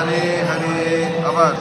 হরে হরে আবার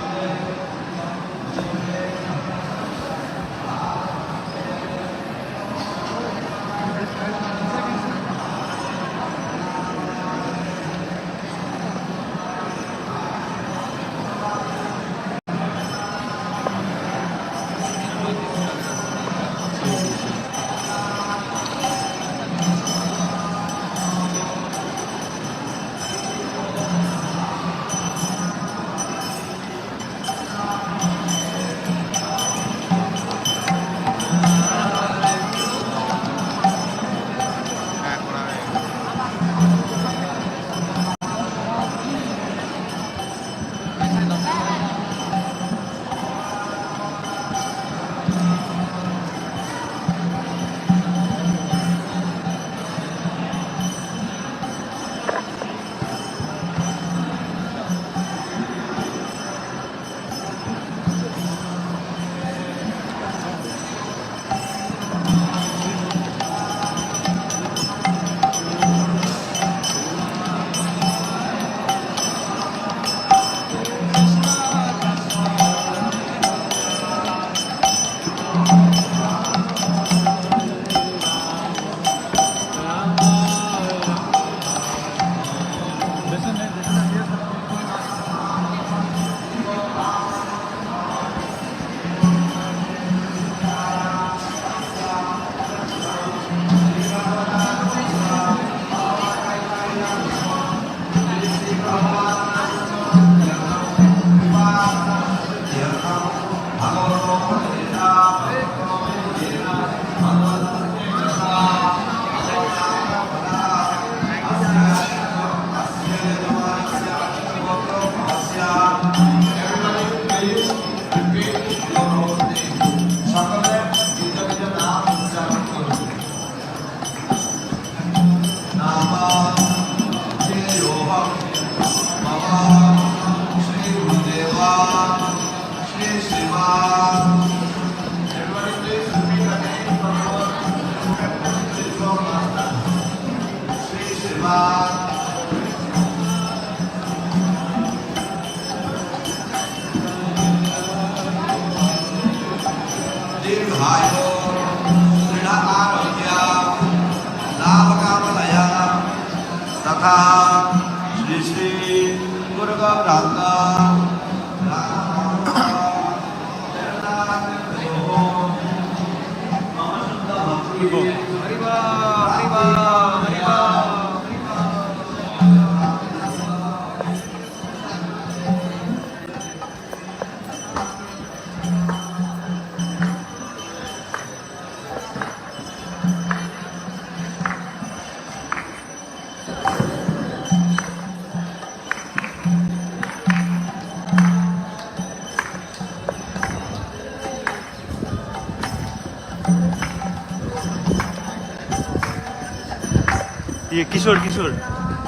Shri Shri Gour Govinda কিশোর কিশোর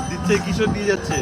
দিচ্ছে, কিশোর দিয়ে যাচ্ছে।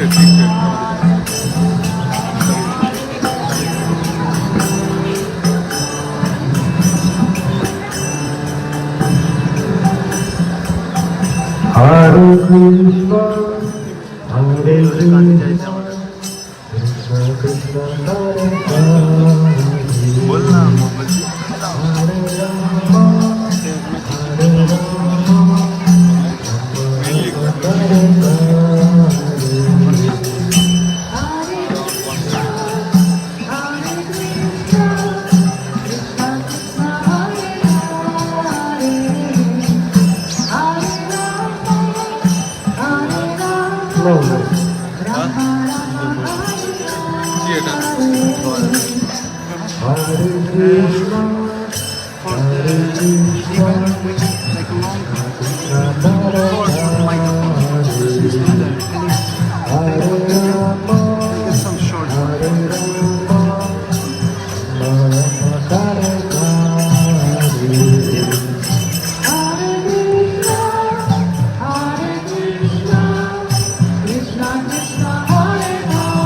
Hare Krishna, Hare Krishna, Krishna Krishna, Hare Hare, বললাম Hare Rama, Hare Rama, Hare No, no. কি এটা Hare Krishna, Hare Krishna, Krishna Hare Hare,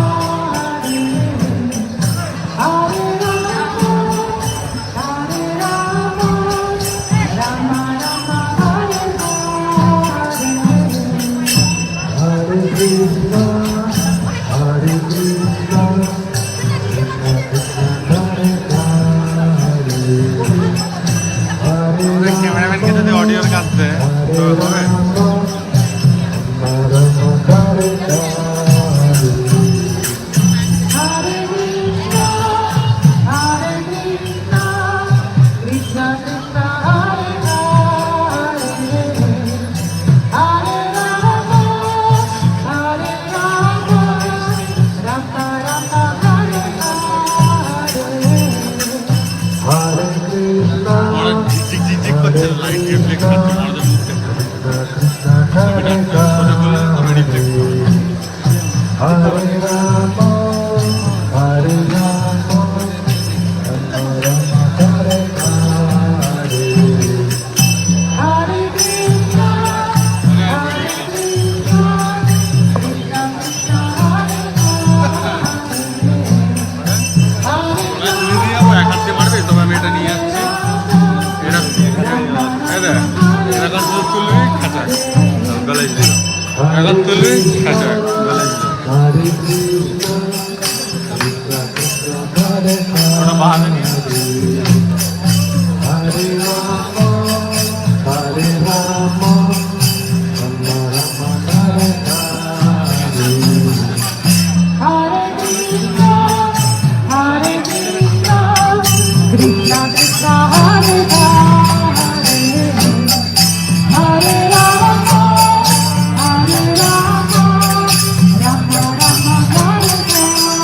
Hare Rama, Hare Rama, Rama Hare Hare. Krishna, Hare Krishna, Krishna Krishna, Hare Hare, Hare ক্যামেরাম্যানকে যদি অডিওর কাজ দেয় তো হবে ঝিকঝিক ঝিকঝিক করছে light reflect করছে আমাদের মুখে আমি রিফ্লেক্ট করবো Hare Rama, Hare Rama, Rama Rama, Hare Hare, Hare Krishna, Hare Krishna, Krishna Krishna, Hare Hare, এক হাতে মারবে তবে আমি এটা নিয়ে যাচ্ছি এটা এখন তুলবি খাঁচা গলায় দিল এখন তুলবি খাঁচা গলায় দিল Hare Krishna, Krishna Krishna, Hare ওটা বাহানে নিয়ে Hare Rama, Hare Rama, Rama Rama, Hare Hare, Hare Krishna, Hare Krishna, Krishna Krishna, Hare Hare, Hare Rama, Hare Rama, Rama Rama, Hare Hare,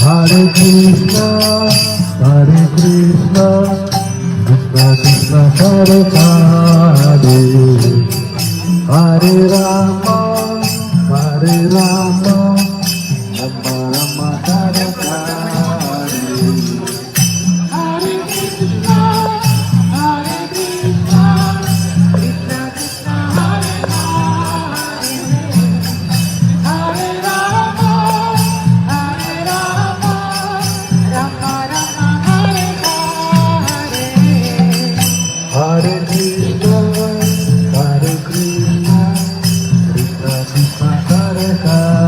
Hare Krishna, Hare Krishna, Krishna Krishna, Hare Hare, Hare Rama, Hare Rama, Rama Rama, Hare Hare, Hare Krishna, Hare Krishna, Krishna Krishna, Hare Hare, Hare Rama, Hare Rama, Rama Rama, Hare Hare, Hare Krishna, Hare Krishna, Krishna Krishna, Hare Hare.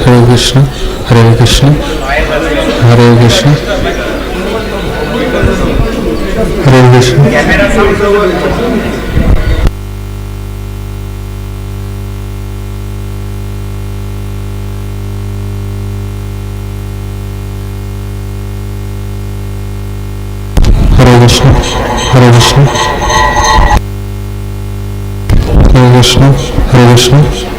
Hare Krishna, Hare Krishna, Hare Krishna, Hare Krishna. Hare Krishna, Hare Krishna, Hare Krishna, Hare Krishna.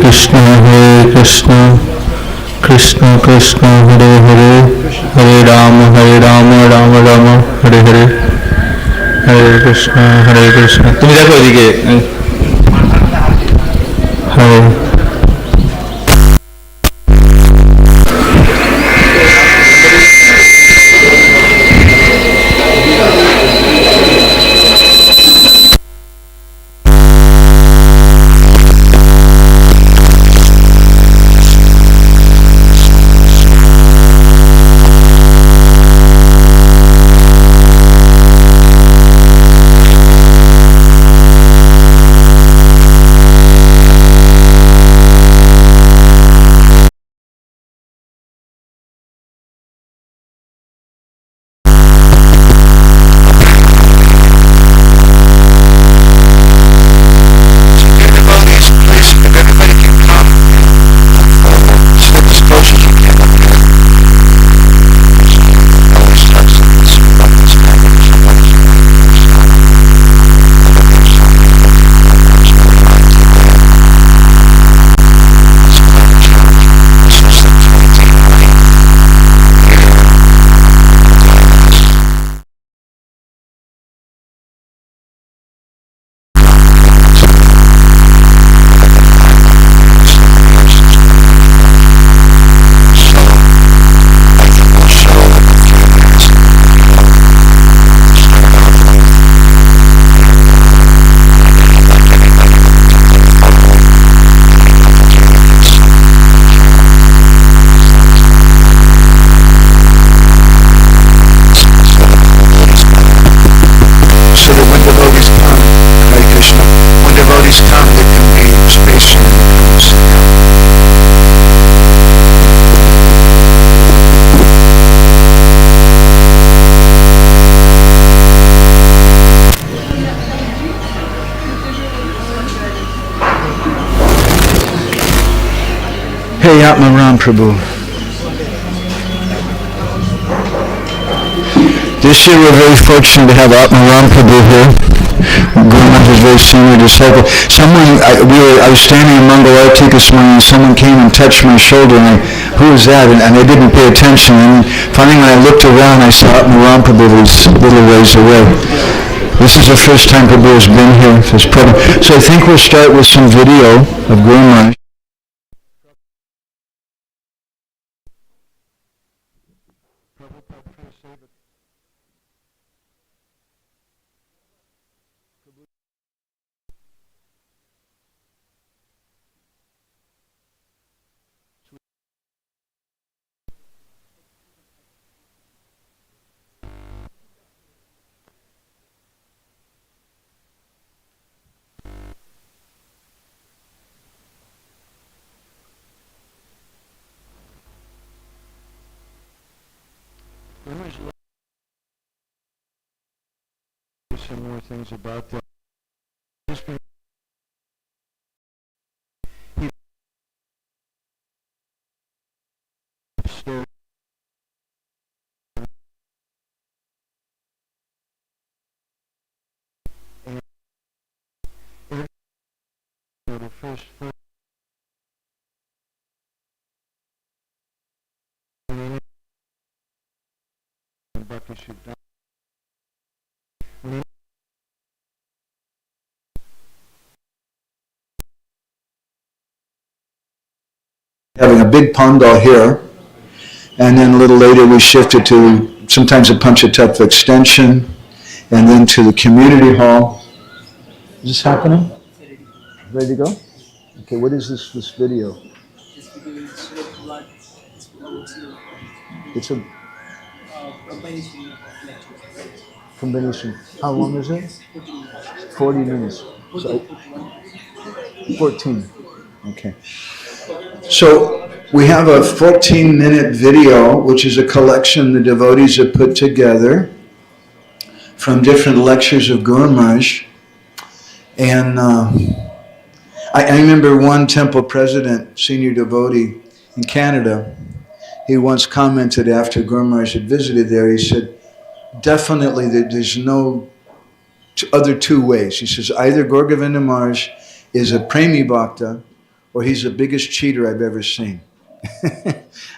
Krishna, Hare Krishna, Krishna Krishna, Hare Hare, Hare Rama, Rama Rama, Hare Hare, Hare Krishna, Hare Krishna. তুমি দেখো এদিকে হরে Hey Atma Ram Prabhu. This year we're very fortunate to have Atma Ram Prabhu here. Gouranga is a very senior disciple. I was standing in Mangal Arati this morning and someone came and touched my shoulder and who is that? And I didn't pay attention. And finally when I looked around, I saw Ram Prabhu was a little ways away. This is the first time Prabhu has been here for this program. So I think we'll start with some video of Guru Maharaj. Some more things about that. The first having a big pandal here, and then a little later we shifted to sometimes a Panchatattva extension, and then to the community hall. Is this happening? Ready to go? Okay, what is this video? It's a combination. How long is it? 40 minutes. So, 14. Okay. So we have a 14-minute video, which is a collection the devotees have put together from different lectures of Guru Maharaj. And I remember one temple president, senior devotee in Canada, he once commented after Guru Maharaj had visited there, he said, definitely there's no other two ways. He says, either Gour Govinda Maharaj is a Premi Bhakta, or he's the biggest cheater I've ever seen.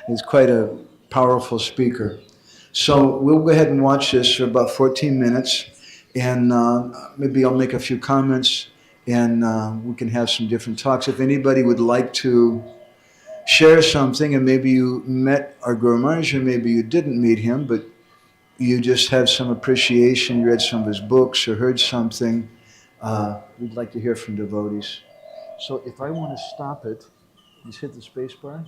He's quite a powerful speaker. So we'll go ahead and watch this for about 14 minutes, and maybe I'll make a few comments, and we can have some different talks. If anybody would like to share something, and maybe you met our Guru Maharaj, or maybe you didn't meet him, but you just have some appreciation, you read some of his books or heard something, we'd like to hear from devotees. So if I want to stop it, just hit the space bar.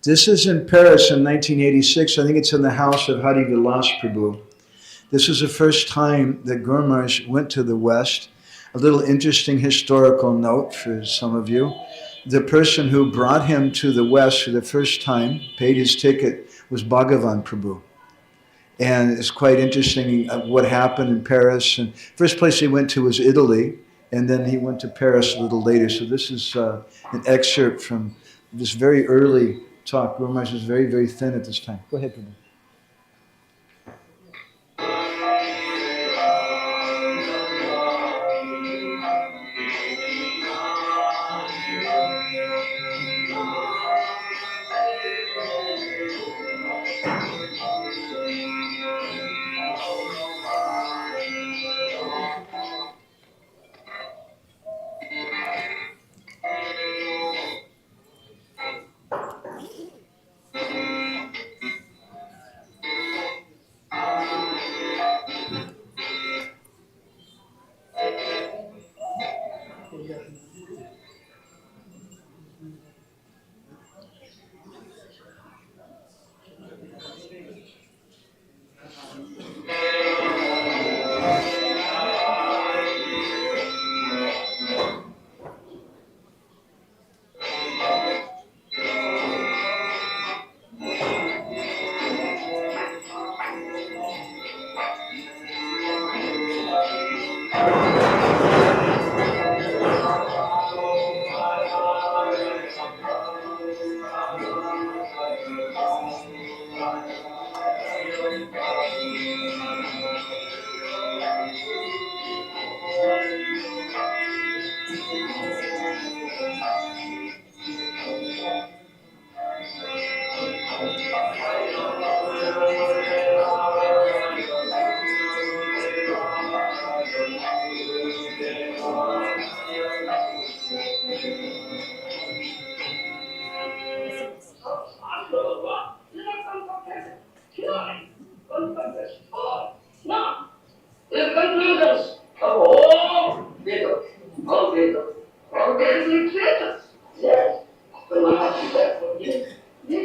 This is in Paris in 1986. I think it's in the house of Hari Vilas Prabhu. This is the first time that Guru Maharaj went to the West. A little interesting historical note for some of you. The person who brought him to the West for the first time, paid his ticket, was Bhagavan Prabhu. And it's quite interesting what happened in Paris. And first place he went to was Italy, and then he went to Paris a little later. So this is an excerpt from this very early talk. Guru Maharaj was very, very thin at this time. Go ahead, Prabhu. The conclusions of all Vedas, all Vedic literatures. Yes. The Maharaja said, this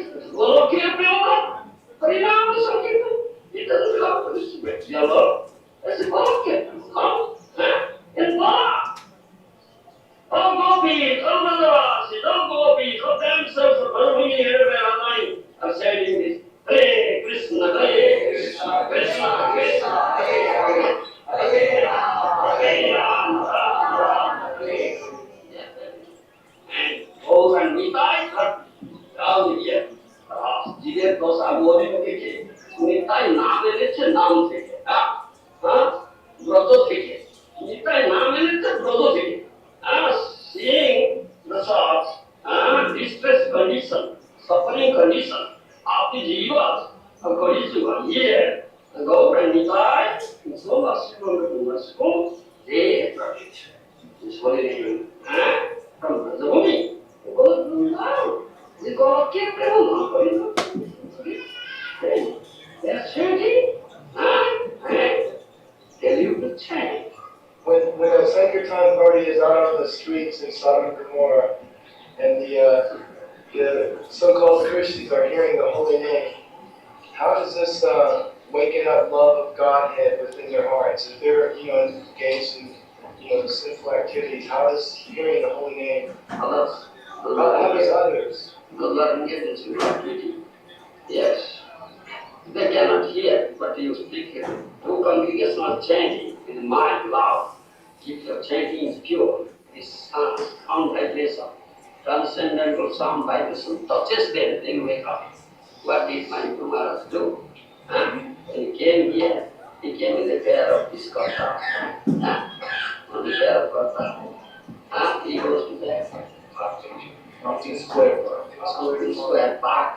is Guru Govinda, Harinam Sankirtan. It doesn't belong to this material world. It's a Guru Govinda. In Bala. Oh Gopi, oh Maharaj, oh Gopi, oh themselves, oh Rumi, everywhere are saying this. Hare Krishna, Hare Krishna, Krishna Krishna, Hare Hare, Hare Rama, Hare Rama, Rama Rama, Hare Hare. And those and me die down here. Jide dosa mori theke, nitai naam eleche naam theke. Brodo theke. Nitai naam eleche brodo theke. Seeing the thoughts, distress condition, suffering condition of the jivas, according to one year, the Gour and Nitai, so merciful, they protect this holy name from the Swami. They go down. They go keep them. They are changing, and tell you to change. When a Sankirtan party is out on the streets in Sodom and Gomorrah, and the so-called Christians are hearing the holy name, how does this waken up love of Godhead within their hearts? If they're engaged in sinful activities, how does hearing the holy name? How does others? Yes. They cannot hear, but you speak it. Two congregations are chanting in mind loud. If your chanting is pure, this sound vibration, transcendental sound vibration touches them, they wake up. What did my Maharaja do? When he came here, he came in the pair of this kurta. On the pair of kurta. He goes to the Martin Square Park.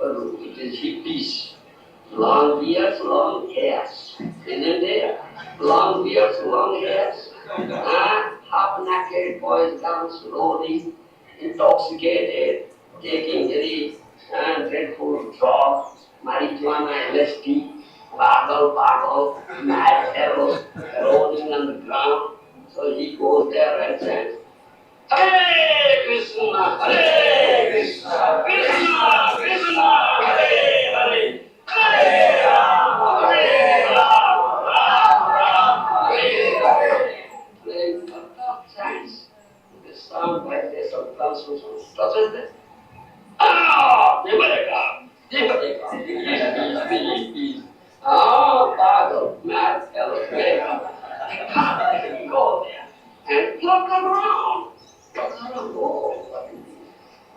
It is hippies. Long beards, long hairs. Isn't there? Long beards, long hairs. Half-naked boys down slowly, intoxicated, taking very dreadful drugs, marijuana, LSD, pagal, mad arrows rolling on the ground. So he goes there and says, Hare Krishna, Hare Krishna, Krishna Krishna, Hare Hare, Hare Rama, Hare Rama, Rama Rama, Hare Hare. Playing chants, the sound like this of transmission touches this. Peace. Pagal, mad, fellow, go there and look around. Oh,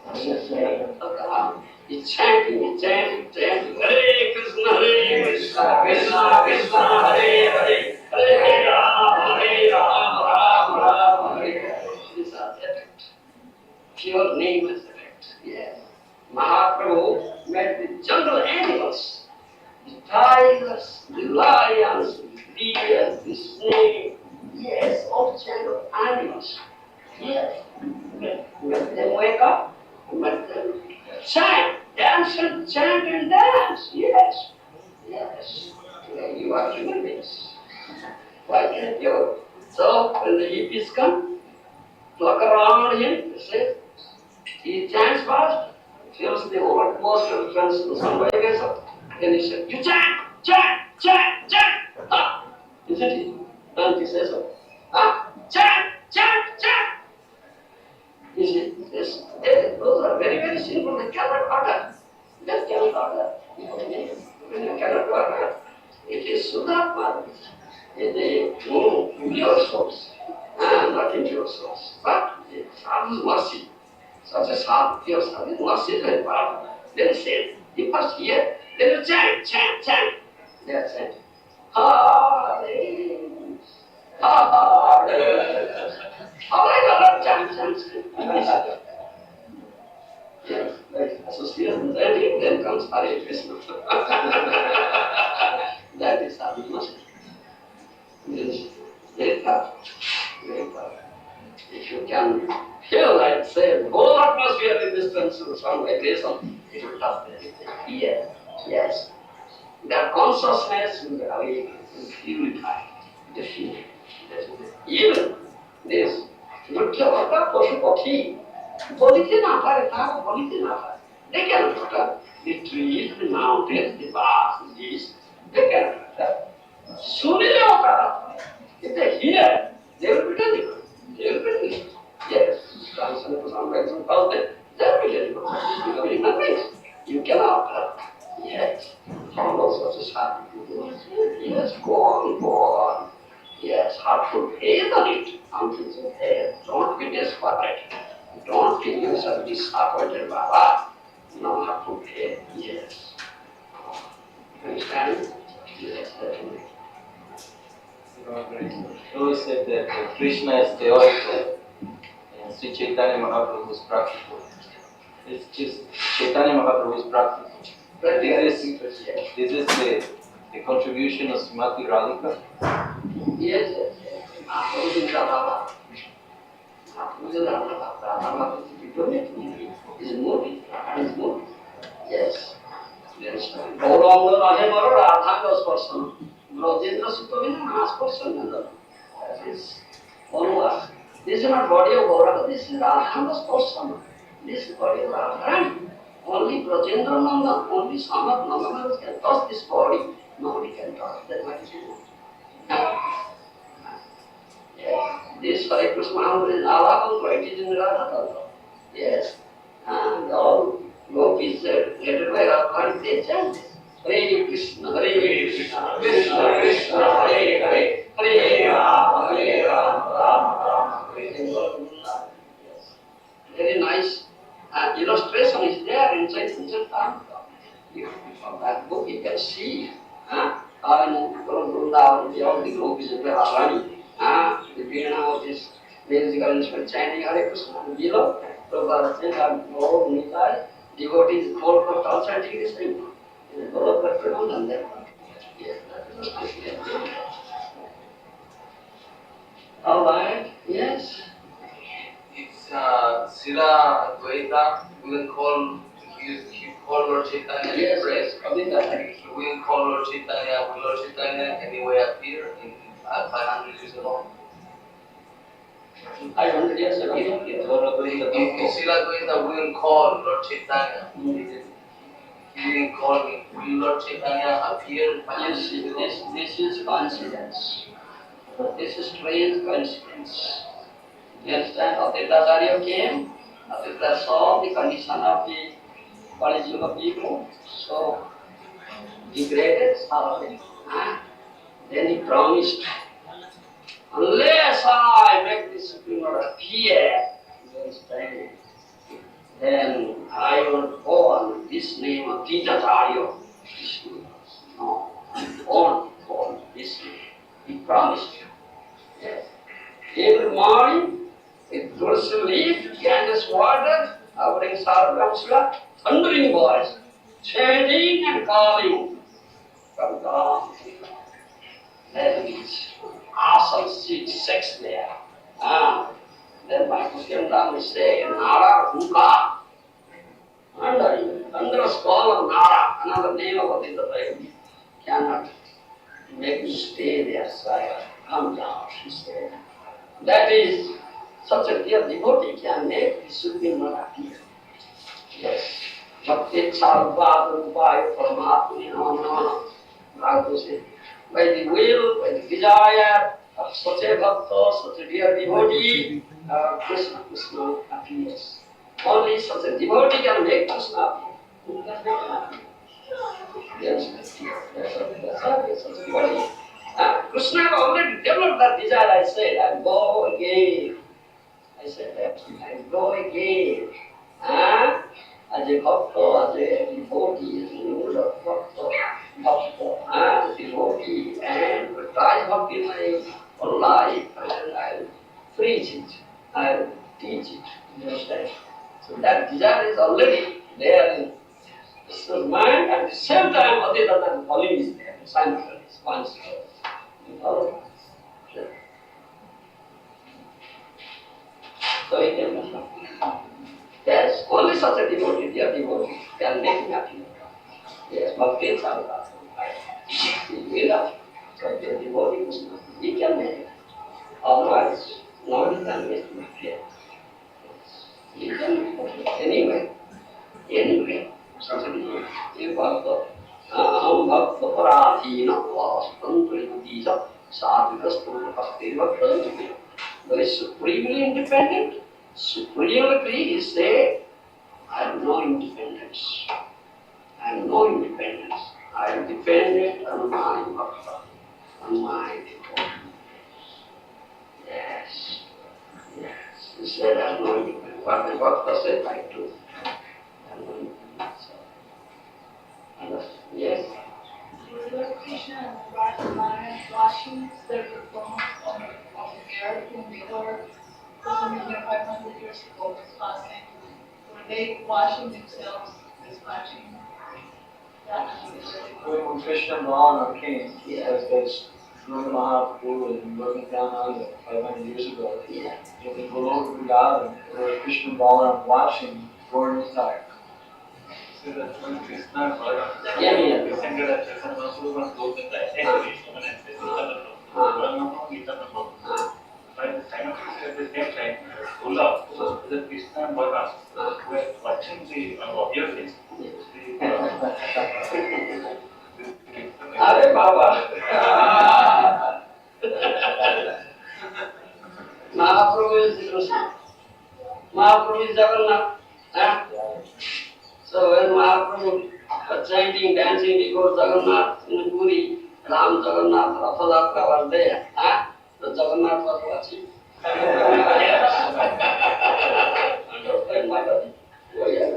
what is this? Look around. He's chanting, Hare Krishna, Krishna Krishna, Hare Hare, Hare Rama, Rama Rama, Hare Hare. These are effect. Pure nameless effect, yes. Mahaprabhu met the jungle animals, the tigers, the lions, the bears, the snake, yes, all jungle animals. Yes. Let them wake up, let them chant, dance and chant and dance. Yes. You are human beings. Why can't you? So when the hippies come, look around him, they say, he chants fast, feels the whole atmosphere of transcendental vibration. Then he said, you chant. Isn't it? And he says so. Chant. You see, those are very, very simple. They cannot order. When you cannot order, it is Sudhatma. It is your source, not in your source. But the sadhu's mercy, such a sadhu, pure sadhu, mercy is very powerful. Then say, you first hear, then you chant. They are chanting. Hare, Hare. Oh my God, chant. Yes, like association chanting, then comes Hare Krishna. That is sadhu mercy. Yes, very tough. If you can feel like, say, whole atmosphere in this principle, some vibration, it will touch everything. Yes. Their consciousness will be awakened, will purify the feeling. Even this, Murari, tovp, বলিতে না পারে, তারা বলিতে না পারে। They cannot utter the trees, the mountains, the bars, this. They cannot utter. শুনিলে তারা, if they hear, they will be delivered. They will be delivered. Yes, transcendental some example, they will be delivered. Because you can reach. You cannot utter. Yes, follow such a sadhu. Yes, go on. Yes, have to faith on it until you fail. Don't be desperate. Don't feel yourself disappointed, Baba. No, have to fail. Yes. Understand? Yes, definitely. You said that Krishna is theoretical and Sri Chaitanya Mahaprabhu is practical. It's just Chaitanya Mahaprabhu is practical. This is the contribution of Srimati Radhika. Yes. Is moving. Yes. Gouranga Rahe Maro Radha Goswami. Brajendra Sutavina Mass person. That is one word. This is not body of Gouranga, this is Radha's person. This is body of Radha. Only Brajendra Nanda, only son of Nanda can touch this body. Nobody can touch. That's what it is. This Hare Krishna is Alakam, it is in Radha. Yes. And all gopis led by Radha, they chant this. Hare Krishna, Krishna Krishna, Hare Hare, Hare Rama, Rama Rama, Hare Hare. Very nice illustration is there inside Kirtan. From that book you can see how in Gour Govinda, all the gopis are running. The Veena of this musical instrument chanting Hare Krishna. Below, Prabhupada says, Gaur Nitai, devotees, whole for chanting this thing. All right, yes. It's Sila Govinda, we will call, he called Lord Chaitanya. Yes, Govinda. We will call Lord Chaitanya, will Lord Chaitanya anyway appear in 500 years ago? 500 years ago. In Sila Govinda, we will call Lord Chaitanya. He didn't call me. Will Lord Chaitanya appear? This is coincidence. This is strange coincidence. You understand? Advaitacharya came, Advaita saw the condition of the Kali-yuga people, so degraded, suffering. Then he promised, unless I make the Supreme Lord appear, you understand? Then I will go on this name of Advaitacharya. No, on this name. He promised you. Yes. Every morning, with tulsi leaf, Ganges water, offering Sarvamsla, thundering voice, chanting and calling from God. There is awesome sex there. Then my Muslim will say, Nara Huka. Under a skull of Nara, another name of Advaita, cannot make me stay there, so I come down and stay. That is, such a dear devotee can make the Supreme Lord appear. Yes. Bhakti Sarvadrupaya Paramatma, no. Bhagavad says, by the will, by the desire of such a bhakta, such a dear devotee, Krishna appears. Only such a devotee can make Krishna appear. Who can make him appear? Yes, that's such a devotee. Krishna has already developed that desire, I said, I'll go again. I said, I'll go again. As a bhakta, as a devotee, as a mood of bhakta, devotee, and try bhakti in my whole life, and I'll preach it, I'll teach it, understand? So that desire is already there in Krishna's mind, at the same time, Aditya Bali is there, simultaneous, once. You follow? Sure. So he can yes, only such a devotee, dear devotee, can make him happy. Yes, bhakti is our without such a devotee, he can make it. Otherwise, no one can make him happy. He can make it anyway. Such a devotee. You bhakta, arati, disa, sadhika, bhakti, bhakti. There is supremely independent. Supremely is there, I have no independence. I have no independence. I am dependent on my bhakta, on my devotee. Yes. He said I have no independence. What the bhakta said, I do. I have no independence. Yes. Lord Krishna and Radha washing their performance on the earth when they were 500 years ago passing. Were they washing themselves as washing? When Krishna Brahmana came, as Rama Mahaprabhu and working down on the 500 years ago, in Gour Govinda, where Krishna Brahmana watching Gour Govinda. So that when Krishna descended at by the simultaneously at the same time, so the Krishna and Balaram were watching the observance. Hare Baba. Mahaprabhu is Krishna. Mahaprabhu is Jagannath. So when Mahaprabhu was chanting, dancing before Jagannath in Puri, Ram Jagannath, Rathadatra was there. So Jagannath was watching. Understand my body? Oh yeah.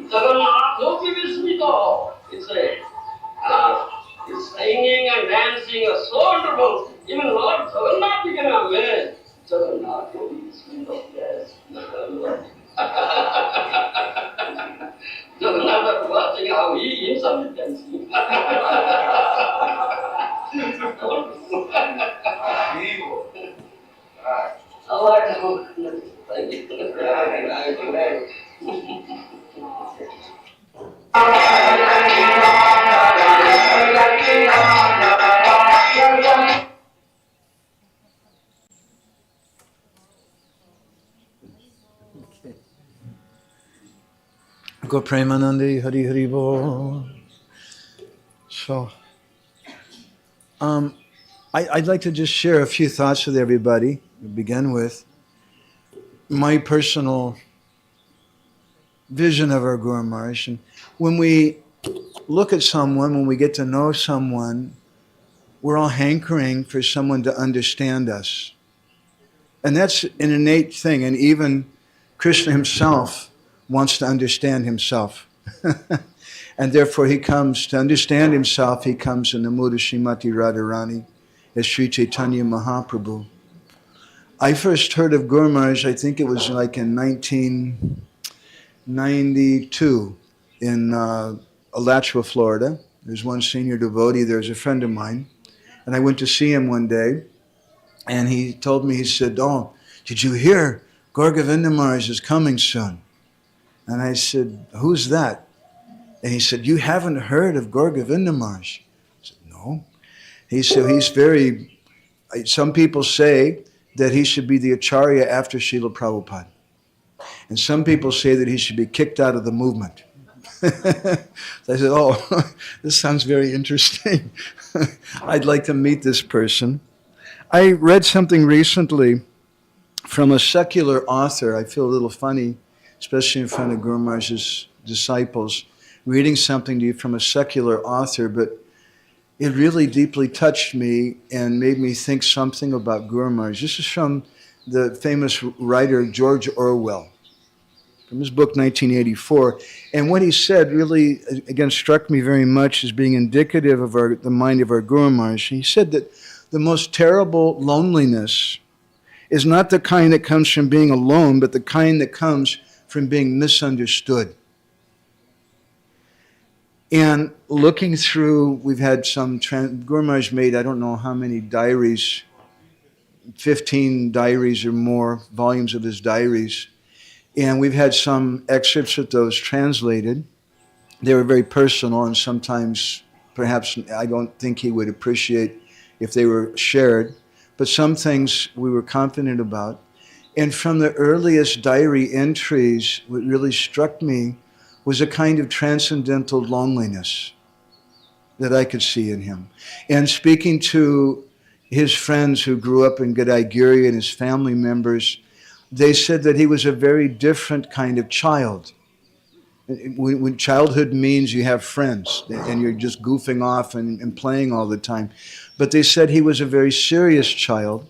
Jagannath, no Vismito. It's singing and dancing is so wonderful. Even Lord Jagannath became amazed. Jagannath, no Vismito. Yes. Jagannath was watching how he himself is dancing. Thank you. Go Premanandi Hari Hari Bo. So, I'd like to just share a few thoughts with everybody to begin with. My personal vision of our Guru Maharaj. And when we look at someone, when we get to know someone, we're all hankering for someone to understand us. And that's an innate thing. And even Krishna himself wants to understand himself. And therefore he comes to understand himself. He comes in the mood of Srimati Radharani as Sri Chaitanya Mahaprabhu. I first heard of Guru Maharaj, I think it was like in 1992 in Alachua, Florida. There's one senior devotee, there's a friend of mine. And I went to see him one day. And he told me, he said, "Oh, did you hear? Gour Govinda Maharaj is coming soon." And I said, "Who's that?" And he said, "You haven't heard of Gour Govinda Maharaj?" I said, "No." He said, some people say that he should be the Acharya after Srila Prabhupada. And some people say that he should be kicked out of the movement. So I said, "Oh, this sounds very interesting. I'd like to meet this person." I read something recently from a secular author. I feel a little funny, especially in front of Guru Maharaj's disciples. reading something to you from a secular author, but it really deeply touched me and made me think something about Guru Maharaj. This is from the famous writer George Orwell, from his book 1984. And what he said really, again, struck me very much as being indicative of the mind of our Guru Maharaj. He said that the most terrible loneliness is not the kind that comes from being alone, but the kind that comes from being misunderstood. And looking through, we've had some, Guru Maharaj made I don't know how many diaries, 15 diaries or more, volumes of his diaries. And we've had some excerpts of those translated. They were very personal, and sometimes perhaps I don't think he would appreciate if they were shared. But some things we were confident about. And from the earliest diary entries, what really struck me was a kind of transcendental loneliness that I could see in him. And speaking to his friends who grew up in Gadaigiri and his family members, they said that he was a very different kind of child. When childhood means you have friends and you're just goofing off and playing all the time. But they said he was a very serious child,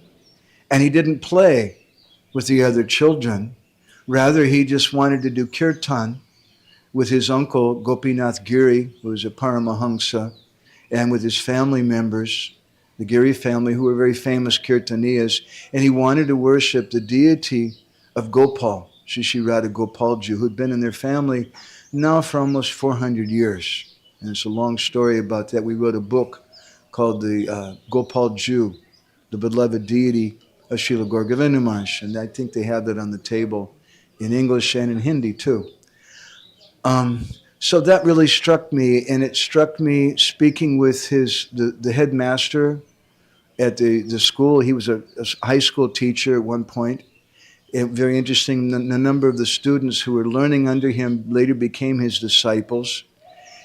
and he didn't play with the other children. Rather, he just wanted to do Kirtan with his uncle Gopinath Giri, who was a Paramahamsa, and with his family members, the Giri family, who were very famous Kirtaniyas, and he wanted to worship the deity of Gopal, Shri Radha Gopalji, who had been in their family now for almost 400 years. And it's a long story about that. We wrote a book called the Gopal Jew, the beloved deity of Srila Gour Govinda Maharaj, and I think they have that on the table in English and in Hindi too. So that really struck me, and it struck me speaking with the headmaster at the school. He was a high school teacher at one point. Very interesting, the number of the students who were learning under him later became his disciples.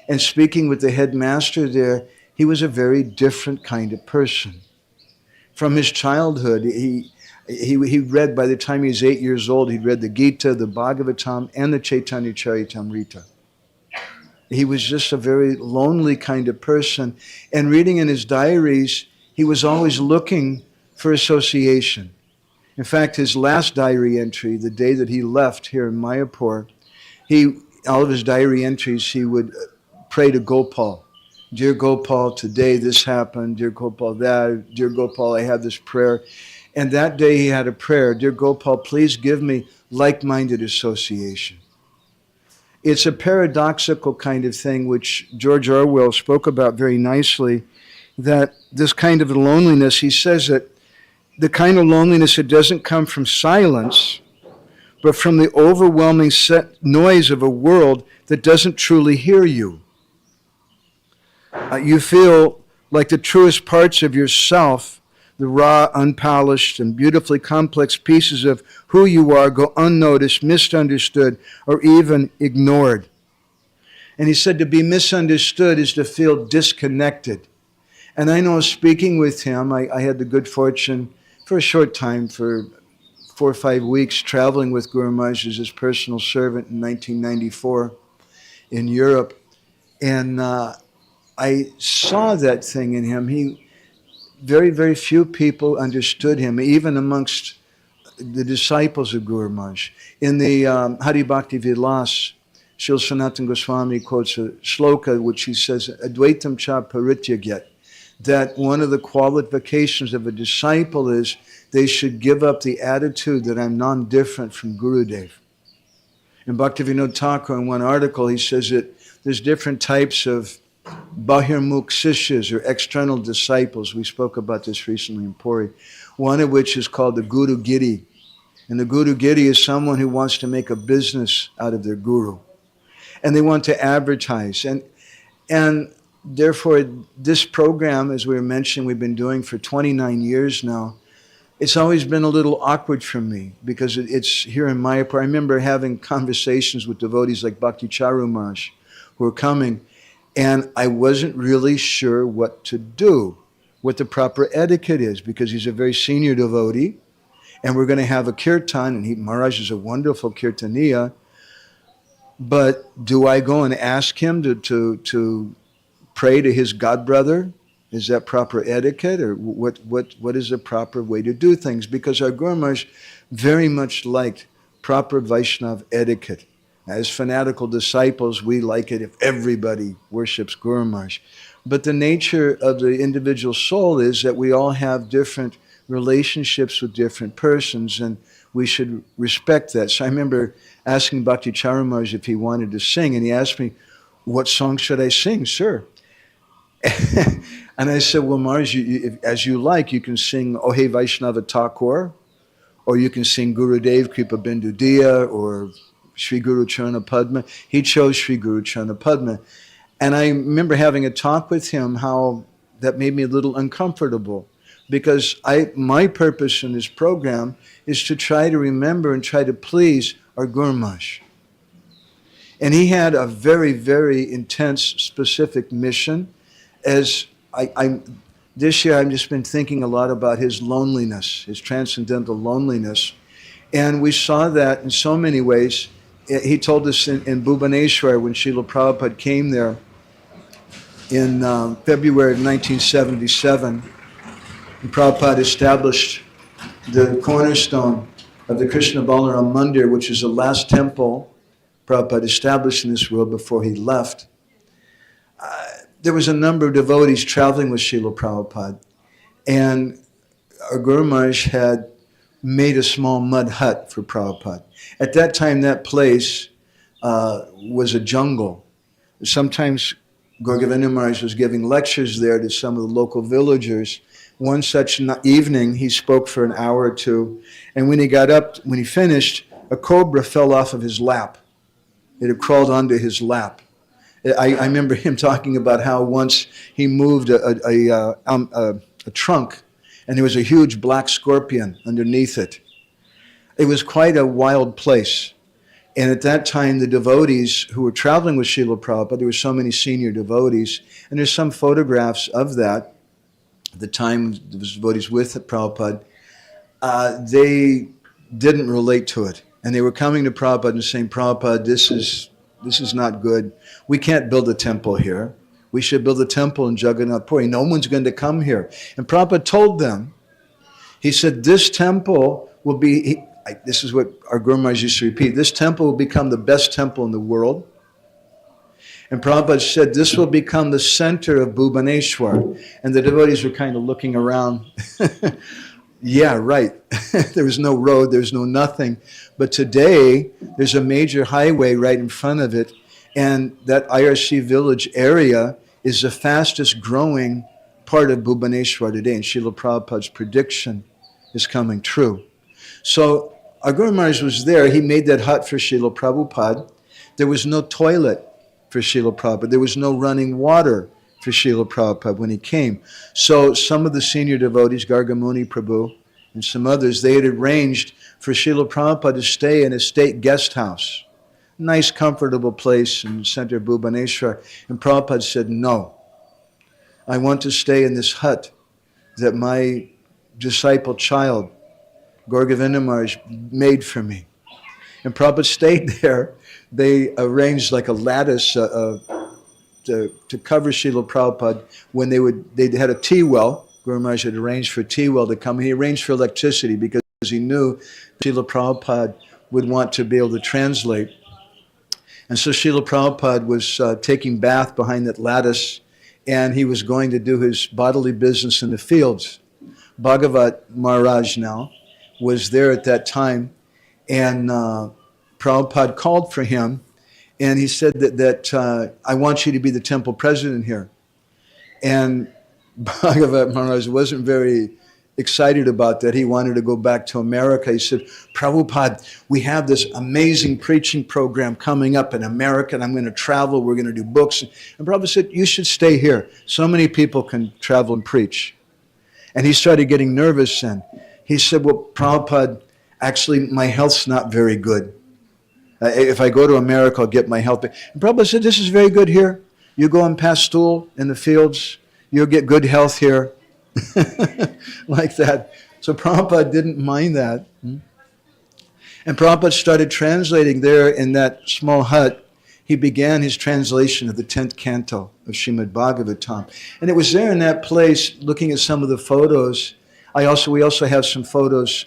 And speaking with the headmaster there, he was a very different kind of person. From his childhood, he read, by the time he was 8 years old, he'd read the Gita, the Bhagavatam, and the Chaitanya Charitamrita. He was just a very lonely kind of person. And reading in his diaries, he was always looking for association. In fact, his last diary entry, the day that he left here in Mayapur, all of his diary entries, he would pray to Gopal. Dear Gopal, today this happened. Dear Gopal, that. Dear Gopal, I have this prayer. And that day he had a prayer. Dear Gopal, please give me like-minded association. It's a paradoxical kind of thing, which George Orwell spoke about very nicely, that this kind of loneliness, he says that the kind of loneliness that doesn't come from silence, but from the overwhelming noise of a world that doesn't truly hear you. You feel like the truest parts of yourself, the raw, unpolished, and beautifully complex pieces of who you are, go unnoticed, misunderstood, or even ignored. And he said to be misunderstood is to feel disconnected. And I know, speaking with him, I had the good fortune for a short time, for 4 or 5 weeks, traveling with Guru Maharaj as his personal servant in 1994 in Europe. And I saw that thing in him. Very, very few people understood him, even amongst the disciples of Guru Maharaj. In the Hare Bhakti Vilas, Srila Sanatana Goswami quotes a shloka which he says, Advaitam cha parityagya, that one of the qualifications of a disciple is they should give up the attitude that I'm non-different from Gurudev. In Bhaktivinoda Thakur, in one article, he says that there's different types of Bahirmukh Sishyas, or external disciples. We spoke about this recently in Puri. One of which is called the Guru Giri. And the Guru Giri is someone who wants to make a business out of their Guru. And they want to advertise. And therefore, this program, as we were mentioning, we've been doing for 29 years now. It's always been a little awkward for me because it's here in Mayapur. I remember having conversations with devotees like Bhakti Charu Maharaj who were coming, and I wasn't really sure what to do, what the proper etiquette is, because he's a very senior devotee, and we're going to have a kirtan, and Maharaj is a wonderful kirtaniya. But do I go and ask him to pray to his godbrother? Is that proper etiquette, or what is the proper way to do things? Because our Guru Maharaj very much liked proper Vaishnava etiquette. As fanatical disciples, we like it if everybody worships Guru Maharaj. But the nature of the individual soul is that we all have different relationships with different persons, and we should respect that. So I remember asking Bhakti Charan Maharaj if he wanted to sing, and he asked me, "What song should I sing, sir?" And I said, "Well, Maharaj, as you like, you can sing Ohe Vaishnava Thakur, or you can sing Gurudev Kripa Bindu Diya, or Sri Guru Charana Padma." He chose Sri Guru Charana Padma. And I remember having a talk with him how that made me a little uncomfortable, because my purpose in this program is to try to remember and try to please our Guru Maharaj. And he had a very, very intense, specific mission. As this year, I've just been thinking a lot about his loneliness, his transcendental loneliness. And we saw that in so many ways. He told us in Bhubaneswar, when Srila Prabhupada came there in February of 1977, and Prabhupada established the cornerstone of the Krishna Balaram Mandir, which is the last temple Prabhupada established in this world before he left. There was a number of devotees traveling with Srila Prabhupada, and our Guru Maharaj had made a small mud hut for Prabhupada. At that time, that place was a jungle. Sometimes Gour Govinda Maharaj was giving lectures there to some of the local villagers. One such evening, he spoke for an hour or two, and when he finished, a cobra fell off of his lap. It had crawled onto his lap. I remember him talking about how once he moved a trunk, and there was a huge black scorpion underneath it. It was quite a wild place. And at that time, the devotees who were traveling with Srila Prabhupada, there were so many senior devotees, and there's some photographs of that. At the time, there was devotees with Prabhupada. They didn't relate to it. And they were coming to Prabhupada and saying, "Prabhupada, this is not good. We can't build a temple here. We should build a temple in Jagannath Puri. No one's going to come here." And Prabhupada told them, he said, "This temple will be," this is what our Guru Maharaj used to repeat, "this temple will become the best temple in the world." And Prabhupada said, "This will become the center of Bhubaneswar." And the devotees were kind of looking around. Yeah, right. There was no road, there's no nothing. But today, there's a major highway right in front of it. And that IRC village area is the fastest growing part of Bhubaneswar today. And Srila Prabhupada's prediction is coming true. So our Guru Maharaj was there. He made that hut for Srila Prabhupada. There was no toilet for Srila Prabhupada. There was no running water for Srila Prabhupada when he came. So some of the senior devotees, Gargamuni Prabhu and some others, they had arranged for Srila Prabhupada to stay in a state guest house. Nice, comfortable place in the center of Bhubaneswar. And Prabhupada said, "No, I want to stay in this hut that my disciple child, Gour Govinda Maharaj, made for me." And Prabhupada stayed there. They arranged like a lattice to cover Srila Prabhupada when they had a tea well. Guru Maharaj had arranged for a tea well to come. He arranged for electricity because he knew Srila Prabhupada would want to be able to translate. And so Srila Prabhupada was taking bath behind that lattice, and he was going to do his bodily business in the fields. Bhagavat Maharaj now was there at that time, and Prabhupada called for him, and he said that "I want you to be the temple president here." And Bhagavat Maharaj wasn't very excited about that. He wanted to go back to America. He said, "Prabhupada, we have this amazing preaching program coming up in America, and I'm going to travel. We're going to do books." And Prabhupada said, "You should stay here. So many people can travel and preach." And he started getting nervous then. He said, "Well, Prabhupada, actually, my health's not very good. If I go to America, I'll get my health back." And Prabhupada said, "This is very good here. You go and pass stool in the fields. You'll get good health here." Like that. So Prabhupada didn't mind that. And Prabhupada started translating there in that small hut he began his translation of the 10th canto of Srimad Bhagavatam. And it was there in that place, looking at some of the photos. We also have some photos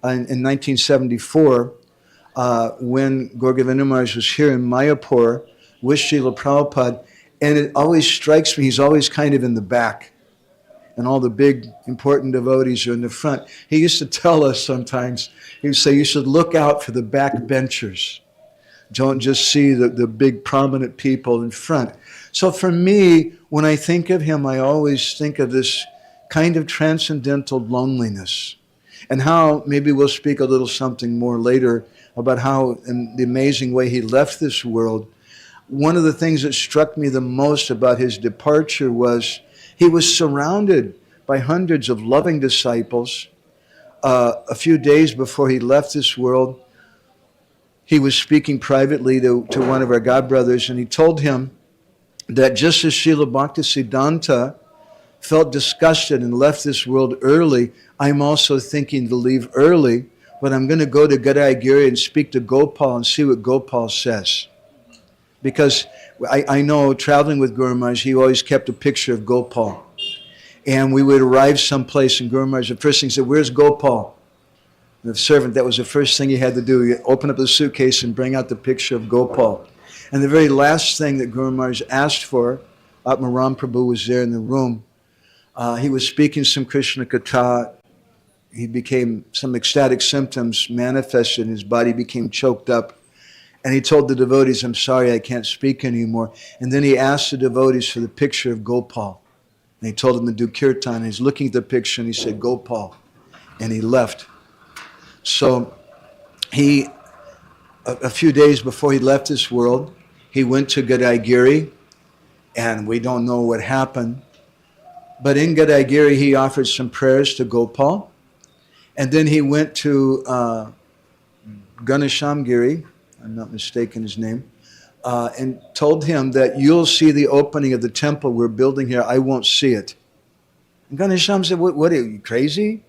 in 1974 when Gour Govinda Maharaj was here in Mayapur with Srila Prabhupada. And it always strikes me, he's always kind of in the back. And all the big, important devotees are in the front. He used to tell us sometimes, he would say, you should look out for the back benchers. Don't just see the big, prominent people in front. So for me, when I think of him, I always think of this kind of transcendental loneliness. And how, maybe we'll speak a little something more later about how, in the amazing way he left this world. One of the things that struck me the most about his departure was he was surrounded by hundreds of loving disciples. A few days before he left this world, he was speaking privately to one of our godbrothers, and he told him that just as Srila Bhaktisiddhanta felt disgusted and left this world early, I'm also thinking to leave early, but I'm going to go to Gadayagiri and speak to Gopal and see what Gopal says. Because I know, traveling with Guru Maharaj, he always kept a picture of Gopal. And we would arrive someplace, and Guru Maharaj, the first thing he said, where's Gopal? And the servant, that was the first thing he had to do. He open up the suitcase and bring out the picture of Gopal. And the very last thing that Guru Maharaj asked for, Atmaram Prabhu was there in the room. He was speaking some Krishna Katha. He became, some ecstatic symptoms manifested, and his body became choked up. And he told the devotees, I'm sorry, I can't speak anymore. And then he asked the devotees for the picture of Gopal. And he told them to do Kirtan. And he's looking at the picture and he said, Gopal. And he left. So he, a few days before he left this world, he went to Gadayagiri. And we don't know what happened. But in Gadayagiri, he offered some prayers to Gopal. And then he went to Ganashamgiri, I'm not mistaken his name, and told him that you'll see the opening of the temple we're building here. I won't see it. And Ganesham said, what are you, crazy?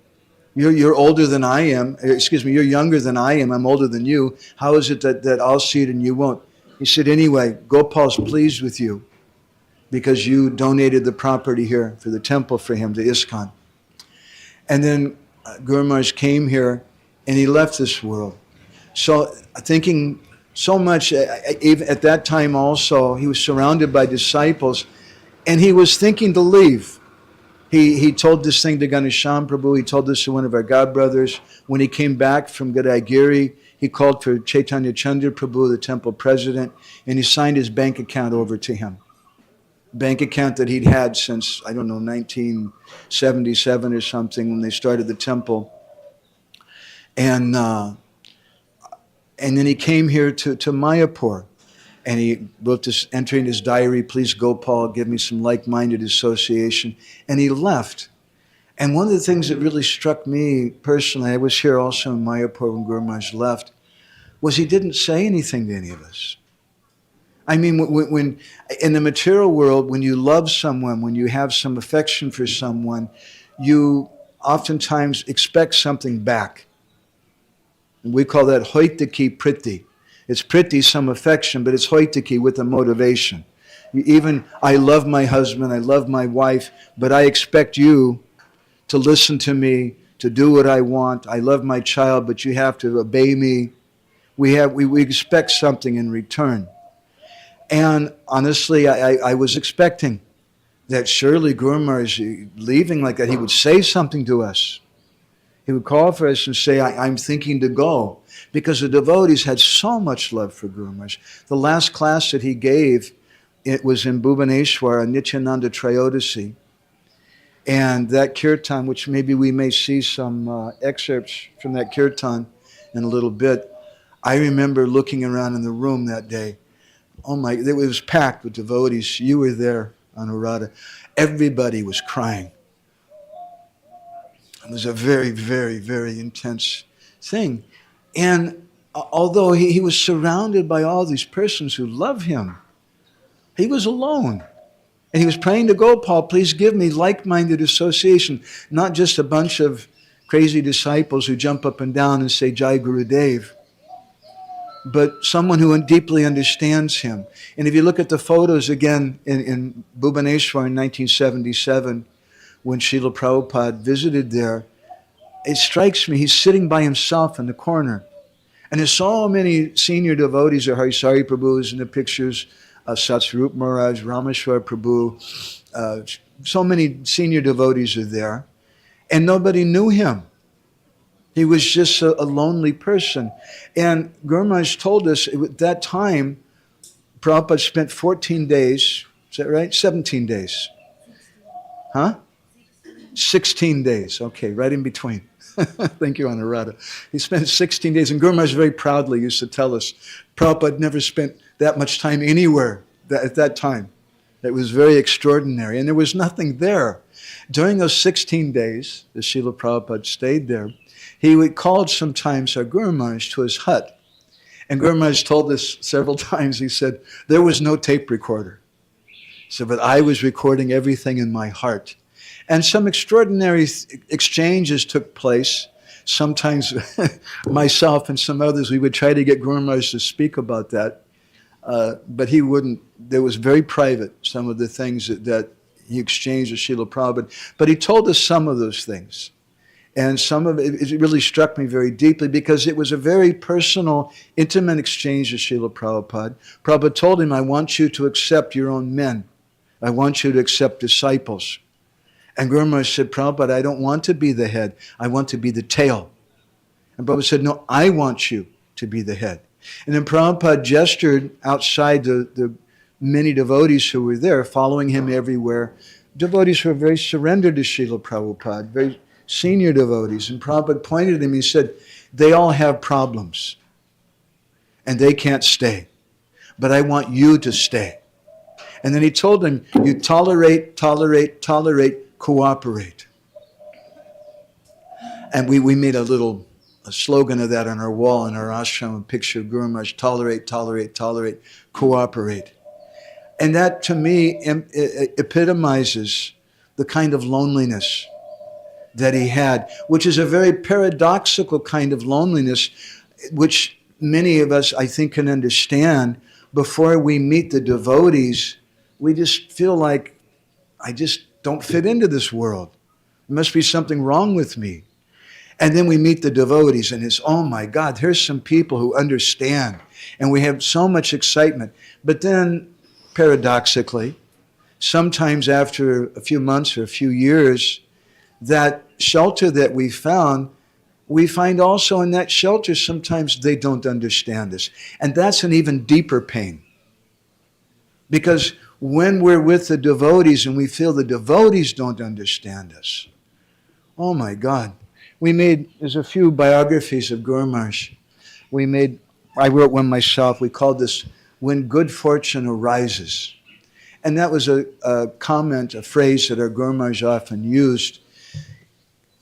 You're older than I am. Excuse me, you're younger than I am. I'm older than you. How is it that I'll see it and you won't? He said, anyway, Gopal's pleased with you because you donated the property here for the temple for him, the iskcon. And then Guru Maharaj came here and he left this world. So thinking so much, even at that time also, he was surrounded by disciples and he was thinking to leave. He told this thing to Ganesham Prabhu, he told this to one of our godbrothers. When he came back from Gadayagiri, he called for Chaitanya Chandra Prabhu, the temple president, and he signed his bank account over to him. Bank account that he'd had since, I don't know, 1977 or something when they started the temple. And then he came here to Mayapur, and he wrote this entry in his diary, please Gopal, give me some like-minded association. And he left. And one of the things that really struck me personally, I was here also in Mayapur when Guru Maharaj left, was he didn't say anything to any of us. I mean, when in the material world, when you love someone, when you have some affection for someone, you oftentimes expect something back. And we call that hoitaki priti. It's priti, some affection, but it's hoitaki with a motivation. Even, I love my husband, I love my wife, but I expect you to listen to me, to do what I want. I love my child, but you have to obey me. We expect something in return. And honestly, I was expecting that surely Guru Maharaj, leaving like that, he would say something to us. He would call for us and say, I'm thinking to go. Because the devotees had so much love for Guru Maharaj. The last class that he gave, it was in Bhubaneswar, Nityananda Trayodasi. And that Kirtan, which maybe we may see some excerpts from that Kirtan in a little bit, I remember looking around in the room that day. Oh my, it was packed with devotees. You were there on Arati. Everybody was crying. It was a very, very, very intense thing. And although he was surrounded by all these persons who love him, he was alone. And he was praying to Gopal, please give me like-minded association, not just a bunch of crazy disciples who jump up and down and say, Jai Gurudev. but someone who deeply understands him. And if you look at the photos again in Bhubaneswar in 1977, when Srila Prabhupada visited there, it strikes me, he's sitting by himself in the corner. And there's so many senior devotees of Harisari Prabhu's in the pictures, Satsvarup Maharaj, Rameshwar Prabhu, so many senior devotees are there. And nobody knew him. He was just a lonely person. And Guru Maharaj told us at that time, Prabhupada spent 14 days, is that right? 17 days. Huh? 16 days. Okay, right in between. Thank you, Anuradha. He spent 16 days, and Guru Maharaj very proudly used to tell us, Prabhupada never spent that much time anywhere at that time. It was very extraordinary, and there was nothing there. During those 16 days, the Srila Prabhupada stayed there, he called sometimes our Guru Maharaj to his hut. And Guru Maharaj told us several times, he said, there was no tape recorder. He said, but I was recording everything in my heart. And some extraordinary exchanges took place. Sometimes myself and some others, we would try to get Guru Maharaj to speak about that. But he wouldn't. There was very private, some of the things that he exchanged with Srila Prabhupada. But he told us some of those things. And some of it really struck me very deeply because it was a very personal, intimate exchange with Srila Prabhupada. Prabhupada told him, I want you to accept your own men. I want you to accept disciples. And Guru Maharaj said, Prabhupada, I don't want to be the head. I want to be the tail. And Prabhupada said, no, I want you to be the head. And then Prabhupada gestured outside the many devotees who were there, following him everywhere. Devotees who were very surrendered to Srila Prabhupada, very senior devotees. And Prabhupada pointed at him, he said, they all have problems. And they can't stay. But I want you to stay. And then he told them, you tolerate, tolerate, tolerate, cooperate. And we made a slogan of that on our wall in our ashram, a picture of Guru Maharaj, tolerate, tolerate, tolerate, cooperate. And that to me epitomizes the kind of loneliness that he had, which is a very paradoxical kind of loneliness, which many of us, I think, can understand. Before we meet the devotees, we just feel like, I just don't fit into this world. There must be something wrong with me. And then we meet the devotees and it's, oh my God, here's some people who understand. And we have so much excitement. But then, paradoxically, sometimes after a few months or a few years, that shelter that we find also in that shelter, sometimes they don't understand us. And that's an even deeper pain. Because when we're with the devotees and we feel the devotees don't understand us, oh my God. There's a few biographies of Guru Maharaj. I wrote one myself. We called this, When Good Fortune Arises. And that was a comment, a phrase that our Guru Maharaj often used,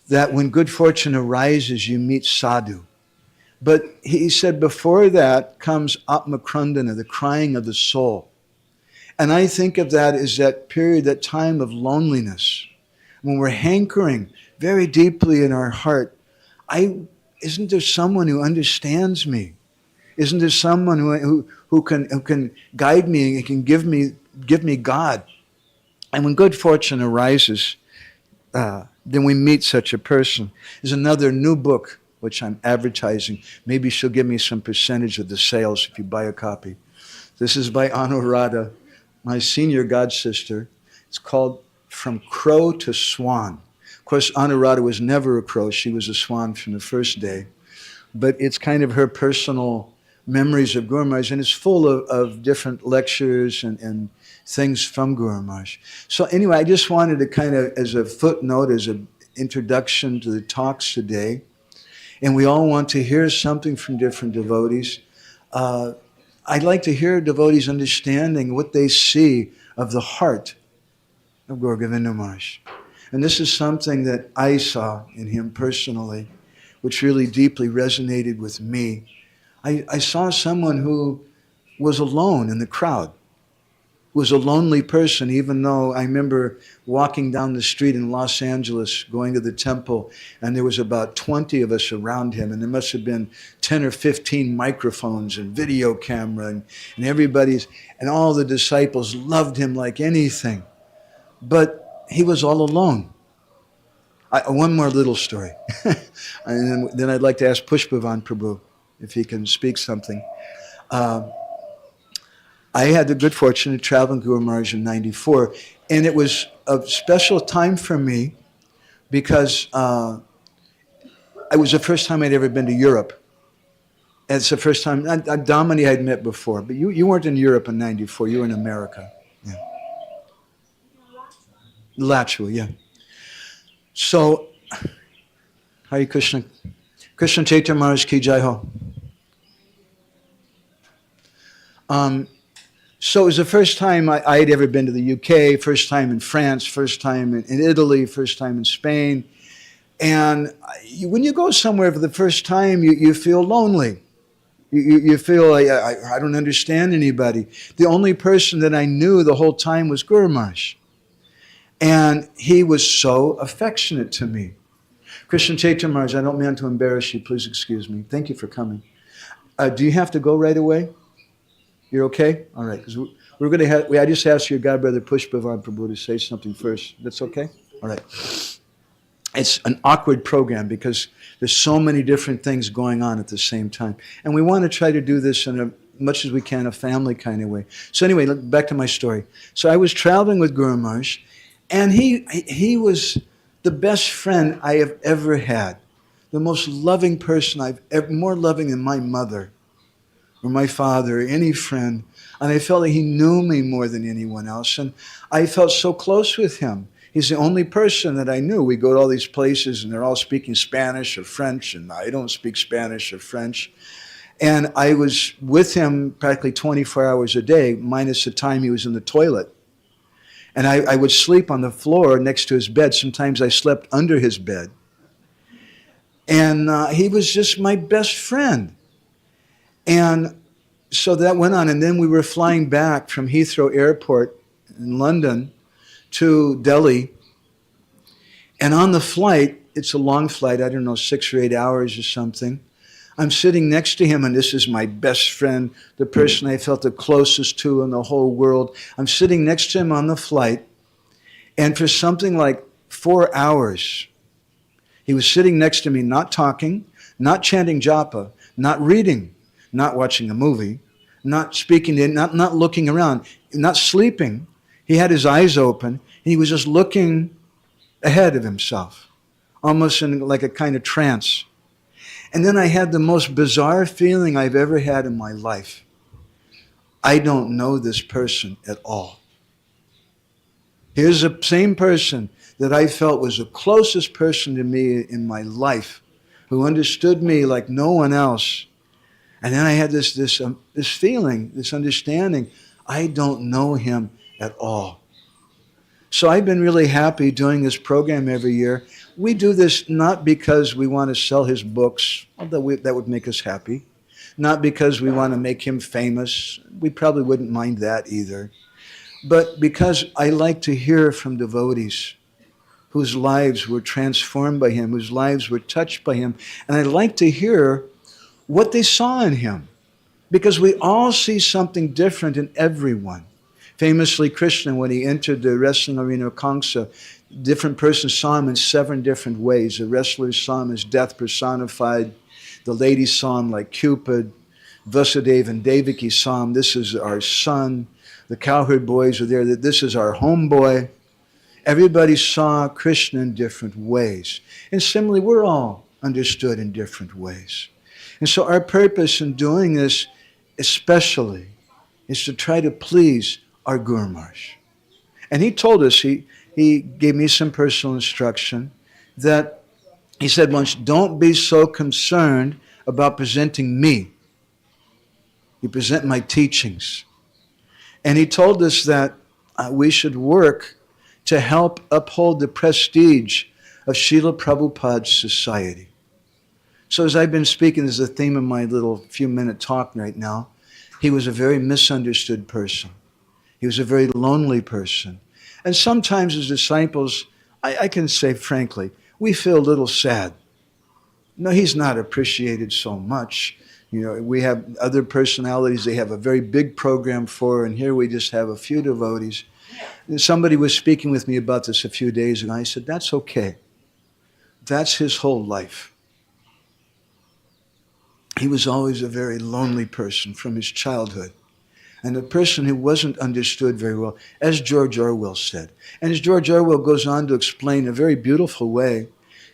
that when good fortune arises, you meet sadhu. But he said before that comes atmakrandana, the crying of the soul. And I think of that as that period, that time of loneliness, when we're hankering very deeply in our heart, isn't there someone who understands me? Isn't there someone who can guide me and can give me God? And when good fortune arises, then we meet such a person. There's another new book which I'm advertising. Maybe she'll give me some percentage of the sales if you buy a copy. This is by Anuradha, my senior god sister. It's called From Crow to Swan. Of course, Anuradha was never a crow. She was a swan from the first day. But it's kind of her personal memories of Guru Maharaj, and it's full of different lectures and things from Guru Maharaj. So anyway, I just wanted to kind of, as a footnote, as an introduction to the talks today, and we all want to hear something from different devotees. I'd like to hear devotees understanding what they see of the heart of Gour Govinda Maharaj. And this is something that I saw in him personally, which really deeply resonated with me. I saw someone who was alone in the crowd. was a lonely person, even though I remember walking down the street in Los Angeles, going to the temple, and there was about 20 of us around him, and there must have been 10 or 15 microphones and video camera, and everybody's, and all the disciples loved him like anything. But he was all alone. One more little story. And then I'd like to ask Pushpavan Prabhu if he can speak something. I had the good fortune of traveling to Guru Maharaj in '94, and it was a special time for me because it was the first time I'd ever been to Europe. And it's the first time, Damani I'd met before, but you weren't in Europe in '94, you were in America. Yeah. Lachua, yeah. So, Hare Krishna. Krishna Chaitanya Maharaj ki jai ho. So it was the first time I had ever been to the UK, first time in France, first time in Italy, first time in Spain. And when you go somewhere for the first time, you feel lonely. You feel like, I don't understand anybody. The only person that I knew the whole time was Guru Maharaj. And he was so affectionate to me. Krishna Chaitanya Maharaj, I don't mean to embarrass you. Please excuse me. Thank you for coming. Do you have to go right away? You're okay? All right. Because we're going to have, I just asked your godbrother Pushpavan Prabhu to say something first. That's okay? All right. It's an awkward program because there's so many different things going on at the same time. And we want to try to do this in as much as we can, a family kind of way. So anyway, back to my story. So I was traveling with Guru Maharaj, and he was the best friend I have ever had. The most loving person I've ever, more loving than my mother or my father or any friend. And I felt like he knew me more than anyone else. And I felt so close with him. He's the only person that I knew. We go to all these places and they're all speaking Spanish or French, and I don't speak Spanish or French. And I was with him practically 24 hours a day, minus the time he was in the toilet. And I would sleep on the floor next to his bed. Sometimes I slept under his bed. And he was just my best friend. And so that went on. And then we were flying back from Heathrow Airport in London to Delhi. And on the flight, it's a long flight, I don't know, 6 or 8 hours or something. I'm sitting next to him, and this is my best friend, the person I felt the closest to in the whole world. I'm sitting next to him on the flight, and for something like 4 hours, he was sitting next to me, not talking, not chanting japa, not reading, not watching a movie, not speaking, not looking around, not sleeping. He had his eyes open, and he was just looking ahead of himself, almost in like a kind of trance. And then I had the most bizarre feeling I've ever had in my life. I don't know this person at all. Here's the same person that I felt was the closest person to me in my life, who understood me like no one else. And then I had this feeling, this understanding, I don't know him at all. So I've been really happy doing this program every year. We do this not because we want to sell his books, although that would make us happy. Not because we want to make him famous. We probably wouldn't mind that either. But because I like to hear from devotees whose lives were transformed by him, whose lives were touched by him. And I like to hear what they saw in him. Because we all see something different in everyone. Famously, Krishna, when he entered the wrestling arena of Kamsa, different persons saw him in 7 different ways. The wrestlers saw him as death personified. The ladies saw him like Cupid. Vasudeva and Devaki saw him, this is our son. The cowherd boys were there, that this is our homeboy. Everybody saw Krishna in different ways. And similarly, we're all understood in different ways. And so our purpose in doing this, especially, is to try to please our Guru Maharaj. And he told us, he gave me some personal instruction, that he said once, don't be so concerned about presenting me. You present my teachings. And he told us that we should work to help uphold the prestige of Srila Prabhupada's society. So as I've been speaking, this is the theme of my little few-minute talk right now, he was a very misunderstood person. He was a very lonely person. And sometimes as disciples, I can say frankly, we feel a little sad. No, he's not appreciated so much. We have other personalities they have a very big program for, and here we just have a few devotees. And somebody was speaking with me about this a few days ago, and I said, that's okay. That's his whole life. He was always a very lonely person from his childhood, and a person who wasn't understood very well, as George Orwell said. And as George Orwell goes on to explain in a very beautiful way,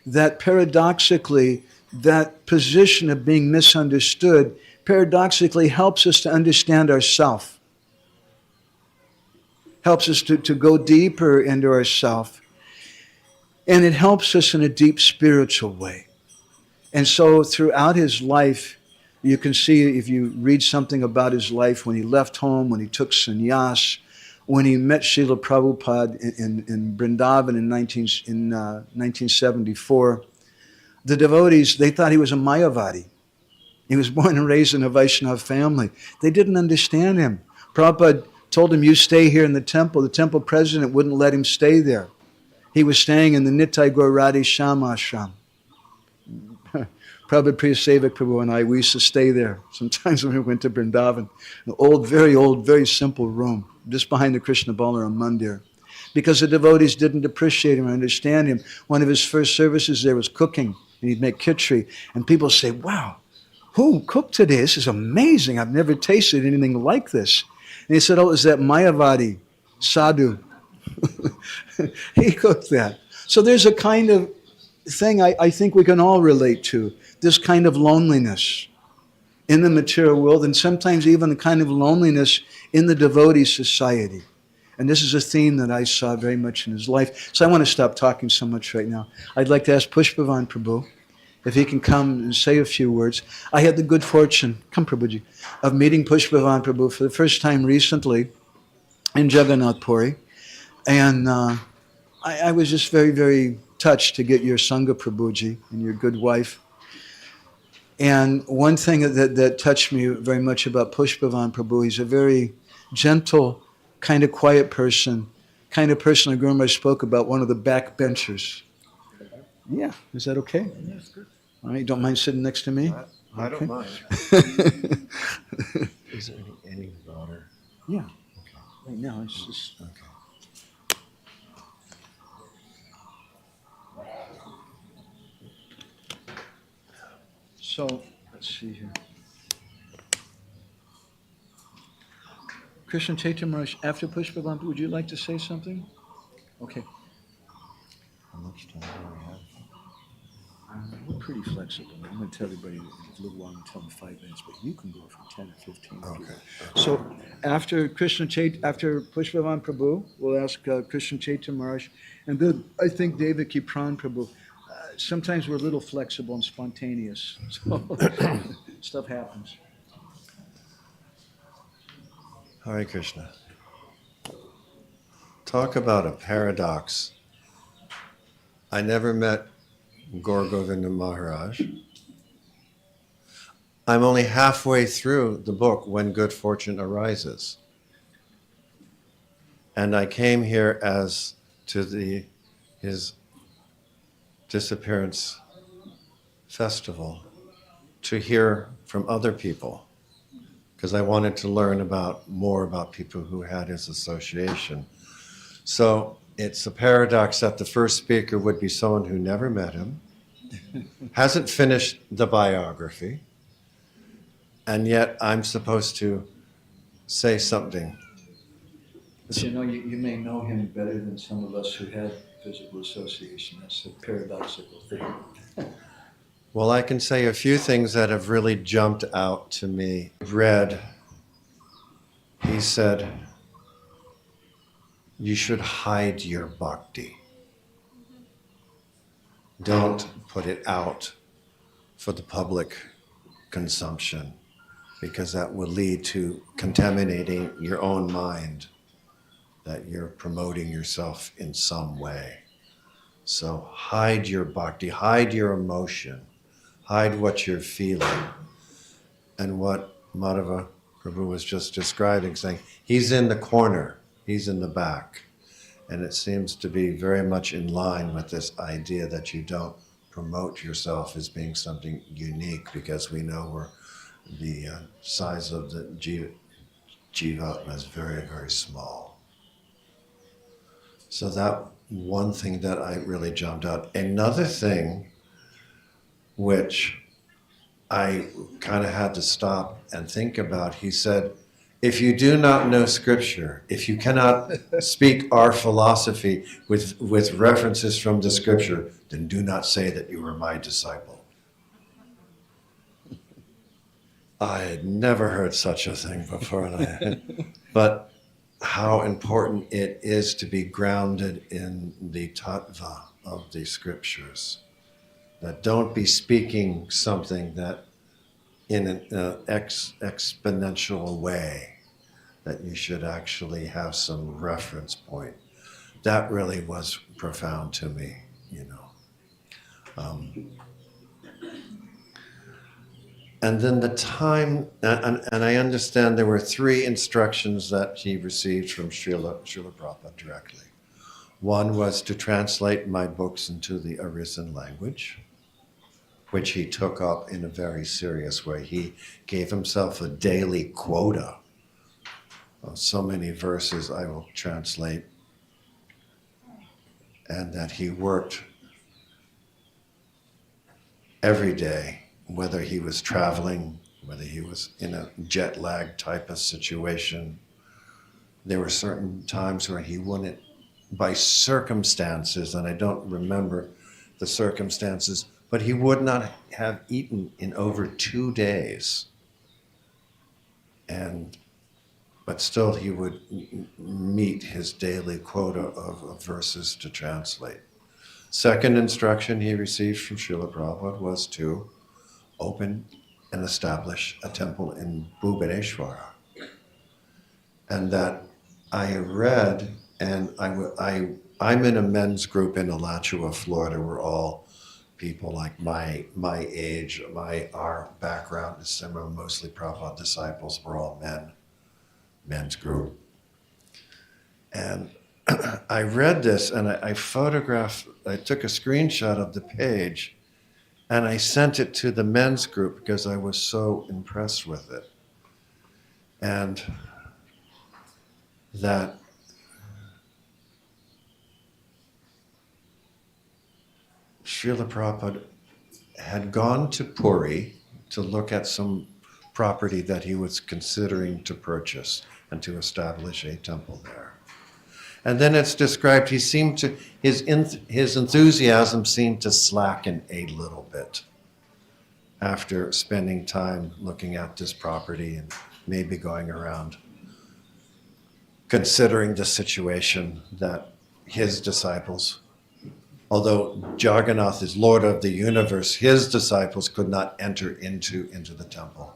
that paradoxically, that position of being misunderstood paradoxically helps us to understand ourself, helps us to go deeper into ourself, and it helps us in a deep spiritual way. And so throughout his life, you can see, if you read something about his life, when he left home, when he took sannyas, when he met Srila Prabhupada in Vrindavan in 1974, the devotees, they thought he was a Mayavadi. He was born and raised in a Vaishnava family. They didn't understand him. Prabhupada told him, you stay here in the temple. The temple president wouldn't let him stay there. He was staying in the Nitai Gaur Radha Shyam ashram. Prabhupada Priya Sevak Prabhu and I, we used to stay there. Sometimes when we went to Vrindavan, an old, very simple room, just behind the Krishna Balaram Mandir. Because the devotees didn't appreciate him or understand him. One of his first services there was cooking, and he'd make khichdi. And people say, wow, who cooked today? This is amazing. I've never tasted anything like this. And he said, oh, it was that Mayavadi sadhu. He cooked that. So there's a kind of thing I think we can all relate to, this kind of loneliness in the material world, and sometimes even the kind of loneliness in the devotee society. And this is a theme that I saw very much in his life. So I want to stop talking so much right now. I'd like to ask Pushpavan Prabhu if he can come and say a few words. I had the good fortune, come Prabhuji, of meeting Pushpavan Prabhu for the first time recently in Jagannath Puri. And I was just very touched to get your Sangha Prabhuji and your good wife. And one thing that touched me very much about Pushpavan Prabhu, he's a very gentle, kind of quiet person, kind of person that Guru Maharaj spoke about, one of the backbenchers. Yeah, is that okay? Yeah, that's good. All right, don't mind sitting next to me? I don't mind. Is there any water? Yeah. Okay. Right now, it's just... Okay. So, let's see here. Krishna Chaitanya Maharaj, after Pushpavan, would you like to say something? Okay. How much time do we have? We're pretty flexible. I'm going to tell everybody it's a little long, tell them 5 minutes, but you can go for 10 or 15. Okay. So after after Pushpavan Prabhu, we'll ask Krishna Chaitanya Maharaj, and then I think Devaki Pran Prabhu. Sometimes we're a little flexible and spontaneous, so stuff happens. Hare Krishna. Talk about a paradox. I never met Gour Govinda Maharaj. I'm only halfway through the book, When Good Fortune Arises. And I came here as to his Disappearance festival to hear from other people, because I wanted to learn more about people who had his association. So it's a paradox that the first speaker would be someone who never met him, hasn't finished the biography, and yet I'm supposed to say something. But you know, you may know him better than some of us who had physical association. That's a paradoxical thing. Well, I can say a few things that have really jumped out to me. Read, he said, you should hide your bhakti. Don't put it out for the public consumption, because that will lead to contaminating your own mind, that you're promoting yourself in some way. So hide your bhakti, hide your emotion, hide what you're feeling. And what Madhava Prabhu was just describing, saying, he's in the corner, he's in the back. And it seems to be very much in line with this idea that you don't promote yourself as being something unique, because we know we're the size of the jivatma is very, very small. So that one thing that I really jumped out. Another thing which I kind of had to stop and think about, he said, if you do not know scripture, if you cannot speak our philosophy with references from the scripture, then do not say that you are my disciple. I had never heard such a thing before, but how important it is to be grounded in the tattva of the scriptures. That don't be speaking something that in an exponential way, that you should actually have some reference point. That really was profound to me, you know. And then the time, and I understand there were 3 instructions that he received from Srila Prabhupada directly. One was to translate my books into the arisen language, which he took up in a very serious way. He gave himself a daily quota of so many verses I will translate, and that he worked every day, whether he was traveling, whether he was in a jet lag type of situation. There were certain times where he wouldn't, by circumstances, and I don't remember the circumstances, but he would not have eaten in over 2 days. But still he would meet his daily quota of verses to translate. Second instruction he received from Srila Prabhupada was to open and establish a temple in Bhubaneswara. And that I read, and I'm in a men's group in Alachua, Florida. We're all people like my age, our background is similar, mostly Prabhupada disciples. We're all men's group. And I read this, and I took a screenshot of the page, and I sent it to the men's group because I was so impressed with it. And that Srila Prabhupada had gone to Puri to look at some property that he was considering to purchase and to establish a temple there. And then it's described, his enthusiasm seemed to slacken a little bit after spending time looking at this property and maybe going around considering the situation that his disciples, although Jagannath is Lord of the universe, his disciples could not enter into the temple.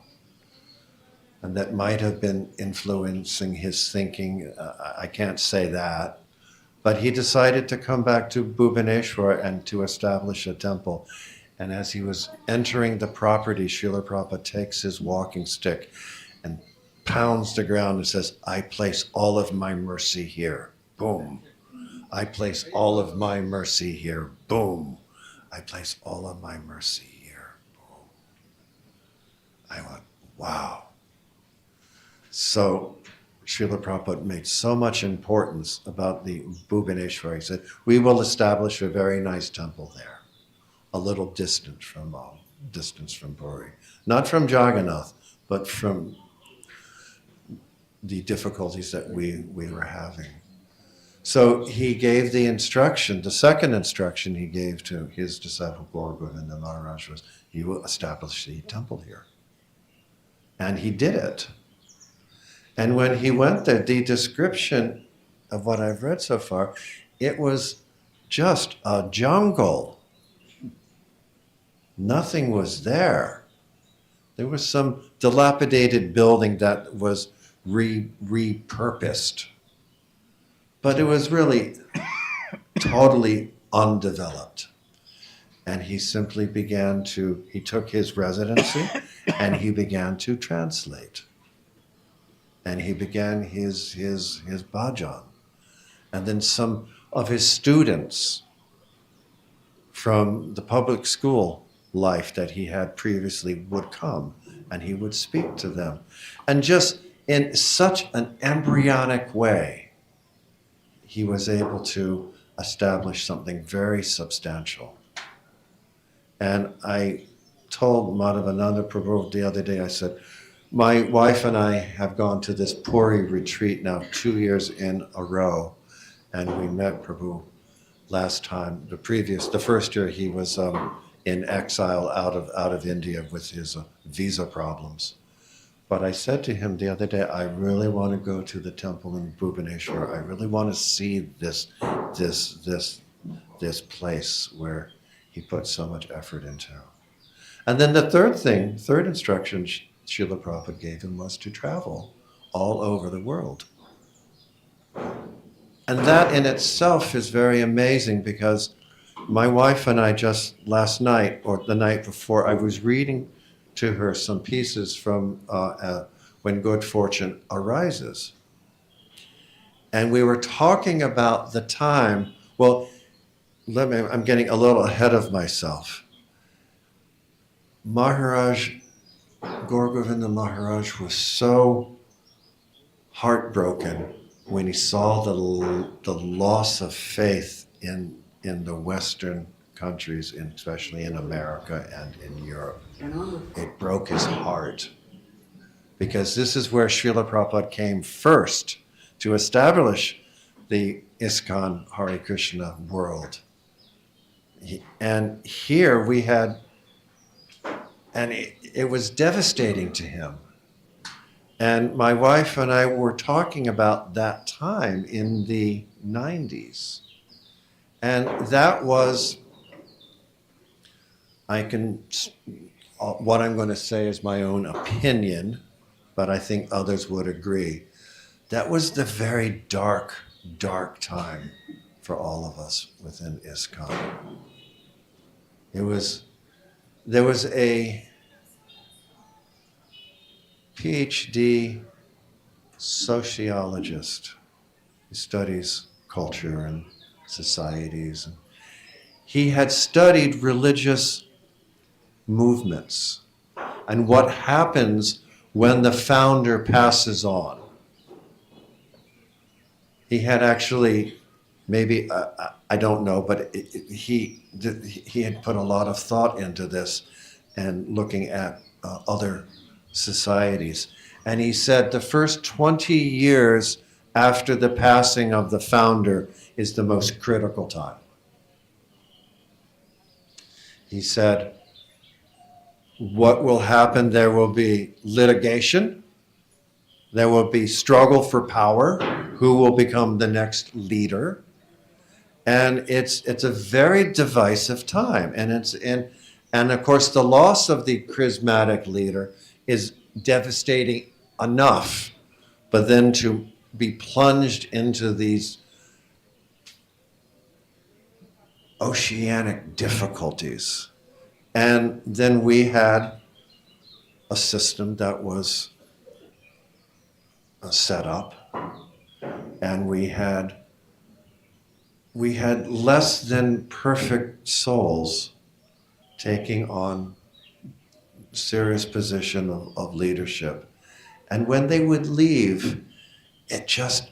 And that might have been influencing his thinking. I can't say that. But he decided to come back to Bhubaneswar and to establish a temple. And as he was entering the property, Srila Prabhupada takes his walking stick and pounds the ground and says, I place all of my mercy here. Boom. I place all of my mercy here. Boom. I place all of my mercy here. Boom. I went, wow. So Srila Prabhupada made so much importance about the Bhubaneswar. He said, we will establish a very nice temple there, a little distance from Puri. Not from Jagannath, but from the difficulties that we were having. So he gave the instruction, the second instruction he gave to his disciple Gour Govinda Maharaja was, you will establish the temple here. And he did it. And when he went there, the description of what I've read so far, it was just a jungle. Nothing was there. There was some dilapidated building that was repurposed. But it was really totally undeveloped. And he simply he took his residency and he began to translate. and he began his bhajan. And then some of his students from the public school life that he had previously would come, and he would speak to them. And just in such an embryonic way, he was able to establish something very substantial. And I told Madhavananda Prabhu the other day, I said, my wife and I have gone to this Puri retreat now 2 years in a row, and we met Prabhu last time. The first year he was in exile out of India with his visa problems. But I said to him the other day, I really want to go to the temple in Bhubaneswar. I really want to see this place where he put so much effort into. And then the third instruction Srila Prabhupada gave him was to travel all over the world. And that in itself is very amazing, because my wife and I just last night or the night before, I was reading to her some pieces from When Good Fortune Arises. And we were talking about the time, well, I'm getting a little ahead of myself. Gour Govinda Maharaj was so heartbroken when he saw the loss of faith in the Western countries, especially in America and in Europe. It broke his heart, because this is where Srila Prabhupada came first to establish the iskcon Hare Krishna world. And here we had, and it was devastating to him. And my wife and I were talking about that time in the 90s. And that was, what I'm going to say is my own opinion, but I think others would agree. That was the very dark, dark time for all of us within iskcon. There was a PhD sociologist who studies culture and societies. He had studied religious movements and what happens when the founder passes on. He had actually, maybe, I don't know, but he had put a lot of thought into this and looking at other societies. And he said the first 20 years after the passing of the founder is the most critical time. He said, what will happen? There will be litigation. There will be struggle for power. Who will become the next leader? And it's a very divisive time. And of course, the loss of the charismatic leader is devastating enough, but then to be plunged into these oceanic difficulties. And then we had a system that was set up, and we had less than perfect souls taking on serious position of leadership. And when they would leave, it just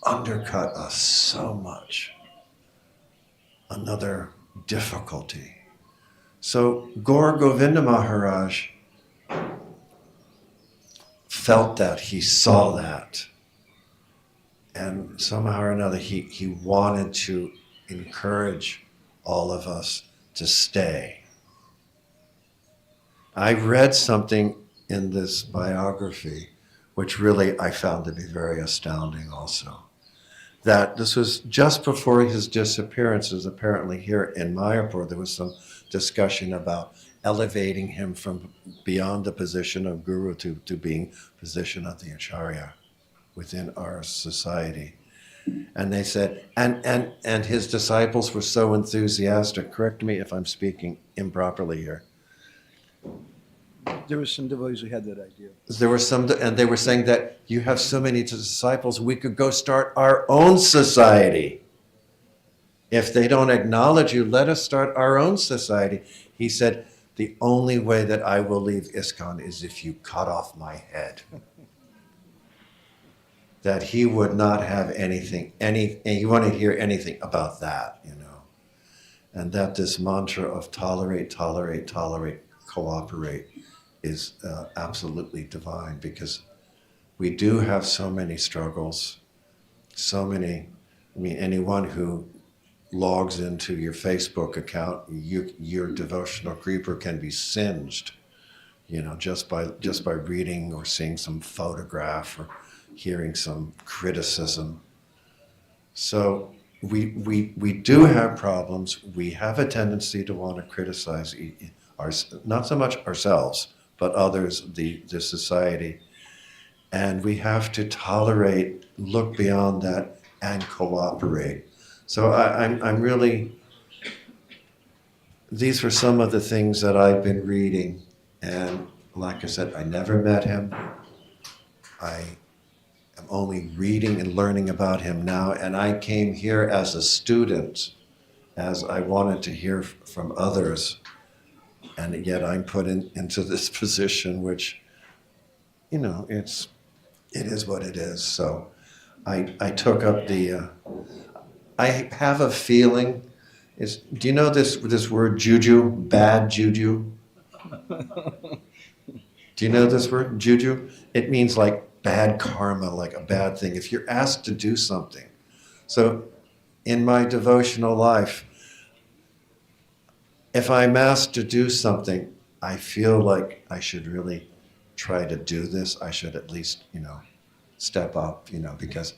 undercut us so much. Another difficulty. So Gour Govinda Maharaj felt that, he saw that. And somehow or another, he wanted to encourage all of us to stay. I read something in this biography, which really I found to be very astounding also. That this was just before his disappearances, apparently here in Mayapur, there was some discussion about elevating him from beyond the position of guru to being position of the acharya within our society. And they said, and his disciples were so enthusiastic, correct me if I'm speaking improperly here. There were some devotees who had that idea. There were some, and they were saying that you have so many disciples, we could go start our own society. If they don't acknowledge you, let us start our own society. He said, the only way that I will leave ISKCON is if you cut off my head. That he would not have anything, he wouldn't hear anything about that, you know. And that this mantra of tolerate, tolerate, tolerate, cooperate is absolutely divine, because we do have so many struggles, so many, I mean, anyone who logs into your Facebook account, your devotional creeper can be singed, you know, just by reading or seeing some photograph or hearing some criticism. So we do have problems. We have a tendency to want to criticize not so much ourselves, but others, the society. And we have to tolerate, look beyond that, and cooperate. So I'm really, these were some of the things that I've been reading. And like I said, I never met him. I am only reading and learning about him now. And I came here as a student, as I wanted to hear from others. And yet I'm put into this position, which, you know, it is what it is. So I took up the, I have a feeling, do you know this word juju, bad juju? Do you know this word, juju? It means like bad karma, like a bad thing, if you're asked to do something. So in my devotional life, if I'm asked to do something, I feel like I should really try to do this. I should at least, you know, step up, you know, because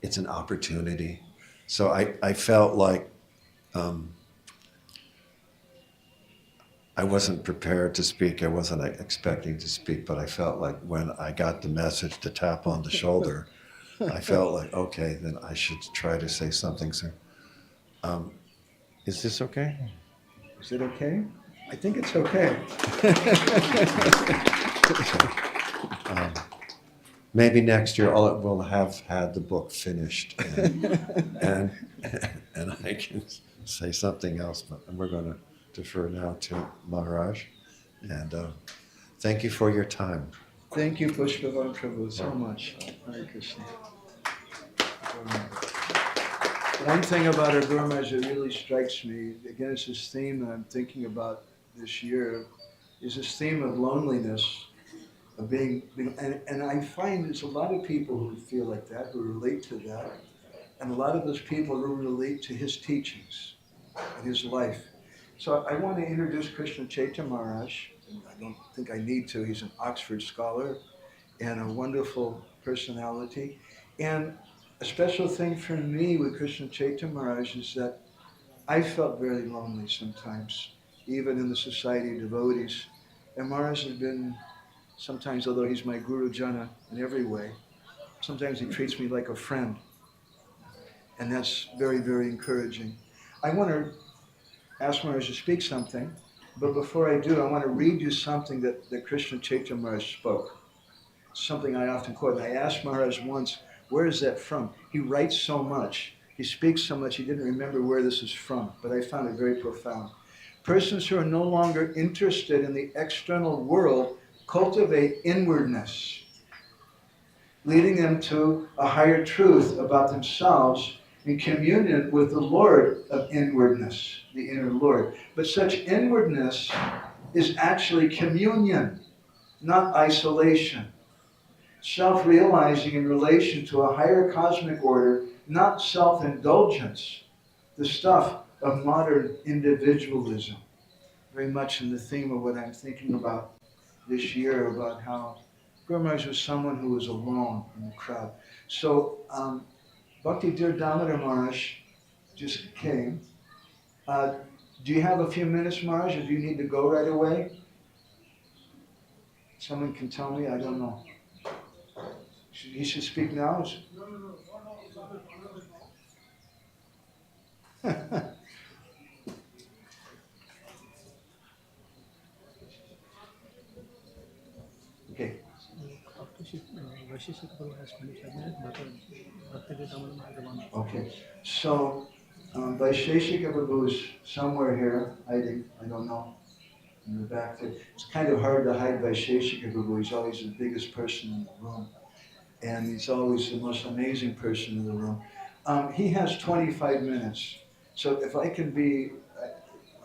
it's an opportunity. So I felt like I wasn't prepared to speak. I wasn't expecting to speak, but I felt like when I got the message to tap on the shoulder, I felt like, okay, then I should try to say something. So, is this okay? Is it okay? I think it's okay. Maybe next year we'll have had the book finished and I can say something else, but we're going to defer now to Maharaj. And thank you for your time. Thank you, Pushpavan Prabhu, so much. Hare Krishna. One thing about our Guru Maharaj that really strikes me, again, it's this theme that I'm thinking about this year, is this theme of loneliness, of being and I find there's a lot of people who feel like that, who relate to that, and a lot of those people who relate to his teachings and his life. So I want to introduce Krishna Chaitanya Maharaj. I don't think I need to. He's an Oxford scholar and a wonderful personality. And a special thing for me with Krishna Chaitanya Maharaj is that I felt very lonely sometimes, even in the Society of Devotees. And Maharaj has been, sometimes, although he's my Guru Jana in every way, sometimes he treats me like a friend. And that's very, very encouraging. I want to ask Maharaj to speak something, but before I do, I want to read you something that Krishna Chaitanya Maharaj spoke. Something I often quote. And I asked Maharaj once, where is that from? He writes so much, he speaks so much, he didn't remember where this is from, but I found it very profound. Persons who are no longer interested in the external world cultivate inwardness, leading them to a higher truth about themselves in communion with the Lord of inwardness, the inner Lord. But such inwardness is actually communion, not isolation. Self-realizing in relation to a higher cosmic order, not self-indulgence, the stuff of modern individualism. Very much in the theme of what I'm thinking about this year, about how Guru Maharaj was someone who was alone in the crowd. So, Bhakti Dear Damodar Maharaj just came. Do you have a few minutes, Maharaj, or do you need to go right away? Someone can tell me, I don't know. He should speak now? Okay, so Vaisheshika Prabhu is somewhere here, hiding, I don't know, in the back there. It's kind of hard to hide Vaisheshika Prabhu. He's always the biggest person in the room. And he's always the most amazing person in the room. He has 25 minutes. So if I can be,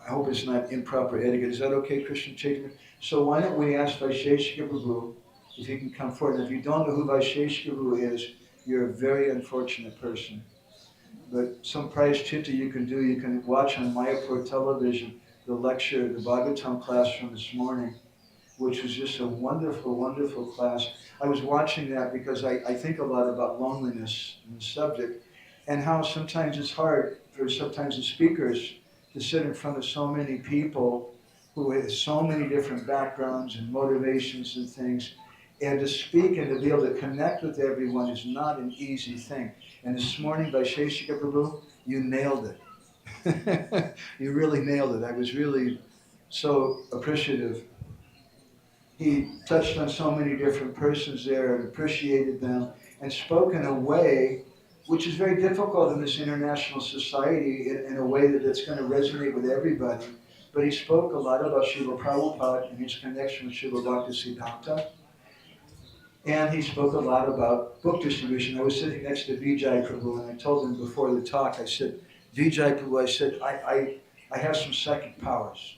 I hope it's not improper etiquette. Is that okay, Krishna Chaitanya? So why don't we ask Vaisheshika Prabhu if he can come forward. And if you don't know who Vaisheshika Prabhu is, you're a very unfortunate person. But some prayashchitta you can do. You can watch on Mayapur television the lecture, the Bhagavatam class from this morning, which was just a wonderful, wonderful class. I was watching that because I think a lot about loneliness and the subject, and how sometimes it's hard for sometimes the speakers to sit in front of so many people who have so many different backgrounds and motivations and things, and to speak and to be able to connect with everyone is not an easy thing. And this morning, Vaisheshika Prabhu, you nailed it. You really nailed it. I was really so appreciative. He touched on so many different persons there and appreciated them and spoke in a way which is very difficult in this international society, in a way that's going to resonate with everybody. But he spoke a lot about Srila Prabhupada and his connection with Srila Bhaktisiddhanta. And he spoke a lot about book distribution. I was sitting next to Vijay Prabhu, and I told him before the talk, I said, Vijay Prabhu, I said, I have some psychic powers.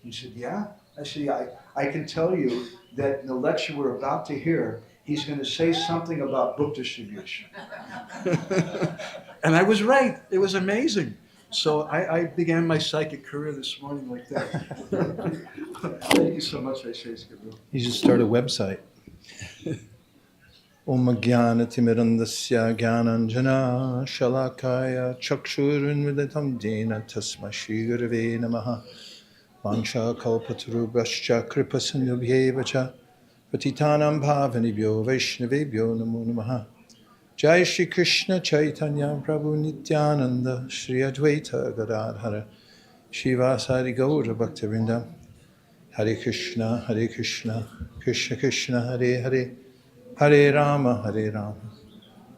He said, yeah? I said, yeah, I can tell you that in the lecture we're about to hear, he's going to say something about book distribution. And I was right. It was amazing. So I began my psychic career this morning like that. Thank you so much, Vaisheshika Prabhu. You should start a website. Om Jnana Timirandasya Jnananjana Shalakaya Chakshurunvidatam Dena Tasma Shri Gurave Namaha Vansha Kalpatarubhascha Kripasindubhyevacha Patitanam Bhavanibhyo Vaishnavebhyo Namo Namaha Jai Shri Krishna Chaitanya Prabhu Nityananda Shri Advaita Gadadhara Shivasari Gaura Bhaktivinoda Hare Krishna, Krishna Krishna, Hare Hare, Hare Rama,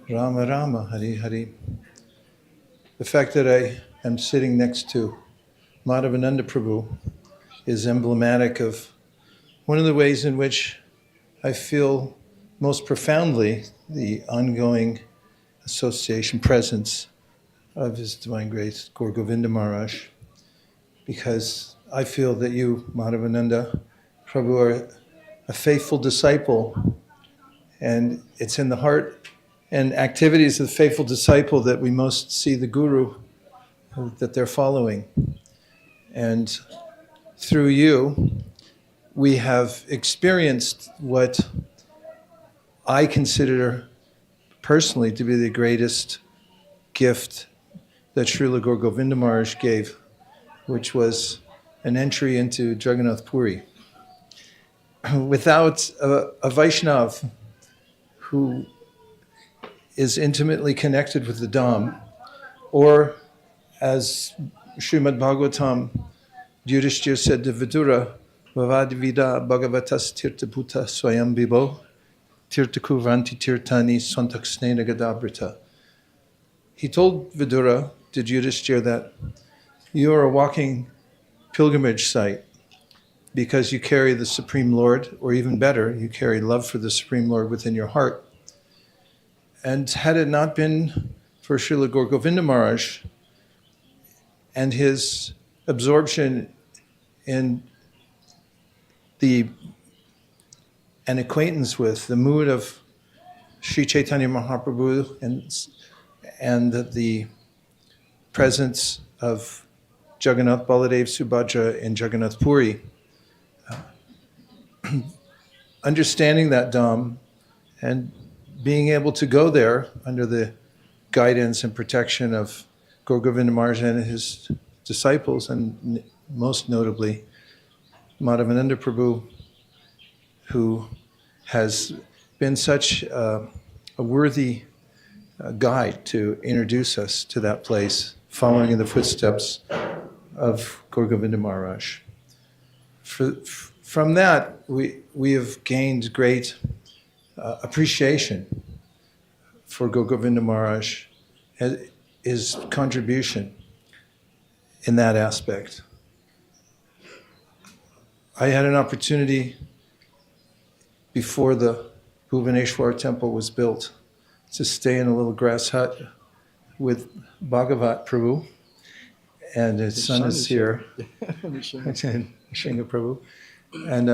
Rama Rama, Hare Hare. The fact that I am sitting next to Madhavananda Prabhu is emblematic of one of the ways in which I feel most profoundly the ongoing association, presence of His Divine Grace, Gour Govinda Maharaj, because I feel that you, Madhavananda Prabhu, are a faithful disciple, and it's in the heart and activities of the faithful disciple that we most see the Guru that they're following. And through you, we have experienced what I consider personally to be the greatest gift that Srila Gour Govinda Maharaj gave, which was an entry into Jagannath Puri. Without a Vaishnav who is intimately connected with the Dham, or as Srimad Bhagavatam, Yudhishthira said to Vidura, Vavadivida Bhagavatas Tirtha Swayam Bibo Tirtaku Vanti Tirtani Santaksnena Gadabrita. He told Vidura, did Yudhishthira, that you are a walking pilgrimage site because you carry the Supreme Lord, or even better, you carry love for the Supreme Lord within your heart. And had it not been for Srila Gour Govinda Maharaj and his absorption in an acquaintance with the mood of Sri Chaitanya Mahaprabhu and the presence of Jagannath Baladev Subhadra in Jagannath Puri, understanding that Dham and being able to go there under the guidance and protection of Gour Govinda Maharaj and his disciples, and most notably Madhavananda Prabhu, who has been such a worthy guide to introduce us to that place, following in the footsteps of Gour Govinda Maharaj. From that, we have gained great appreciation for Gour Govinda Maharaj, his contribution in that aspect. I had an opportunity before the Bhuvaneshwar temple was built to stay in a little grass hut with Bhagavat Prabhu, and his son is here, Shinga Prabhu. And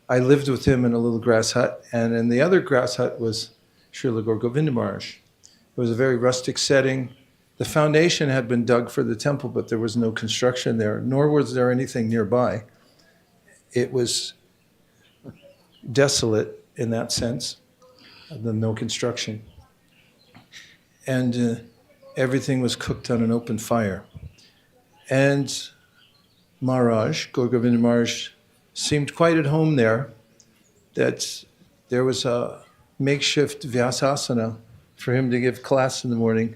I lived with him in a little grass hut, and in the other grass hut was Srila Gour Govinda Maharaj. It was a very rustic setting. The foundation had been dug for the temple, but there was no construction there, nor was there anything nearby. It was desolate in that sense, no construction. And everything was cooked on an open fire. And Maharaj, Gour Govinda Maharaj, seemed quite at home there, that there was a makeshift Vyasasana for him to give class in the morning.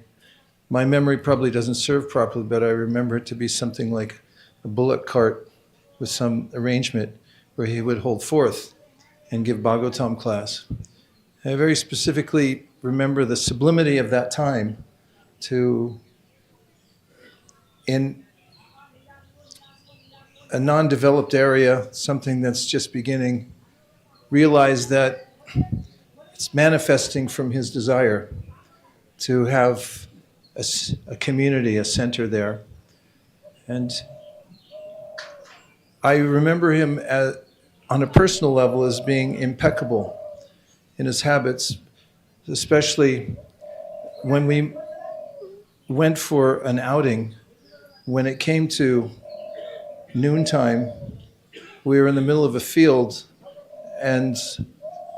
My memory probably doesn't serve properly, but I remember it to be something like a bullock cart with some arrangement where he would hold forth and give Bhagavatam class. And I very specifically remember the sublimity of that time to, in a non-developed area, something that's just beginning, realize that it's manifesting from his desire to have a community, a center there. And I remember him on a personal level as being impeccable in his habits, especially when we went for an outing. When it came to noontime, we were in the middle of a field, and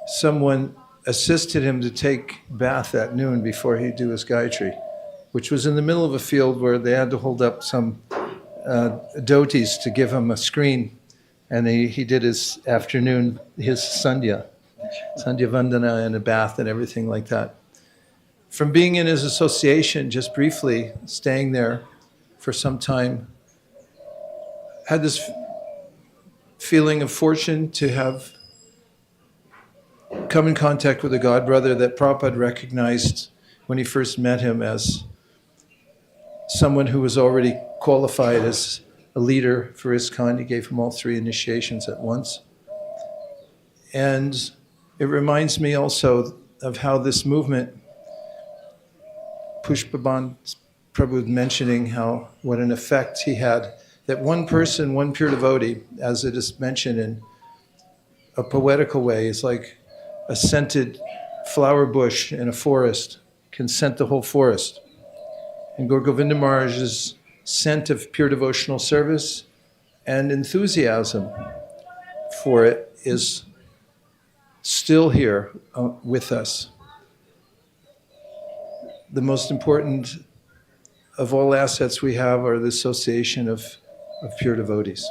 someone assisted him to take bath at noon before he'd do his Gayatri, which was in the middle of a field where they had to hold up some dhotis to give him a screen, and he did his afternoon, his Sandhya Vandana and a bath and everything like that. From being in his association, just briefly, staying there for some time, had this feeling of fortune to have come in contact with a god brother that Prabhupada recognized when he first met him as someone who was already qualified as a leader for iskcon. He gave him all 3 initiations at once. And it reminds me also of how this movement, Pushpaban Prabhu mentioning what an effect he had, that one person, one pure devotee, as it is mentioned in a poetical way, is like a scented flower bush in a forest, can scent the whole forest. And Gour Govinda Maharaj's scent of pure devotional service and enthusiasm for it is still here with us. The most important of all assets we have are the association of pure devotees.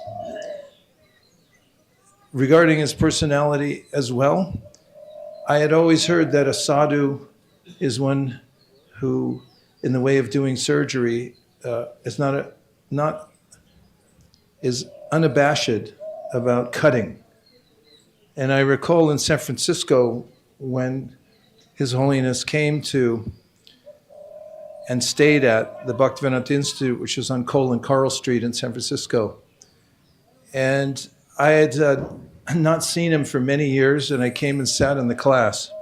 Regarding his personality as well, I had always heard that a sadhu is one who, in the way of doing surgery, is unabashed about cutting. And I recall in San Francisco when His Holiness came to and stayed at the Bhaktivedanta Institute, which was on Cole and Carl Street in San Francisco. And I had not seen him for many years, and I came and sat in the class.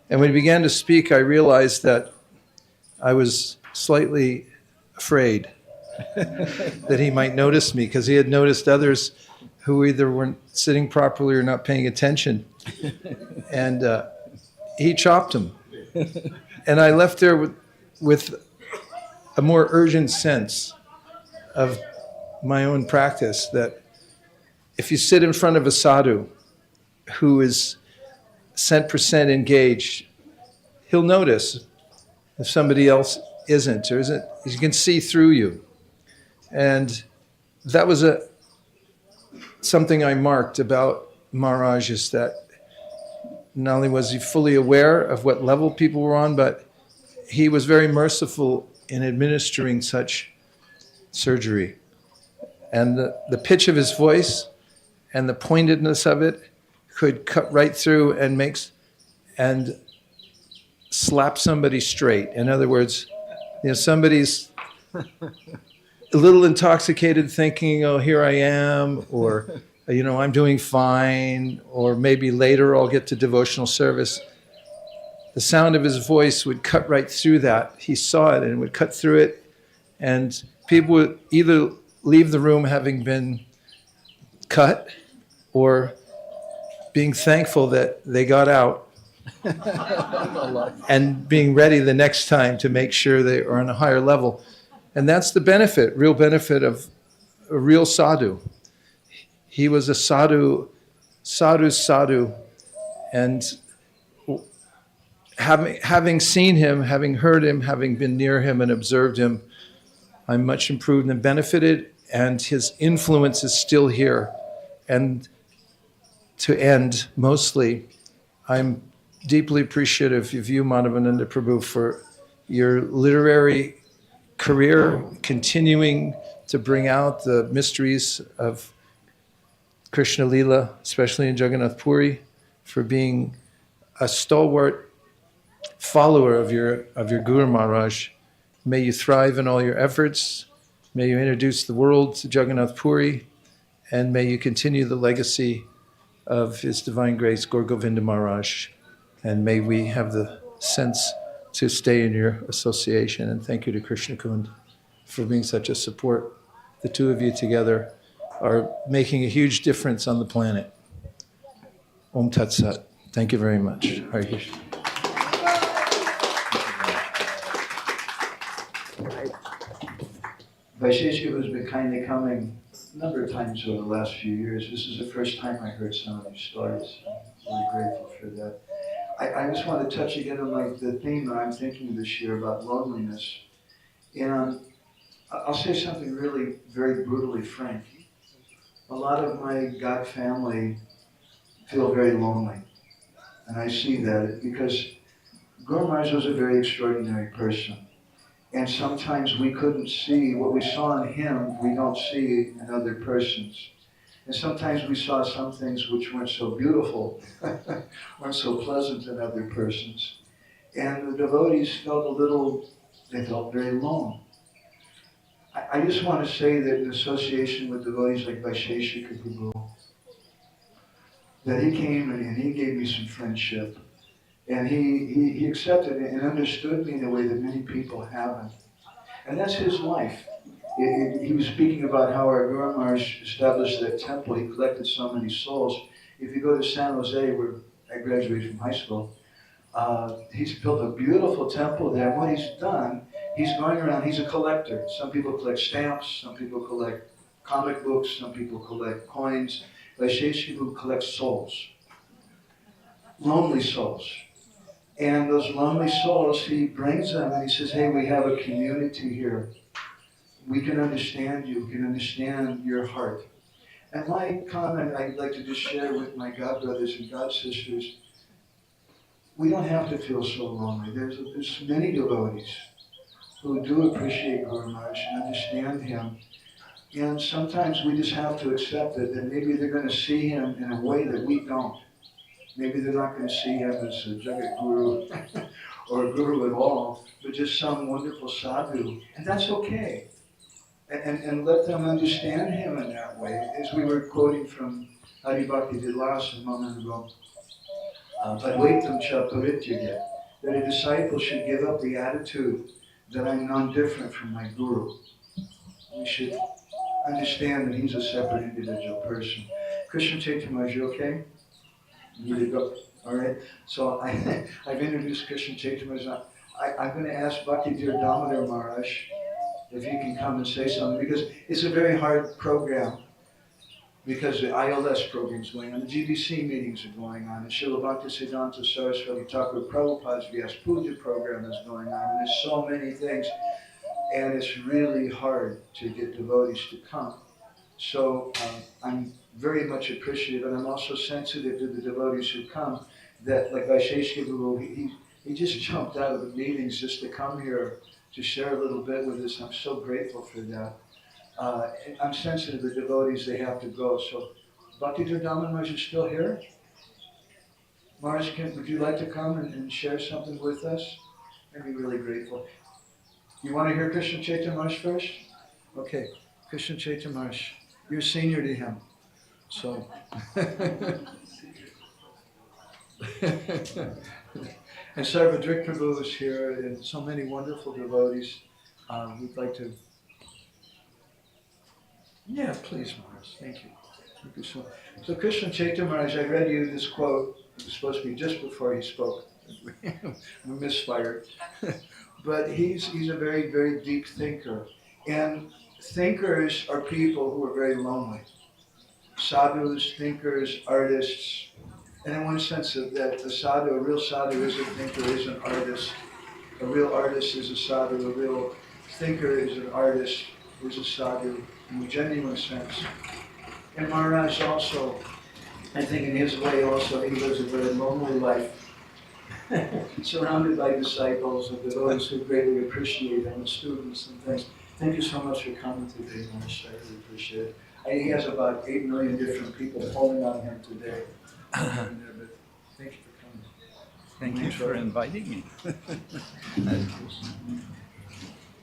And when he began to speak, I realized that I was slightly afraid that he might notice me, because he had noticed others who either weren't sitting properly or not paying attention. And he chopped him. And I left there with a more urgent sense of my own practice, that if you sit in front of a sadhu who is 100% engaged, he'll notice if somebody else isn't, or isn't. You can see through you. And that was something I marked about Maharaj, is that not only was he fully aware of what level people were on, but he was very merciful in administering such surgery. And the pitch of his voice and the pointedness of it could cut right through and and slap somebody straight. In other words, somebody's a little intoxicated thinking, oh, here I am, or, I'm doing fine, or maybe later I'll get to devotional service. The sound of his voice would cut right through that. He saw it and would cut through it, and people would either leave the room having been cut or being thankful that they got out and being ready the next time to make sure they are on a higher level. And that's the benefit, real benefit of a real sadhu. He was a sadhu, and having seen him, having heard him, having been near him and observed him, I'm much improved and benefited, and his influence is still here. And to end, mostly, I'm deeply appreciative of you, Madhavananda Prabhu, for your literary career, continuing to bring out the mysteries of Krishna Lila, especially in Jagannath Puri, for being a stalwart follower of your Guru Maharaj. May you thrive in all your efforts. May you introduce the world to Jagannath Puri, and may you continue the legacy of His Divine Grace, Gour Govinda Maharaj. And may we have the sense to stay in your association. And thank you to Krishna Kund for being such a support. The two of you together are making a huge difference on the planet. Om Tat Sat. Thank you very much. Hare Krishna. Vaisheshika has been kindly coming a number of times over the last few years. This is the first time I heard some of these stories. I'm really grateful for that. I just want to touch again on the theme that I'm thinking this year about loneliness. And I'll say something really very brutally frank. A lot of my God family feel very lonely. And I see that because Guru Maharaj was a very extraordinary person. And sometimes we couldn't see what we saw in him, we don't see in other persons. And sometimes we saw some things which weren't so beautiful, weren't so pleasant in other persons. And the devotees felt they felt very alone. I just want to say that in association with devotees like Vaisheshika Prabhu, that he came and he gave me some friendship. And he accepted it and understood me in a way that many people haven't. And that's his life. He was speaking about how our Guru Maharaj established that temple. He collected so many souls. If you go to San Jose, where I graduated from high school, he's built a beautiful temple there. And what he's done, he's going around, he's a collector. Some people collect stamps, some people collect comic books, some people collect coins. Vaisheshika collects souls, lonely souls. And those lonely souls, he brings them and he says, hey, we have a community here. We can understand you, we can understand your heart. And my comment I'd like to just share with my God brothers and God sisters, we don't have to feel so lonely. There's many devotees who do appreciate Guru Maharaj and understand him. And sometimes we just have to accept it, that maybe they're going to see him in a way that we don't. Maybe they're not going to see him as a Jagat Guru or a Guru at all, but just some wonderful sadhu. And that's okay. And let them understand him in that way. As we were quoting from Hari Bhakti Vilas a moment ago, Advaitam cha parityage, that a disciple should give up the attitude that I'm non-different from my Guru. We should understand that he's a separate individual person. Krishna Chaitanya, you okay? You ready to go? All right. So I've introduced Krishna Chaitanya. I'm going to ask Bhakti Dear Damodar Maharaj if you can come and say something, because it's a very hard program, because the ILS program is going on, the GBC meetings are going on, and Srila Bhaktisiddhanta Saraswati Thakur Prabhupada's Vyas Puja program is going on, and there's so many things, and it's really hard to get devotees to come. So I'm very much appreciative, and I'm also sensitive to the devotees who come, that like Vaisheshika Guru, he just jumped out of the meetings just to come here to share a little bit with us. I'm so grateful for that. I'm sensitive to the devotees, they have to go. So Bhakti Damodar Maharaj is still here? Maharaj, would you like to come and share something with us? I'd be really grateful. You want to hear Krishna Chaitanya Maharaj first? Okay, Krishna Chaitanya Maharaj, you're senior to him, so. And Sarvadrik Prabhu is here, and so many wonderful devotees. We'd like to. Yeah, please, Maharaj. Thank you. Thank you so much. So Krishna Chaitanya Maharaj, I read you this quote. It was supposed to be just before he spoke. We misfired. But he's a very, very deep thinker. And thinkers are people who are very lonely. Sadhus, thinkers, artists. And in one sense that a sadhu, a real sadhu is a thinker, is an artist. A real artist is a sadhu. A real thinker is an artist, is a sadhu, in a genuine sense. And Maharaj also, I think in his way also, he lives a very lonely life. Surrounded by disciples and those who greatly appreciate him, and students and things. Thank you so much for coming today, Maharaj. I really appreciate it. He has about 8 million different people pulling on him today. Thank you for coming. Thank you for inviting me.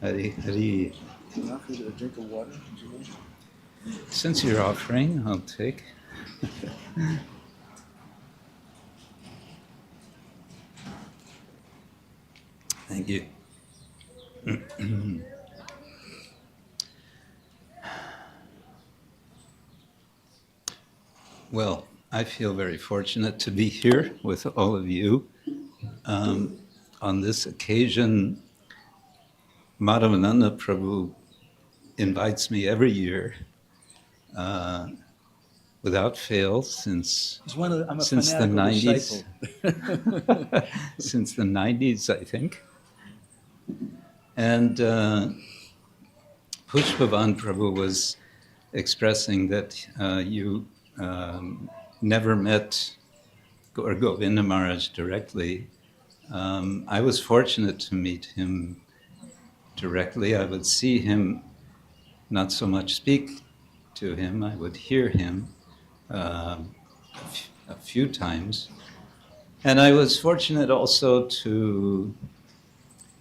Hare. Can I offer you a drink of water? Since you're offering, I'll take. Thank you. Well, I feel very fortunate to be here with all of you. On this occasion, Madhavananda Prabhu invites me every year without fail since the 90s. Since the 90s, I think. And Pushpavan Prabhu was expressing that you never met Gour Govinda Maharaj directly. I was fortunate to meet him directly. I would see him, not so much speak to him, I would hear him a few times. And I was fortunate also to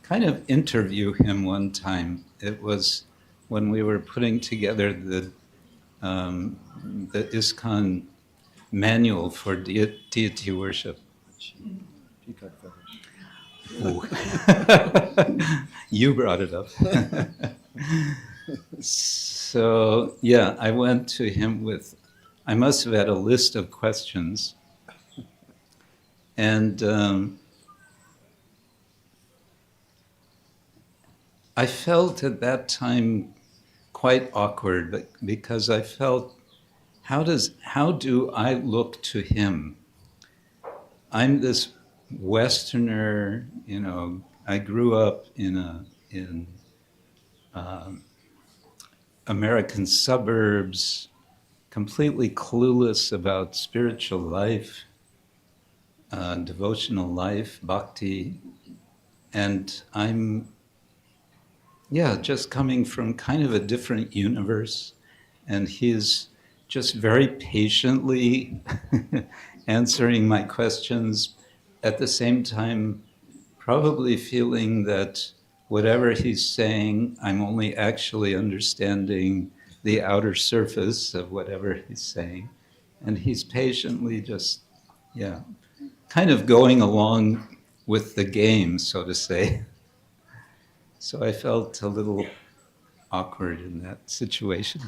kind of interview him one time. It was when we were putting together the iskcon manual for deity worship. Oh. You brought it up. So, yeah, I went to him with, I must have had a list of questions. And I felt at that time quite awkward because I felt, how do I look to him? I'm this Westerner, you know, I grew up in American suburbs, completely clueless about spiritual life, devotional life, bhakti, and I'm, just coming from kind of a different universe, and he's just very patiently answering my questions, at the same time probably feeling that whatever he's saying, I'm only actually understanding the outer surface of whatever he's saying. And he's patiently just, kind of going along with the game, so to say. So I felt a little awkward in that situation.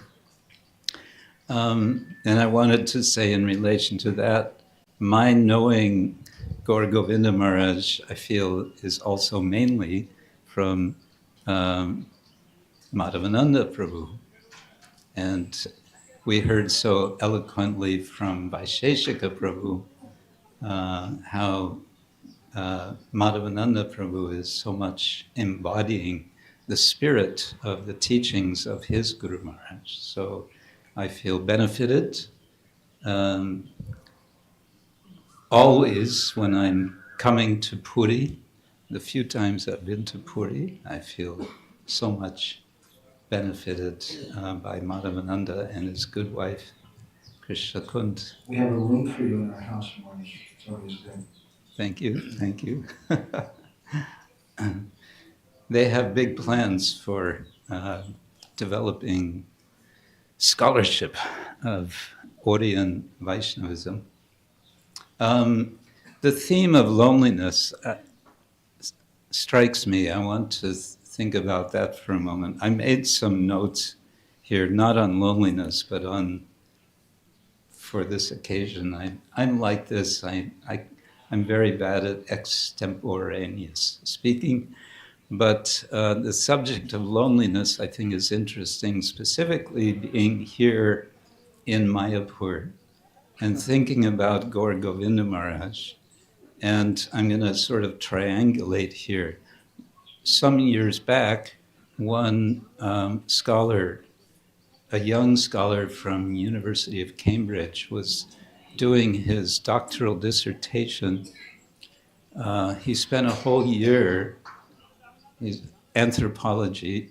And I wanted to say in relation to that, my knowing Gour Govinda Maharaj, I feel, is also mainly from Madhavananda Prabhu. And we heard so eloquently from Vaisheshika Prabhu how Madhavananda Prabhu is so much embodying the spirit of the teachings of his Guru Maharaj. So I feel benefited. Always when I'm coming to Puri, the few times I've been to Puri, I feel so much benefited by Madhavananda and his good wife, Krishna Kund. We have a room for you in our house, Moni. It's always good. Thank you. They have big plans for developing scholarship of Oriyan Vaishnavism. The theme of loneliness strikes me. I want to think about that for a moment. I made some notes here, not on loneliness, but for this occasion. I'm like this. I'm very bad at extemporaneous speaking, but the subject of loneliness, I think, is interesting, specifically being here in Mayapur and thinking about Gour Govinda Maharaj. And I'm going to sort of triangulate here. Some years back, one scholar, a young scholar from University of Cambridge, was doing his doctoral dissertation. He spent a whole year, he's anthropologist.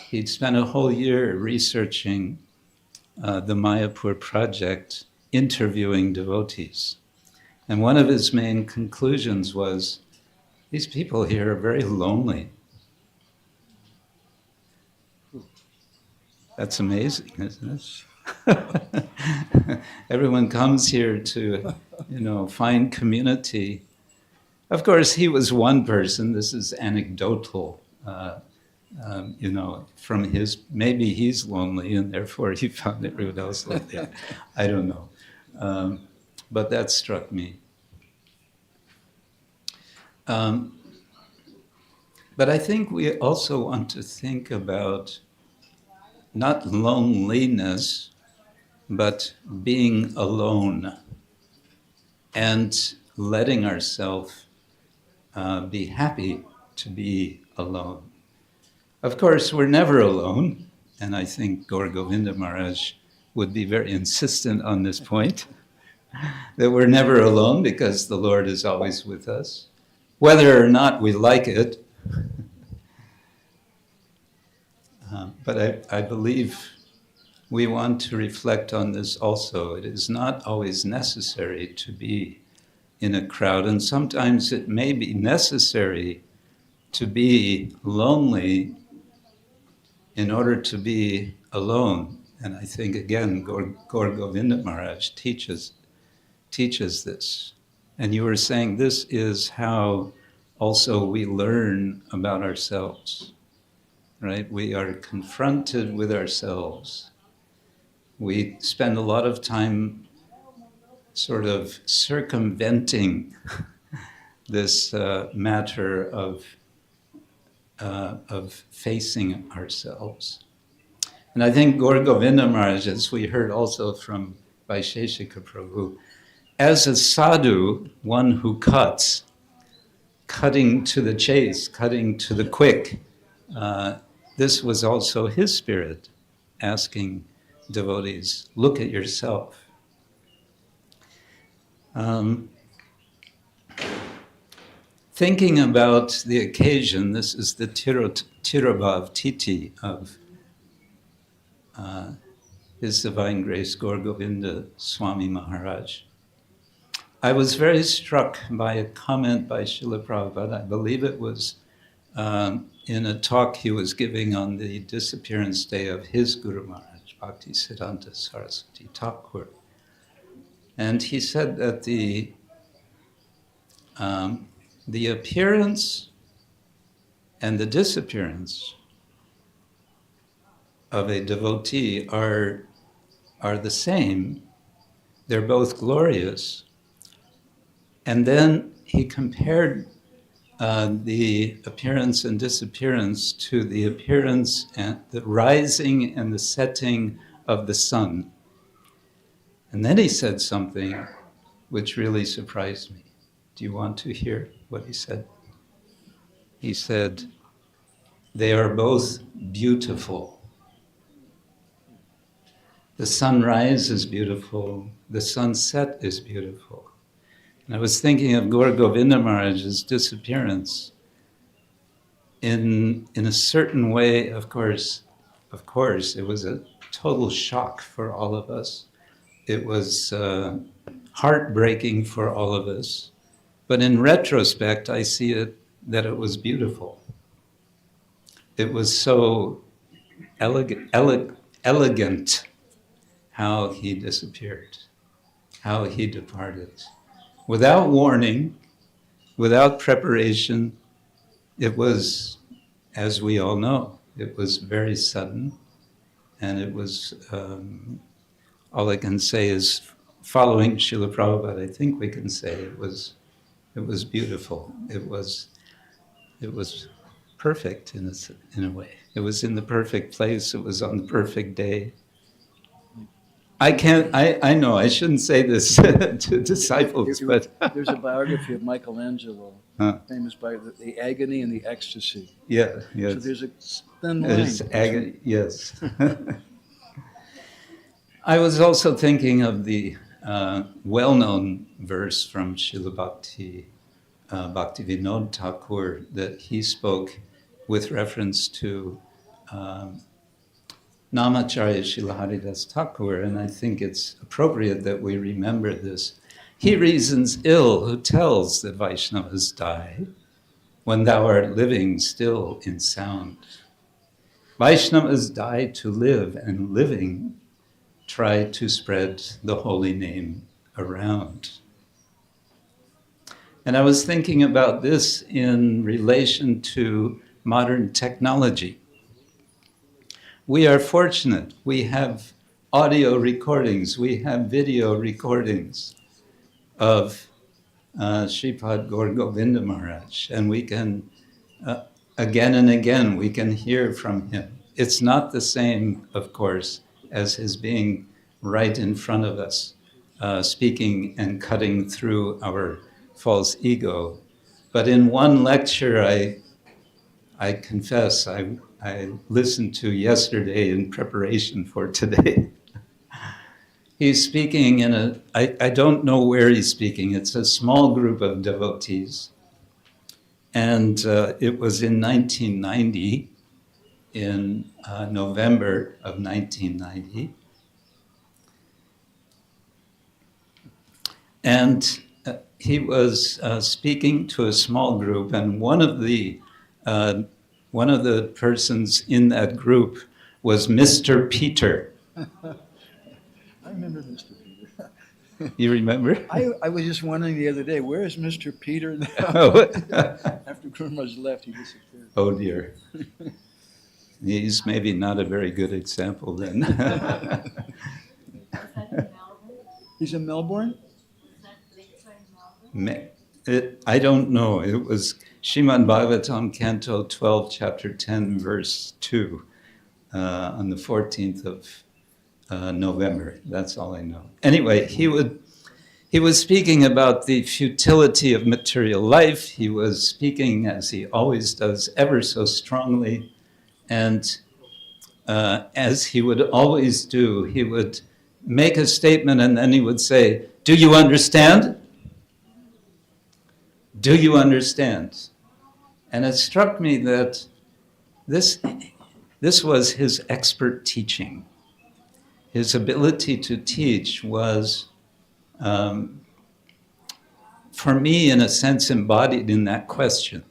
He'd spent a whole year researching the Mayapur project, interviewing devotees. And one of his main conclusions was, these people here are very lonely. That's amazing, isn't it? Everyone comes here to, find community. Of course, he was one person. This is anecdotal, from his, maybe he's lonely and therefore he found everyone else lonely. I don't know. But that struck me. But I think we also want to think about not loneliness, but being alone and letting ourselves be happy to be alone. Of course, we're never alone, and I think Gour Govinda Maharaj would be very insistent on this point, that we're never alone because the Lord is always with us, whether or not we like it. But I believe we want to reflect on this also. It is not always necessary to be in a crowd, and sometimes it may be necessary to be lonely in order to be alone. And I think, again, Gour Govinda Maharaj teaches this. And you were saying this is how also we learn about ourselves, right? We are confronted with ourselves. We spend a lot of time sort of circumventing this matter of facing ourselves. And I think Gour Govinda Maharaj, as we heard also from Vaisheshika Prabhu, as a sadhu, one who cutting to the chase, cutting to the quick, this was also his spirit, asking devotees, look at yourself. Thinking about the occasion, this is the Tirobhav Titi of His Divine Grace Gour Govinda Swami Maharaj. I was very struck by a comment by Srila Prabhupada. I believe it was in a talk he was giving on the disappearance day of his Guru Maharaj, Bhaktisiddhanta Saraswati Thakur. And he said that the appearance and the disappearance of a devotee are the same. They're both glorious. And then he compared the appearance and disappearance to the appearance and the rising and the setting of the sun. And then he said something which really surprised me. Do you want to hear what he said? He said, they are both beautiful. The sunrise is beautiful, the sunset is beautiful. And I was thinking of Gour Govinda Maharaj's disappearance. In a certain way, of course, it was a total shock for all of us. It was heartbreaking for all of us. But in retrospect, I see it that it was beautiful. It was so elegant how he disappeared, how he departed. Without warning, without preparation, it was, as we all know, it was very sudden. And it was, all I can say is, following Srila Prabhupada, I think we can say it was beautiful. It was perfect in a way. It was in the perfect place. It was on the perfect day. I know I shouldn't say this to disciples, but There's a biography of Michelangelo, famous biography, The Agony and the Ecstasy. yeah, yes. So there's a thin line. There's agony, yes. I was also thinking of the well-known verse from Srila Bhaktivinoda Thakur that he spoke with reference to Namacharya Srila Haridas Thakur, and I think it's appropriate that we remember this. He reasons ill who tells that Vaishnavas die when thou art living still in sound. Vaishnavas die to live, and living try to spread the holy name around. And I was thinking about this in relation to modern technology. We are fortunate. We have audio recordings, we have video recordings of Sripad Gour Govinda Maharaj, and we can, again and again, we can hear from him. It's not the same, of course, as his being right in front of us, speaking and cutting through our false ego. But in one lecture, I confess, I listened to yesterday in preparation for today. He's speaking in I don't know where he's speaking. It's a small group of devotees. And it was in 1990, in November of 1990. And he was speaking to a small group, and one of the persons in that group was Mr. Peter. I remember Mr. Peter. You remember? I was just wondering the other day, where is Mr. Peter now? Oh. After Gurma's left, he disappeared. Oh dear. He's maybe not a very good example then. He's in Melbourne? I don't know. It was Srimad Bhagavatam, Canto 12, Chapter 10, Verse 2, on the 14th of November. That's all I know. Anyway, he was speaking about the futility of material life. He was speaking, as he always does, ever so strongly. And as he would always do, he would make a statement and then he would say, "Do you understand? Do you understand?" And it struck me that this was his expert teaching. His ability to teach was, for me, in a sense, embodied in that question.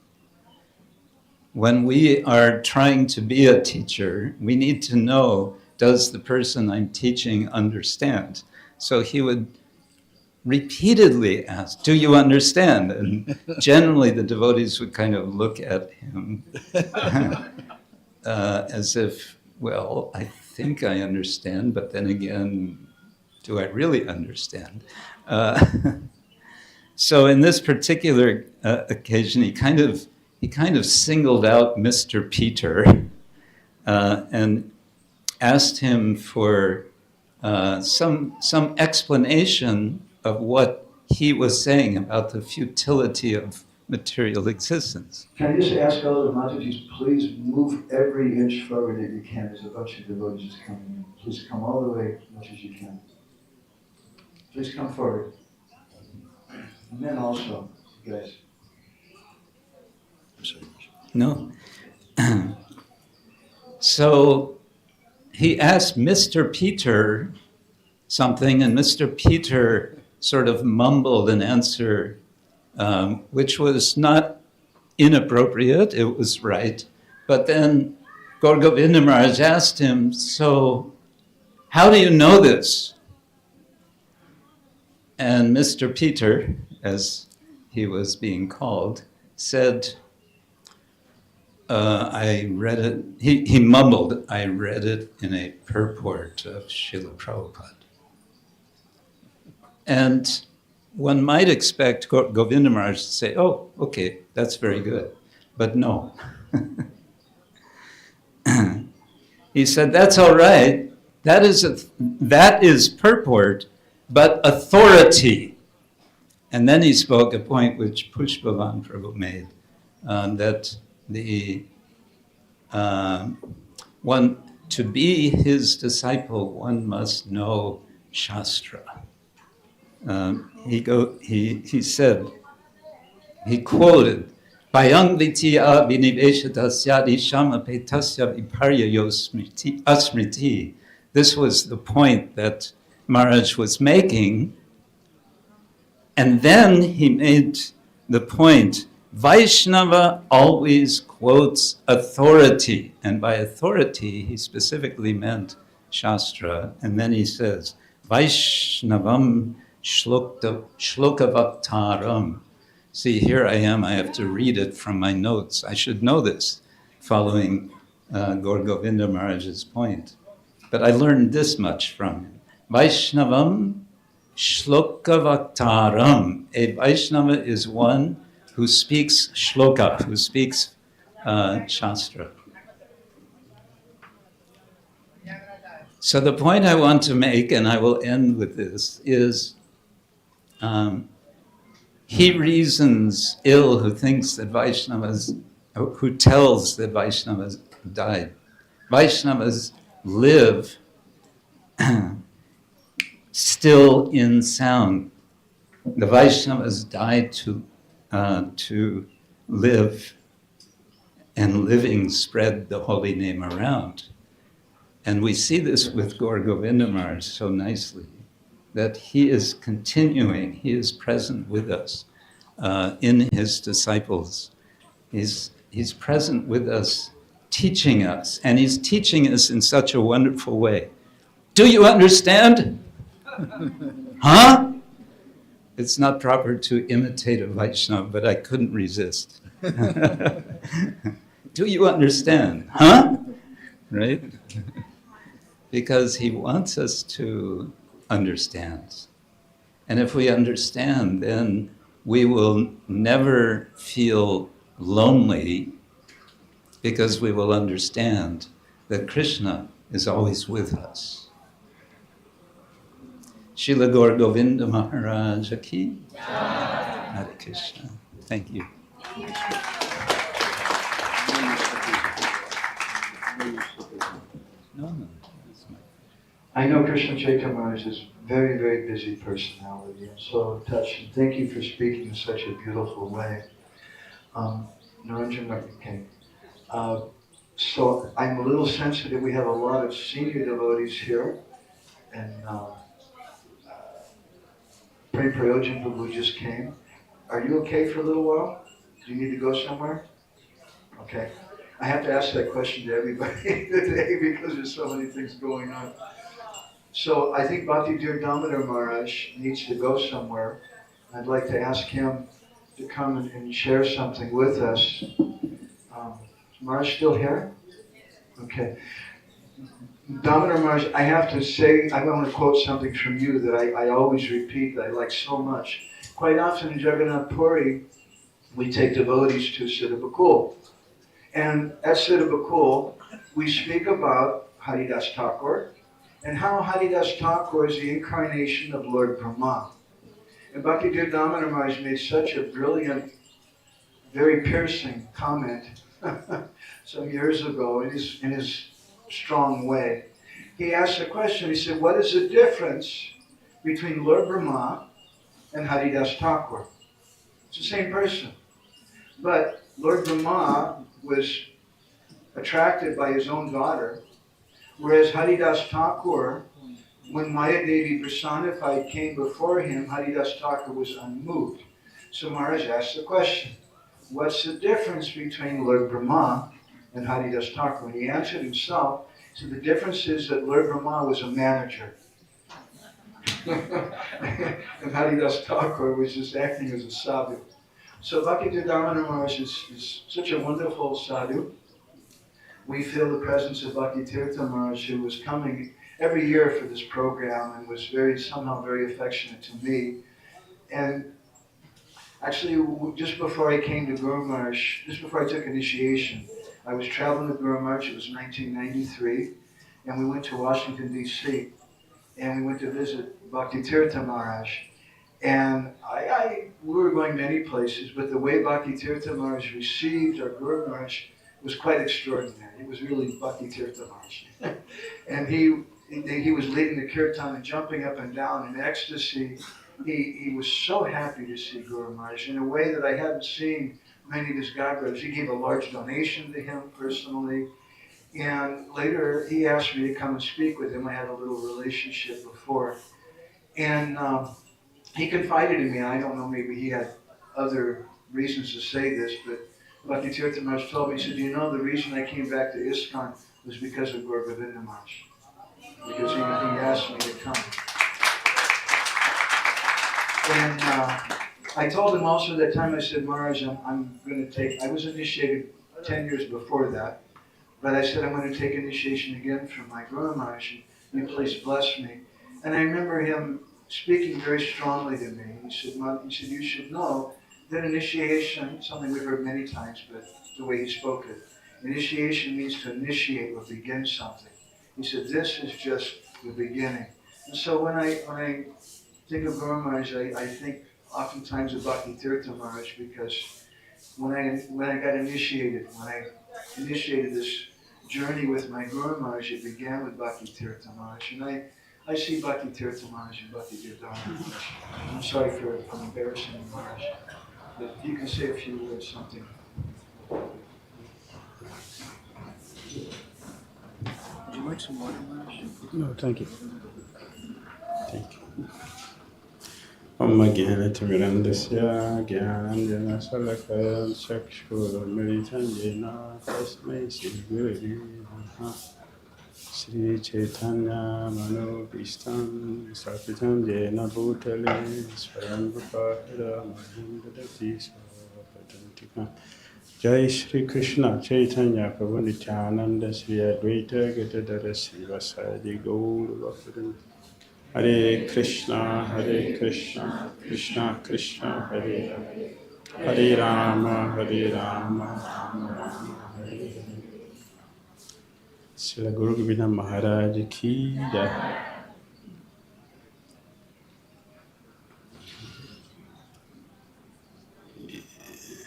When we are trying to be a teacher, we need to know, does the person I'm teaching understand? So he would repeatedly ask, "Do you understand?" And generally the devotees would kind of look at him as if, well, I think I understand, but then again, do I really understand? So in this particular occasion, he kind of singled out Mr. Peter and asked him for some explanation of what he was saying about the futility of material existence. Can I just ask all the Matatis, please move every inch forward that you can. There's a bunch of devotees coming in. Please come all the way as much as you can. Please come forward. And then also, guys. I'm sorry. No. So he asked Mr. Peter something, and Mr. Peter sort of mumbled an answer, which was not inappropriate, it was right. But then Gour Govinda Maharaj asked him, so how do you know this? And Mr. Peter, as he was being called, said, I read it, he mumbled, I read it in a purport of Srila Prabhupada. And one might expect Govinda Maharaj to say, oh, okay, that's very good. But no. He said, that's all right. That is purport, but authority. And then he spoke a point which Pushpavan Prabhu made, that the one to be his disciple, one must know Shastra. He said, he quoted, Payang vitya viniveshatasya shama petasya viparyayo asmriti. This was the point that Maharaj was making. And then he made the point, Vaishnava always quotes authority. And by authority, he specifically meant Shastra. And then he says, Vaishnavam shlokavaktaram. See, here I am, I have to read it from my notes. I should know this, following Gour Govinda Maharaj's point. But I learned this much from him. Vaishnavam shlokavaktaram. A Vaishnava is one who speaks shloka, who speaks Shastra. So the point I want to make, and I will end with this, is he reasons ill who thinks that Vaishnavas, who tells that Vaishnavas died. Vaishnavas live still in sound. The Vaishnavas died to live, and living spread the holy name around. And we see this with Gour Govinda Maharaj so nicely, that he is continuing, he is present with us in his disciples. He's present with us, teaching us, and he's teaching us in such a wonderful way. Do you understand? Huh? It's not proper to imitate a Vaishnava, but I couldn't resist. Do you understand? Huh? Right? Because he wants us to understand. And if we understand, then we will never feel lonely, because we will understand that Krishna is always with us. Srila Gour Govinda Maharaja ki Hare Krishna. Thank you. No. I know Krishna Chaitanya Maharaj is a very, very busy personality, and so touched. And thank you for speaking in such a beautiful way. Naranjan came. So I'm a little sensitive. We have a lot of senior devotees here, and Prem Prayojan who just came. Are you okay for a little while? Do you need to go somewhere? Okay. I have to ask that question to everybody today because there's so many things going on. So I think Bhakti Dear Damodar Maharaj needs to go somewhere. I'd like to ask him to come and share something with us. Is Maharaj still here? Okay. Damodar Maharaj, I have to say, I want to quote something from you that I always repeat that I like so much. Quite often in Jagannath Puri, we take devotees to Siddhabakul. And at Siddhabakul, we speak about Haridas Thakur, and how Haridas Thakur is the incarnation of Lord Brahma. And Bhakti Dear Damodar Maharaj made such a brilliant, very piercing comment some years ago in his strong way. He asked a question, he said, what is the difference between Lord Brahma and Haridas Thakur? It's the same person. But Lord Brahma was attracted by his own daughter. Whereas Haridas Thakur, when Maya Devi personified came before him, Haridas Thakur was unmoved. So Maharaj asked the question, what's the difference between Lord Brahma and Haridas Thakur? And he answered himself, so the difference is that Lord Brahma was a manager. And Haridas Thakur was just acting as a sadhu. So Bhaktivedanta Maharaj is such a wonderful sadhu. We feel the presence of Bhakti Tirtha Maharaj, who was coming every year for this program and was somehow very affectionate to me. And actually, just before I came to Guru Maharaj, just before I took initiation, I was traveling with Guru Maharaj. It was 1993, and we went to Washington, D.C., and we went to visit Bhakti Tirtha Maharaj. And we were going many places, but the way Bhakti Tirtha Maharaj received our Guru Maharaj was quite extraordinary. It was really Bhakti Tirtha Maharaj. And he was leading the Kirtan and jumping up and down in ecstasy. He was so happy to see Guru Maharaj in a way that I hadn't seen many of his godbrothers. He gave a large donation to him personally. And later he asked me to come and speak with him. I had a little relationship before. And he confided in me, and I don't know, maybe he had other reasons to say this, but Bhakti Tirtha Maharaj told me, he said, you know, the reason I came back to ISKCON was because of Gour Govinda Maharaj. Because he asked me to come. And I told him also that time, I said, Maharaj, I'm going to I was initiated 10 years before that, but I said, I'm going to take initiation again from my Guru Maharaj, and you please bless me. And I remember him speaking very strongly to me. He said, you should know that initiation, something we've heard many times, but the way he spoke it, initiation means to initiate or begin something. He said, this is just the beginning. And so when I think of Guru Maharaj, I think oftentimes of Bhakti Tirtha Maharaj, because when I got initiated, when I initiated this journey with my Guru Maharaj, it began with Bhakti Tirtha Maharaj. And I see Bhakti Tirtha Maharaj and Bhakti Vedanta Maharaj. I'm sorry for embarrassing you, Maharaj. But you can say a few words, something. Would you like some water, Maharaj? No, thank you. Thank you. Om Gyanatimirandasya Gyananjana Salakaya Chakshurmiritam Jena Tasmai Sri Guru Namaha Sri Chaitanya Manobhistam Sapitam Jena Bhutale Swayam Rupahira Mahindadati Swapatantika Jai Shri Krishna Chaitanya Prabhu Nityananda Sri Advaita Gadadara Sri Vasadi Gour Govinda Hare Krishna, Krishna Krishna, Hare Hare, Hare Rama, Rama Rama, Hare Hare. Srila Gour Govinda Maharaj ki jai.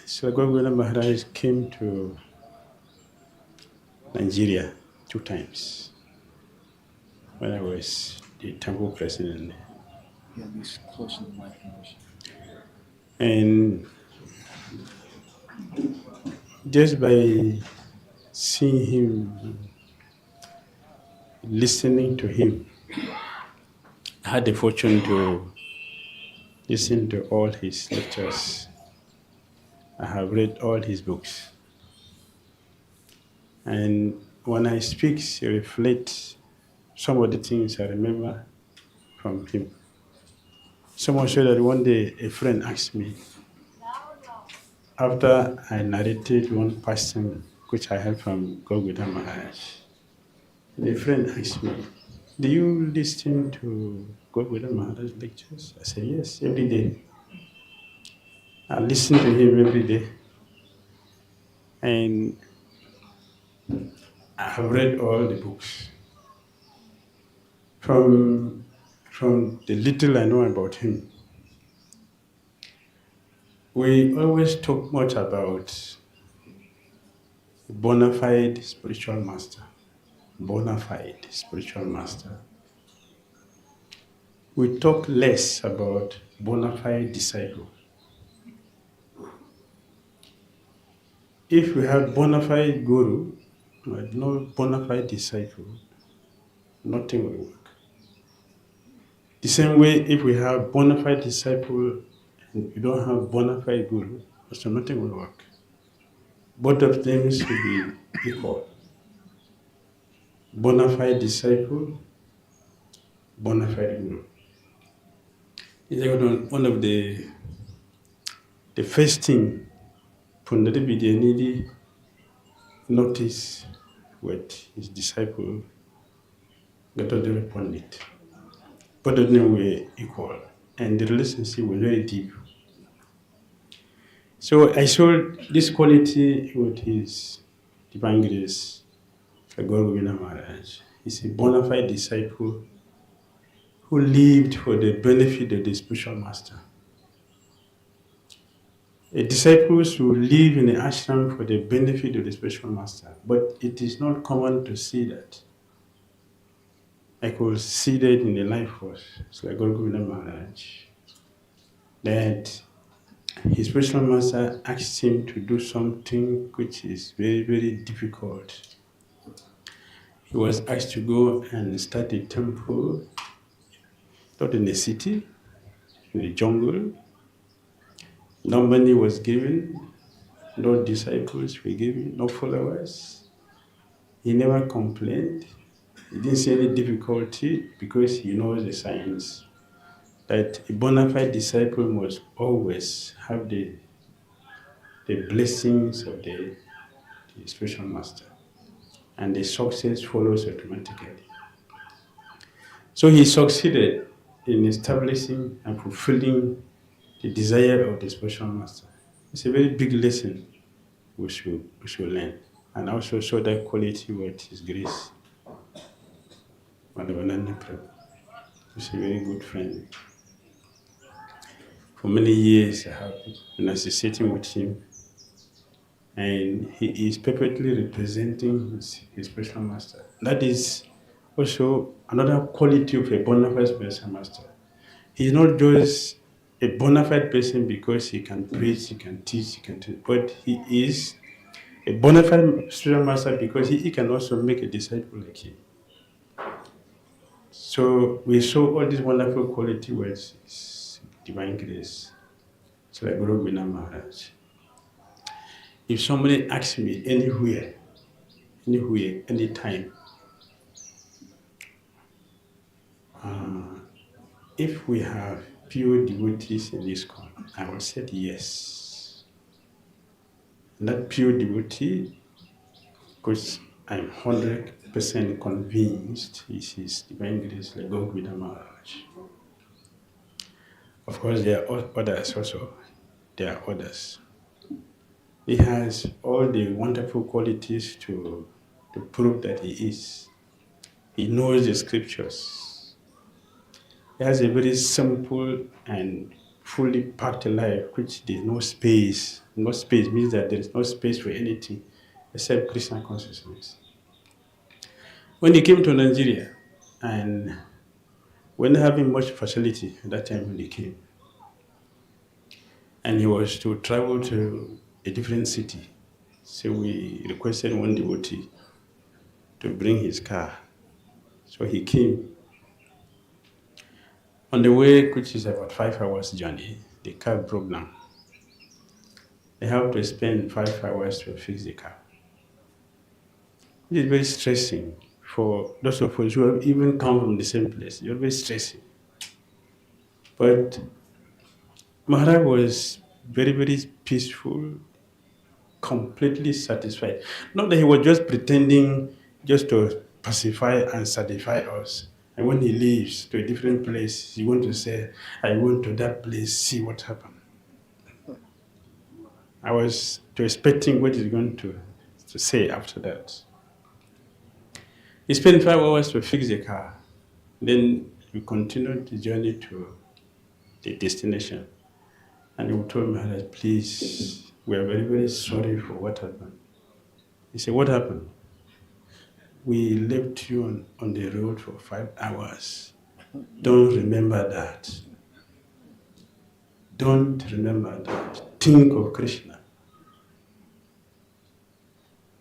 Srila Gour Govinda Maharaj came to Nigeria 2 times when I was the temple president. Yeah, be close to the mic. And just by seeing him, listening to him, I had the fortune to listen to all his lectures. I have read all his books. And when I speak, I reflect some of the things I remember from him. So much so that one day a friend asked me, after I narrated one passion which I heard from Gour Govinda Maharaj, the friend asked me, do you listen to Gour Govinda Maharaj lectures? I said, yes, every day. I listen to him every day. And I have read all the books. From the little I know about him, we always talk much about Bonafide spiritual master. Bonafide spiritual master. We talk less about Bonafide disciple. If we have Bonafide guru, but no Bonafide disciple, nothing will work. The same way, if we have bona fide disciple and you don't have bona fide guru, so nothing will work. Both of them should be equal. Bona fide disciple, bona fide guru. It's one of the first thing Pundari Vidyanidhi noticed with his disciple Gatodara Pandit. Both of them were equal, and the relationship was very deep. So I saw this quality with his divine grace, Gour Govinda Maharaj. He's a bona fide disciple who lived for the benefit of the spiritual master. A disciple should live in the ashram for the benefit of the spiritual master, but it is not common to see that. I could see that in the life of Gour Govinda Maharaj, that his spiritual master asked him to do something which is very, very difficult. He was asked to go and start a temple, not in the city, in the jungle. No money was given, no disciples were given, no followers. He never complained. He didn't see any difficulty because he knows the science that a bona fide disciple must always have the blessings of the spiritual master, and the success follows automatically. So he succeeded in establishing and fulfilling the desire of the spiritual master. It's a very big lesson we should learn, and also show that quality with his grace. He's a very good friend. For many years I have been associating with him, and he is perfectly representing his spiritual master. That is also another quality of a bona fide spiritual master. He is not just a bona fide person because he can preach, he can teach, but he is a bona fide spiritual master because he can also make a disciple like him. So we saw all this wonderful quality with his divine grace. It's like Gour Govinda Maharaj. If somebody asks me anywhere, anytime, if we have pure devotees in iskcon, I will say yes. And that pure devotee, because I'm 100% convinced is His Divine Grace, like Gour Govinda Maharaj. Of course, there are others also. There are others. He has all the wonderful qualities to prove that he is. He knows the scriptures. He has a very simple and fully packed life, which there's no space. No space means that there is no space for anything except Krishna consciousness. When he came to Nigeria, and when having much facility at that time when he came, and he was to travel to a different city, so we requested one devotee to bring his car. So he came. On the way, which is about 5 hours journey, the car broke down. They have to spend 5 hours to fix the car. It is very stressing for those of us who have even come from the same place. It's very stressing. But Maharaja was very, very peaceful, completely satisfied. Not that he was just pretending just to pacify and satisfy us. And when he leaves to a different place, he wants to say, I went to that place, see what happened. I was expecting what he's going to say after that. He spent 5 hours to fix the car. Then we continued the journey to the destination. And he told me, please, we are very, very sorry for what happened. He said, what happened? We left you on the road for 5 hours. Don't remember that. Don't remember that. Think of Krishna.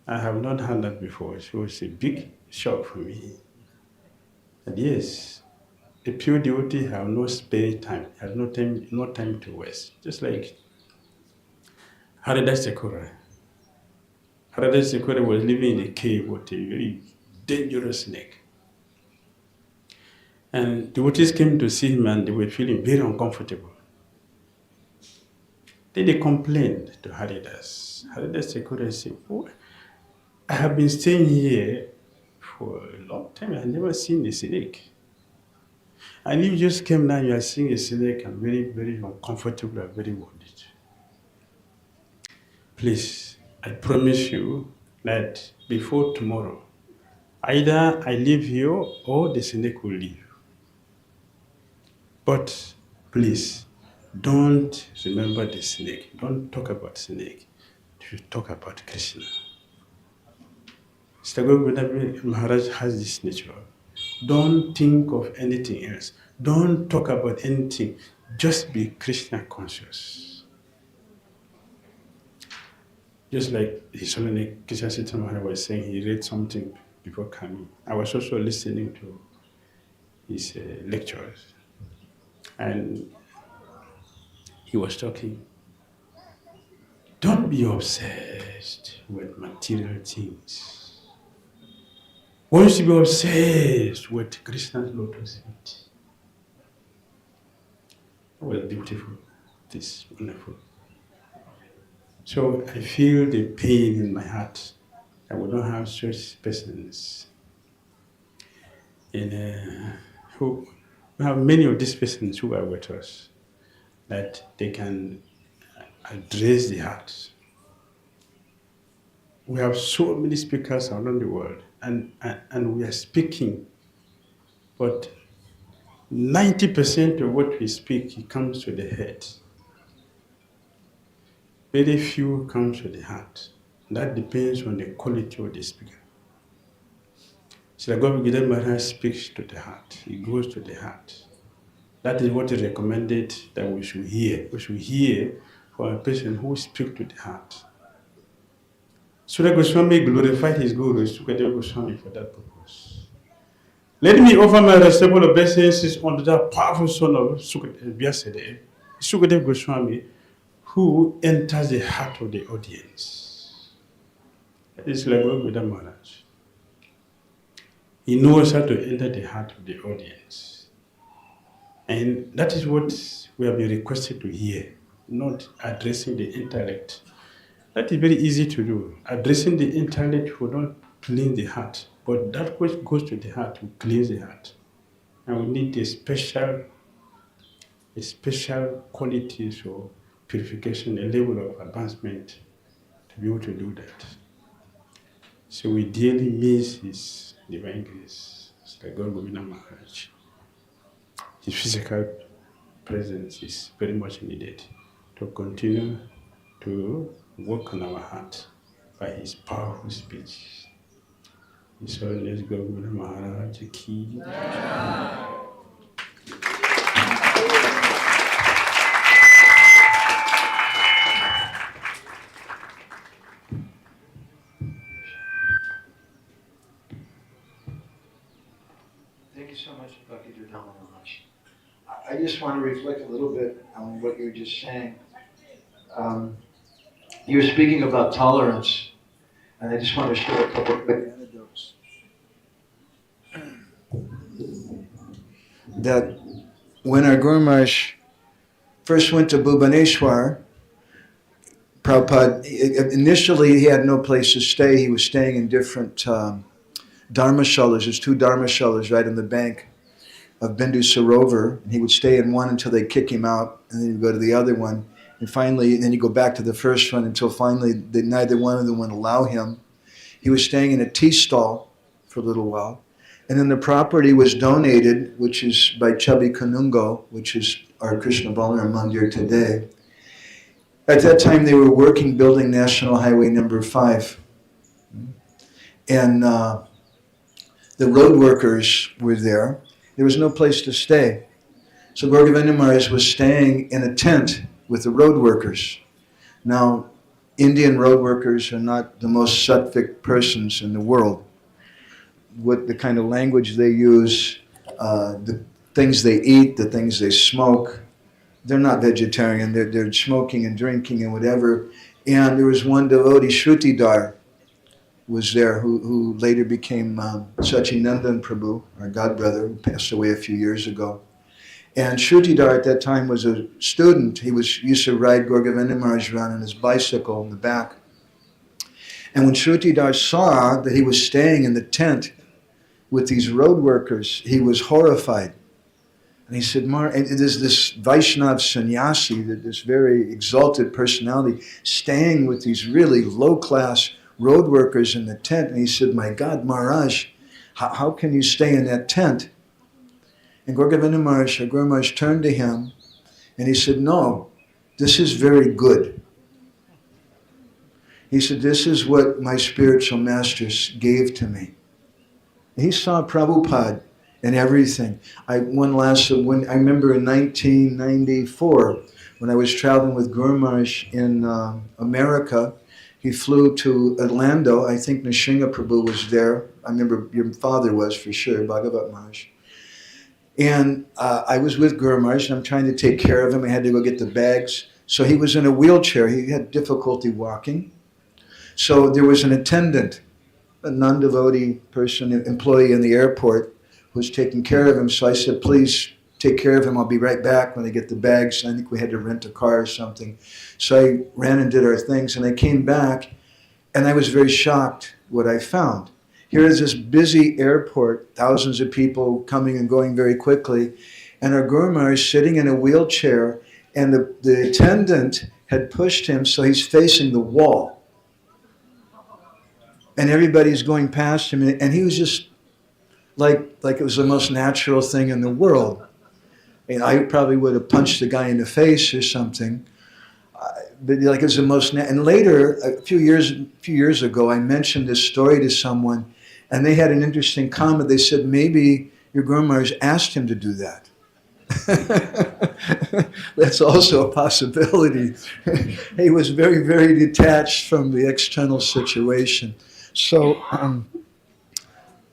I have not heard that before. So it's a big shock for me. And yes, a pure devotee have no spare time, has no time to waste. Just like Hare Sakura. Hare Sakura was living in a cave with a very dangerous snake. And devotees came to see him and they were feeling very uncomfortable. Then they complained to Haridas. Haridas Sakura said, oh, I have been staying here for a long time. I have never seen a snake. And you just came now, you are seeing a snake. I'm very, very uncomfortable and very worried. Please, I promise you that before tomorrow, either I leave here or the snake will leave. But please, don't remember the snake. Don't talk about snake. You talk about Krishna. Gour Govinda Maharaj has this nature. Don't think of anything else. Don't talk about anything. Just be Krishna conscious. Just like His Holiness Krishna Maharaj was saying, he read something before coming. I was also listening to his lectures. And he was talking. Don't be obsessed with material things. One should be obsessed with Krishna's lotus feet. It was beautiful. It is wonderful. So I feel the pain in my heart that we don't have such persons. Who we have many of these persons who are with us, that they can address the heart. We have so many speakers around the world, and we are speaking, but 90% of what we speak, it comes to the head. Very few comes to the heart. That depends on the quality of the speaker. So Gour Govinda Maharaj speaks to the heart. He goes to the heart. That is what is recommended that we should hear. We should hear from a person who speaks to the heart. So that Goswami glorified his Guru, Sukadeva Goswami, for that purpose. Let me offer my respectful obeisances unto that powerful son of Sukadeva Goswami, who enters the heart of the audience. That is like Gour Govinda Maharaj. He knows how to enter the heart of the audience. And that is what we have been requested to hear, not addressing the intellect. That is very easy to do. Addressing the intellect will not clean the heart, but that which goes to the heart will cleanse the heart. And we need a special qualities or purification, a level of advancement to be able to do that. So we dearly miss His divine grace, like Gour Govinda Maharaj. His physical presence is very much needed to continue to work on our heart by his powerful speech. His Holiness Gour Govinda Maharaj ki. Thank you so much, Bhakti Dharma Maharaj. I just want to reflect a little bit on what you were just saying. You were speaking about tolerance, and I just want to share a couple of quick anecdotes. That when our Guru Maharaj first went to Bhubaneswar, Prabhupada, initially he had no place to stay. He was staying in different dharmashalas. There's 2 dharmashalas right on the bank of Bindu Sarovar. And he would stay in one until they kick him out, and then he'd go to the other one. And finally, then you go back to the first one until finally neither one of them would allow him. He was staying in a tea stall for a little while. And then the property was donated, which is by Chubby Kanungo, which is our Krishna Balaram Mandir today. At that time, they were working building National Highway number 5. And the road workers were there. There was no place to stay. So Gour Govinda Maharaj was staying in a tent with the road workers. Now, Indian road workers are not the most sattvic persons in the world. What the kind of language they use, the things they eat, the things they smoke. They're not vegetarian. They're smoking and drinking and whatever. And there was one devotee, Shrutidhar, was there, who later became Sachinandan Prabhu, our godbrother, who passed away a few years ago. And Shrutidhar at that time was a student. He used to ride Gour Govinda Maharaj around on his bicycle in the back. And when Shrutidhar saw that he was staying in the tent with these road workers, he was horrified. And he said, and there's this Vaishnav sannyasi, this very exalted personality, staying with these really low-class road workers in the tent. And he said, my God, Maharaj, how can you stay in that tent? And Gour Govinda Maharaj, our Guru Maharaj, turned to him and he said, no, this is very good. He said, this is what my spiritual masters gave to me. He saw Prabhupada and everything. I remember in 1994, when I was traveling with Guru Maharaj in America, he flew to Orlando. I think Nrsimha Prabhu was there. I remember your father was for sure, Bhagavat Maharaj. And I was with Guru Maharaj, and I'm trying to take care of him. I had to go get the bags. So he was in a wheelchair. He had difficulty walking. So there was an attendant, a non-devotee person, an employee in the airport, who was taking care of him. So I said, please take care of him. I'll be right back when I get the bags. I think we had to rent a car or something. So I ran and did our things, and I came back, and I was very shocked what I found. Here is this busy airport, thousands of people coming and going very quickly, and our Guru Maharaj sitting in a wheelchair, and the attendant had pushed him so he's facing the wall. And everybody's going past him, and he was just like it was the most natural thing in the world. And I probably would have punched the guy in the face or something. But like it was the most, and later, a few years ago, I mentioned this story to someone, and they had an interesting comment. They said, maybe your Guru Maharaj asked him to do that. That's also a possibility. He was very, very detached from the external situation. So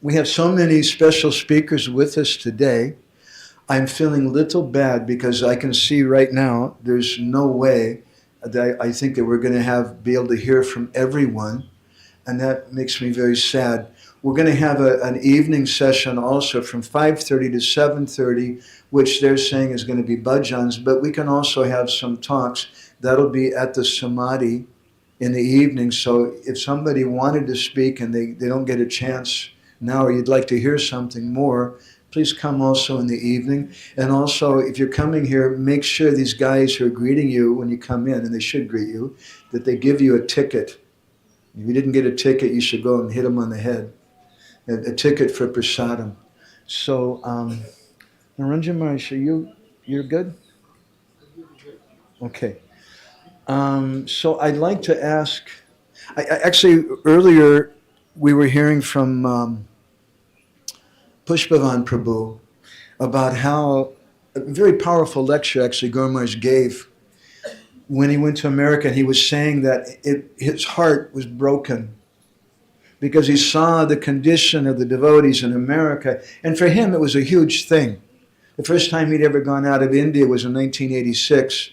we have so many special speakers with us today. I'm feeling a little bad because I can see right now there's no way that I think that we're going to be able to hear from everyone, and that makes me very sad. We're going to have an evening session also from 5:30 to 7:30, which they're saying is going to be bhajans, but we can also have some talks. That'll be at the Samadhi in the evening. So if somebody wanted to speak and they don't get a chance now, or you'd like to hear something more, please come also in the evening. And also, if you're coming here, make sure these guys who are greeting you when you come in, and they should greet you, that they give you a ticket. If you didn't get a ticket, you should go and hit them on the head. A ticket for prasadam. So, Naranjan Maharaj, you're good? Okay. So I'd like to ask, actually earlier we were hearing from Pushpavan Prabhu about how a very powerful lecture actually Guru Maharaj gave when he went to America, and he was saying that his heart was broken because he saw the condition of the devotees in America, and for him it was a huge thing. The first time he'd ever gone out of India was in 1986,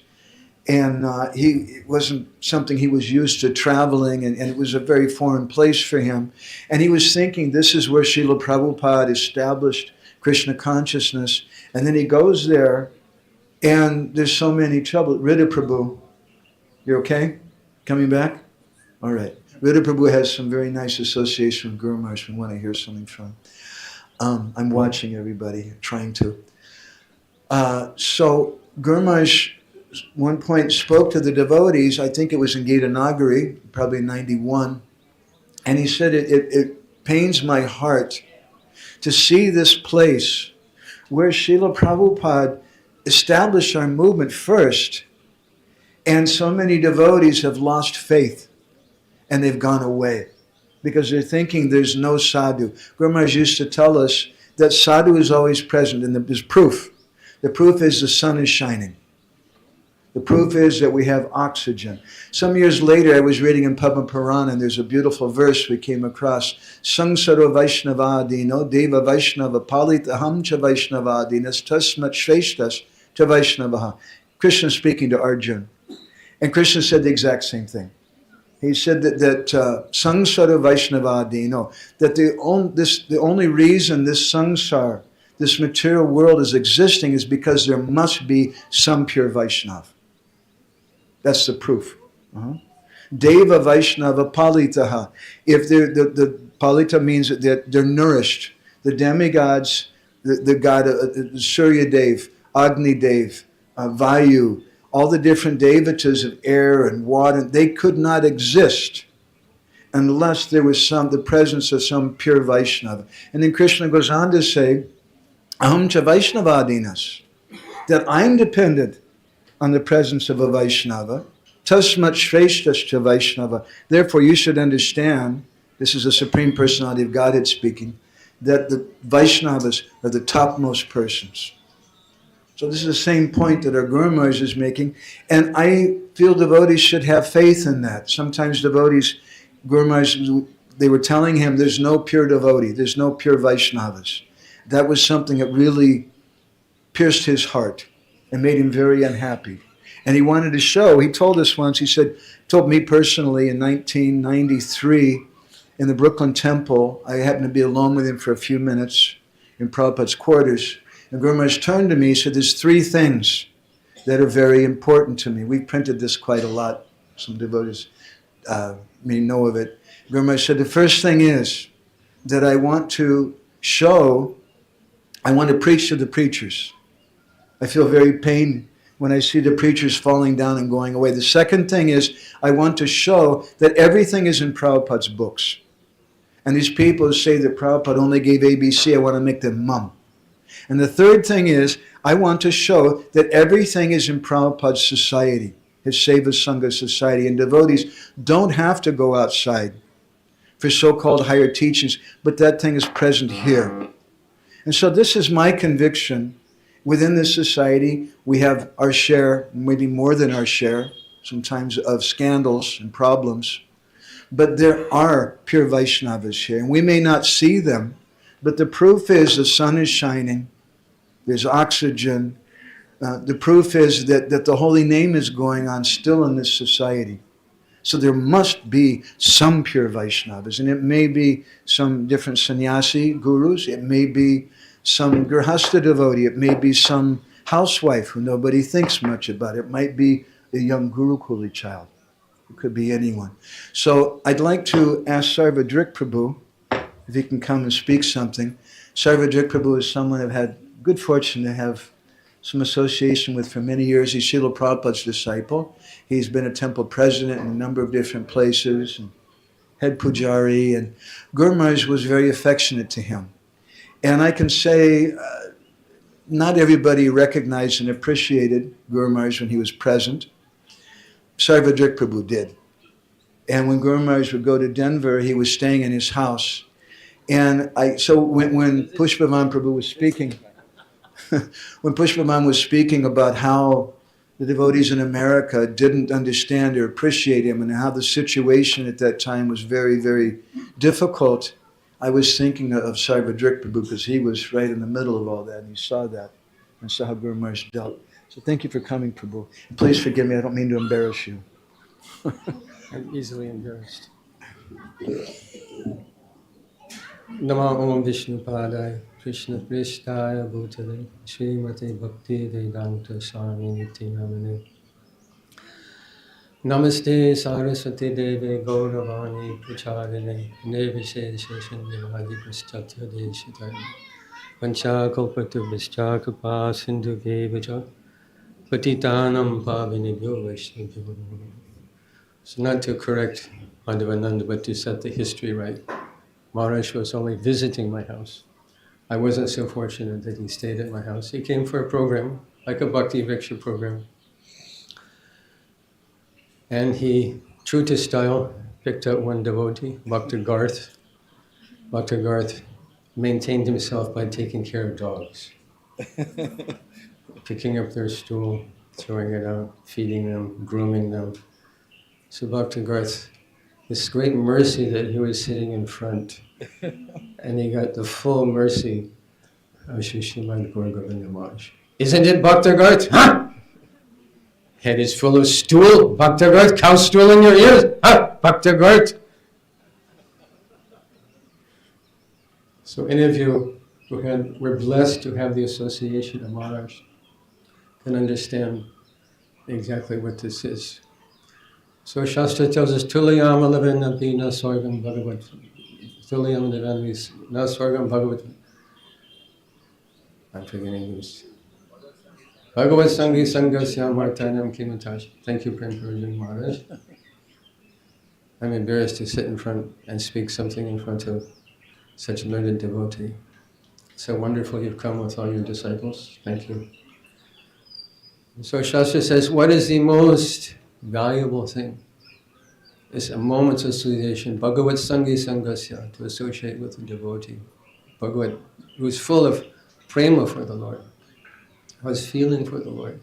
and it wasn't something he was used to traveling, and it was a very foreign place for him. And he was thinking, this is where Srila Prabhupada established Krishna consciousness, and then he goes there, and there's so many trouble. Radha Prabhu, you're okay? Coming back? All right. Radha Prabhu has some very nice association with Guru Maharaj we want to hear something from. I'm watching everybody, trying to. So Guru Maharaj one point spoke to the devotees, I think it was in Gita Nagari, probably in 91, and he said, it pains my heart to see this place where Srila Prabhupada established our movement first, and so many devotees have lost faith and they've gone away because they're thinking there's no sadhu. Guru Maharaj used to tell us that sadhu is always present, and there's proof. The proof is the sun is shining. The proof is that we have oxygen. Some years later, I was reading in Padma Purana, and there's a beautiful verse we came across. Sangsaro Vaishnavadino, Deva Vaishnava Palitaham cha Vaishnavadinas, Tasmat Shveshtas cha Vaishnavaha. Krishna speaking to Arjuna. And Krishna said the exact same thing. He said that Sangsara Vaishnavadino, that the only reason this sangsar, this material world is existing is because there must be some pure Vaishnava. That's the proof. Deva Vaishnava Palitaha. If the Palita means that they're nourished. The demigods, the god Surya Dev, Agni Dev, Vayu, all the different devatas of air and water, they could not exist unless there was the presence of some pure Vaishnava. And then Krishna goes on to say, Aham cha Vaishnavadinas, that I'm dependent on the presence of a Vaishnava. Tasmat Shreshtas cha Vaishnava. Therefore, you should understand, this is the Supreme Personality of Godhead speaking, that the Vaishnavas are the topmost persons. So this is the same point that our Guru Maharaj is making, and I feel devotees should have faith in that. Sometimes devotees, Guru Maharaj, they were telling him there's no pure devotee, there's no pure Vaishnavas. That was something that really pierced his heart and made him very unhappy. And he wanted to show, he told us once, told me personally in 1993 in the Brooklyn Temple, I happened to be alone with him for a few minutes in Prabhupada's quarters, and Guru Maharaj turned to me and said, there's three things that are very important to me. We've printed this quite a lot. Some devotees may know of it. Guru Maharaj said, the first thing is that I want to preach to the preachers. I feel very pained when I see the preachers falling down and going away. The second thing is I want to show that everything is in Prabhupada's books. And these people who say that Prabhupada only gave ABC, I want to make them mum. And the third thing is I want to show that everything is in Prabhupada's society, his Seva Sangha society. And devotees don't have to go outside for so-called higher teachings, but that thing is present here. And so this is my conviction. Within this society, we have our share, maybe more than our share, sometimes of scandals and problems. But there are pure Vaishnavas here, and we may not see them, but the proof is the sun is shining, there's oxygen. The proof is that the holy name is going on still in this society. So there must be some pure Vaishnavas, and it may be some different sannyasi gurus, it may be some grihastha devotee, it may be some housewife who nobody thinks much about. It might be a young Gurukuli child. It could be anyone. So I'd like to ask Sarvadrik Prabhu if he can come and speak something. Sarvadrik Prabhu is someone I've had good fortune to have some association with for many years. He's Srila Prabhupada's disciple. He's been a temple president in a number of different places, and head pujari, and Guru Maharaj was very affectionate to him. And I can say not everybody recognized and appreciated Guru Maharaj when he was present. Sarvadrik Prabhu did. And when Guru Maharaj would go to Denver, he was staying in his house. And so when Pushpavan Prabhu was speaking, when Pushpavan was speaking about how the devotees in America didn't understand or appreciate him and how the situation at that time was very, very difficult, I was thinking of Sarvadrik Prabhu because he was right in the middle of all that and he saw that and saw how Guru Maharaj dealt. So thank you for coming, Prabhu. And please forgive me, I don't mean to embarrass you. I'm easily embarrassed. Nama Om Vishnu Padaya Krishna Prishtaya Bhutale Srimati Bhakti Vedanta Swami Niti Namane Namaste Saraswati Deve Gauravani Pracharine Nevisheshashan Adi Prasthata Deshitaya Vancha Kalpatu Vishcha Kripa Sindhu Devaja Patitanam Pavinibhyo Vaishnavyo. So not to correct Madhavananda, but to set the history right. Maharaj was only visiting my house. I wasn't so fortunate that he stayed at my house. He came for a program, like a Bhakti Vriksha program. And he, true to style, picked out one devotee, Bhakta Garth. Bhakta Garth maintained himself by taking care of dogs, picking up their stool, throwing it out, feeding them, grooming them. So Bhakta Garth, this great mercy that he was sitting in front, and he got the full mercy of Shri Srimad Gour Govinda Maharaj. Isn't it Bhakta Garth? Huh? Head is full of stool, Bhakta Garth, cow stool in your ears, huh? Bhakta Garth. So any of you who were blessed to have the association of Maharaj can understand exactly what this is. So Shastra tells us, Tulayam alavenapi na swargam bhagavat. Tulayam alavenapi na swargam bhagavat. I'm forgetting this. Bhagavat Sanghi Sangasya Martanam Kimatash. Thank you, Prem Purjan Maharaj. I'm embarrassed to sit in front and speak something in front of such a learned devotee. So wonderful you've come with all your disciples. Thank you. So Shastra says, what is the most valuable thing? It's a moment's association. Bhagavat Sanghi Sangasya, to associate with a devotee. Bhagavat, who is full of prema for the Lord, who has feeling for the Lord.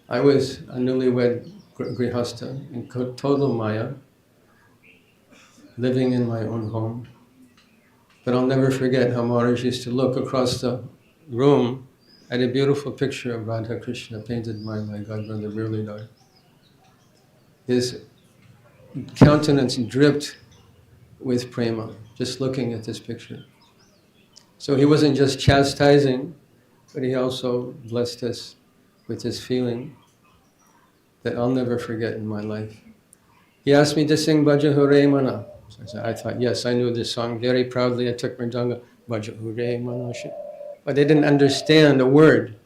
I was a newlywed grihastha in total maya, living in my own home. But I'll never forget how Maharaj used to look across the room at a beautiful picture of Radha Krishna painted by my godbrother Murari. His countenance dripped with prema, just looking at this picture. So he wasn't just chastising, but he also blessed us with his feeling that I'll never forget in my life. He asked me to sing Bhaja Hare Mana. So I thought, yes, I knew this song. Very proudly I took Mridanga, Bhaja Hare Mana. But I didn't understand a word.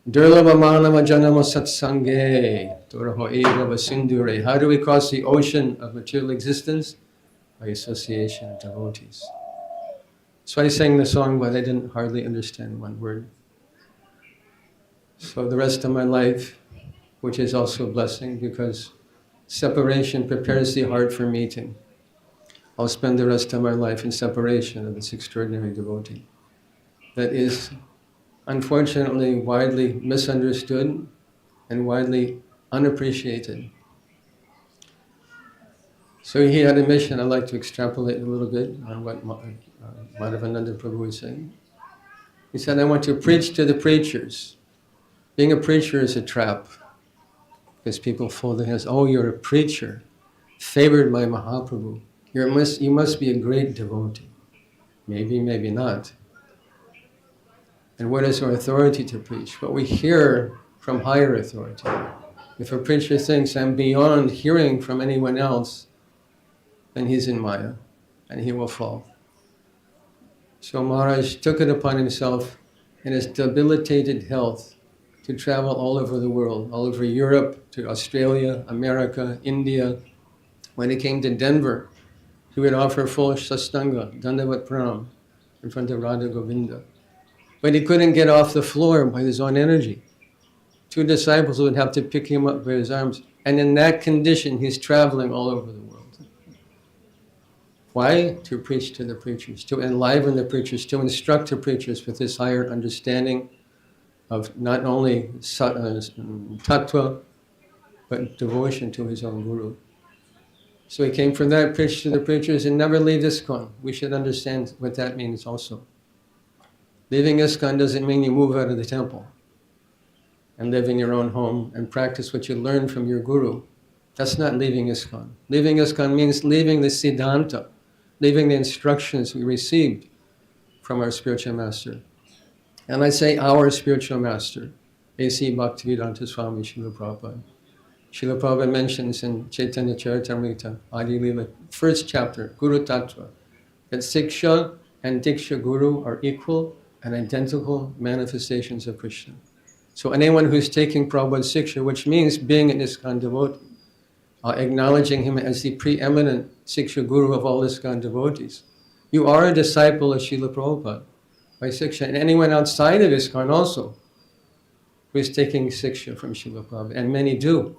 Durlabha manama janama satsange, turaho eva vasindure. How do we cross the ocean of material existence? By association of devotees. So I sang the song, but I didn't hardly understand one word. So the rest of my life, which is also a blessing because separation prepares the heart for meeting. I'll spend the rest of my life in separation of this extraordinary devotee that is unfortunately widely misunderstood and widely unappreciated. So he had a mission. I'd like to extrapolate a little bit on what Madhavananda Prabhu was saying. He said, I want to preach to the preachers. Being a preacher is a trap. Because people fold their hands, oh, you're a preacher, favored by Mahaprabhu. You must be a great devotee. Maybe, maybe not. And what is our authority to preach? What we hear from higher authority. If a preacher thinks I'm beyond hearing from anyone else, then he's in Maya, and he will fall. So Maharaj took it upon himself in his debilitated health to travel all over the world, all over Europe, to Australia, America, India. When he came to Denver, he would offer full sastanga, dandavat pranam, in front of Radha Govinda. But he couldn't get off the floor by his own energy. Two disciples would have to pick him up by his arms. And in that condition, he's traveling all over the world. Why? To preach to the preachers, to enliven the preachers, to instruct the preachers with this higher understanding of not only tattva, but devotion to his own guru. So he came from that, preach to the preachers, and never leave iskcon. We should understand what that means also. Leaving iskcon doesn't mean you move out of the temple and live in your own home and practice what you learned from your guru. That's not leaving iskcon. Leaving iskcon means leaving the siddhanta, leaving the instructions we received from our spiritual master. And I say our spiritual master, A.C. Bhaktivedanta Swami Srila Prabhupada. Srila Prabhupada mentions in Chaitanya Charitamrita, Adi Lila, first chapter, Guru Tattva, that Siksha and Diksha Guru are equal and identical manifestations of Krishna. So anyone who's taking Prabhupada's Siksha, which means being an ISKCON devotee, acknowledging him as the preeminent Siksha Guru of all ISKCON devotees, you are a disciple of Srila Prabhupada by Siksha, and anyone outside of ISKCON also who is taking Siksha from Srila Prabhupada, and many do.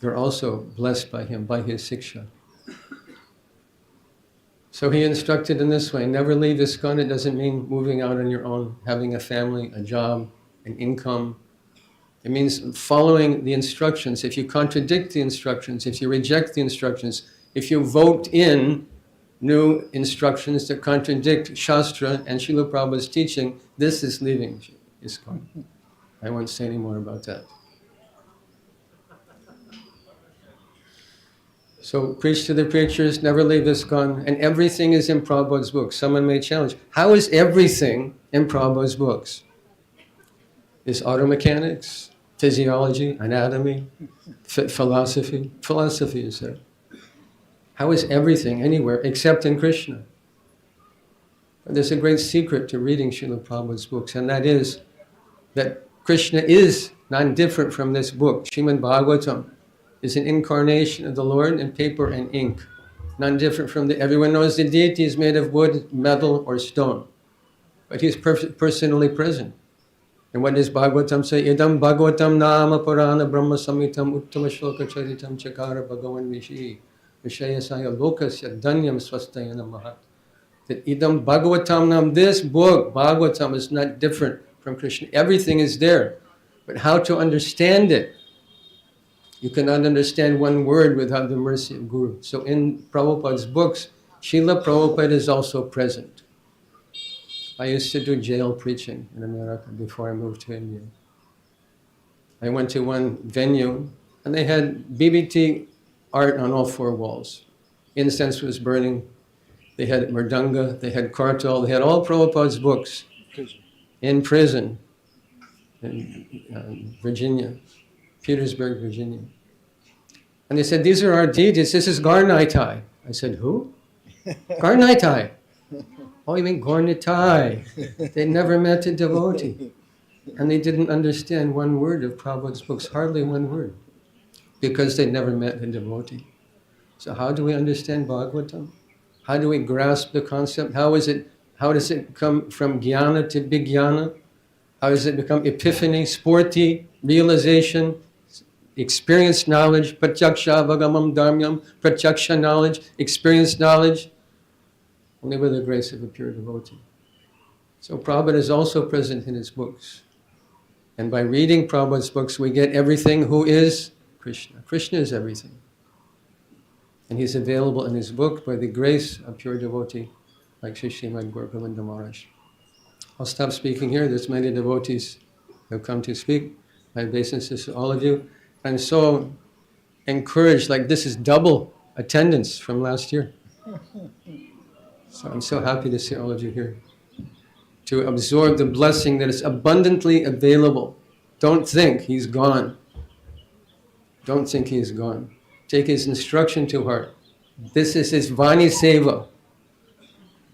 They're also blessed by him, by his Siksha. So he instructed in this way, never leave ISKCON. It doesn't mean moving out on your own, having a family, a job, an income, It means following the instructions. If you contradict the instructions, if you reject the instructions, if you vote in new instructions that contradict Shastra and Srila Prabhupada's teaching, this is leaving iskcon. I won't say any more about that. So preach to the preachers, never leave iskcon, and everything is in Prabhupada's books. Someone may challenge, how is everything in Prabhupada's books? Is auto mechanics, physiology, anatomy, philosophy? Philosophy is there. How is everything anywhere except in Krishna? But there's a great secret to reading Srila Prabhupada's books, and that is that Krishna is not different from this book. Srimad Bhagavatam is an incarnation of the Lord in paper and ink. None different from everyone knows the deity is made of wood, metal, or stone. But he's personally present. And what does Bhagavatam say? Idam Bhagavatam Nama Purana Brahma Samitam Uttama Shloka Charitam Chakara Bhagavan Vishi Vishayasaya Lokasya Danyam Swastayana Mahat. That Idam Bhagavatam Nam, this book, Bhagavatam, is not different from Krishna. Everything is there. But how to understand it? You cannot understand one word without the mercy of Guru. So in Prabhupada's books, Srila Prabhupada is also present. I used to do jail preaching in America before I moved to India. I went to one venue and they had BBT art on all four walls. Incense was burning. They had Mridanga, they had Kartal, they had all Prabhupada's books in prison in Virginia, Petersburg, Virginia. And they said, these are our deities, this is Garnaitai. I said, who? Garnaitai. Oh, you mean Garnitai. They never met a devotee. And they didn't understand one word of Prabhupada's books, hardly one word, because they never met a devotee. So how do we understand Bhagavatam? How do we grasp the concept? How does it come from jnana to vijnana? How does it become epiphany, sporti, realization, experienced knowledge, pratyaksha vagamam dharmyam, pratyaksha knowledge, experienced knowledge? Only with the grace of a pure devotee. So Prabhupada is also present in his books. And by reading Prabhupada's books, we get everything who is Krishna. Krishna is everything. And he's available in his book by the grace of pure devotee, like Srimad Gour Govinda Maharaj. I'll stop speaking here. There's many devotees who have come to speak. My obeisances to all of you. I'm so encouraged, like this is double attendance from last year. So I'm so happy to see all of you here, to absorb the blessing that is abundantly available. Don't think he's gone. Don't think he is gone. Take his instruction to heart. This is his Vani Seva.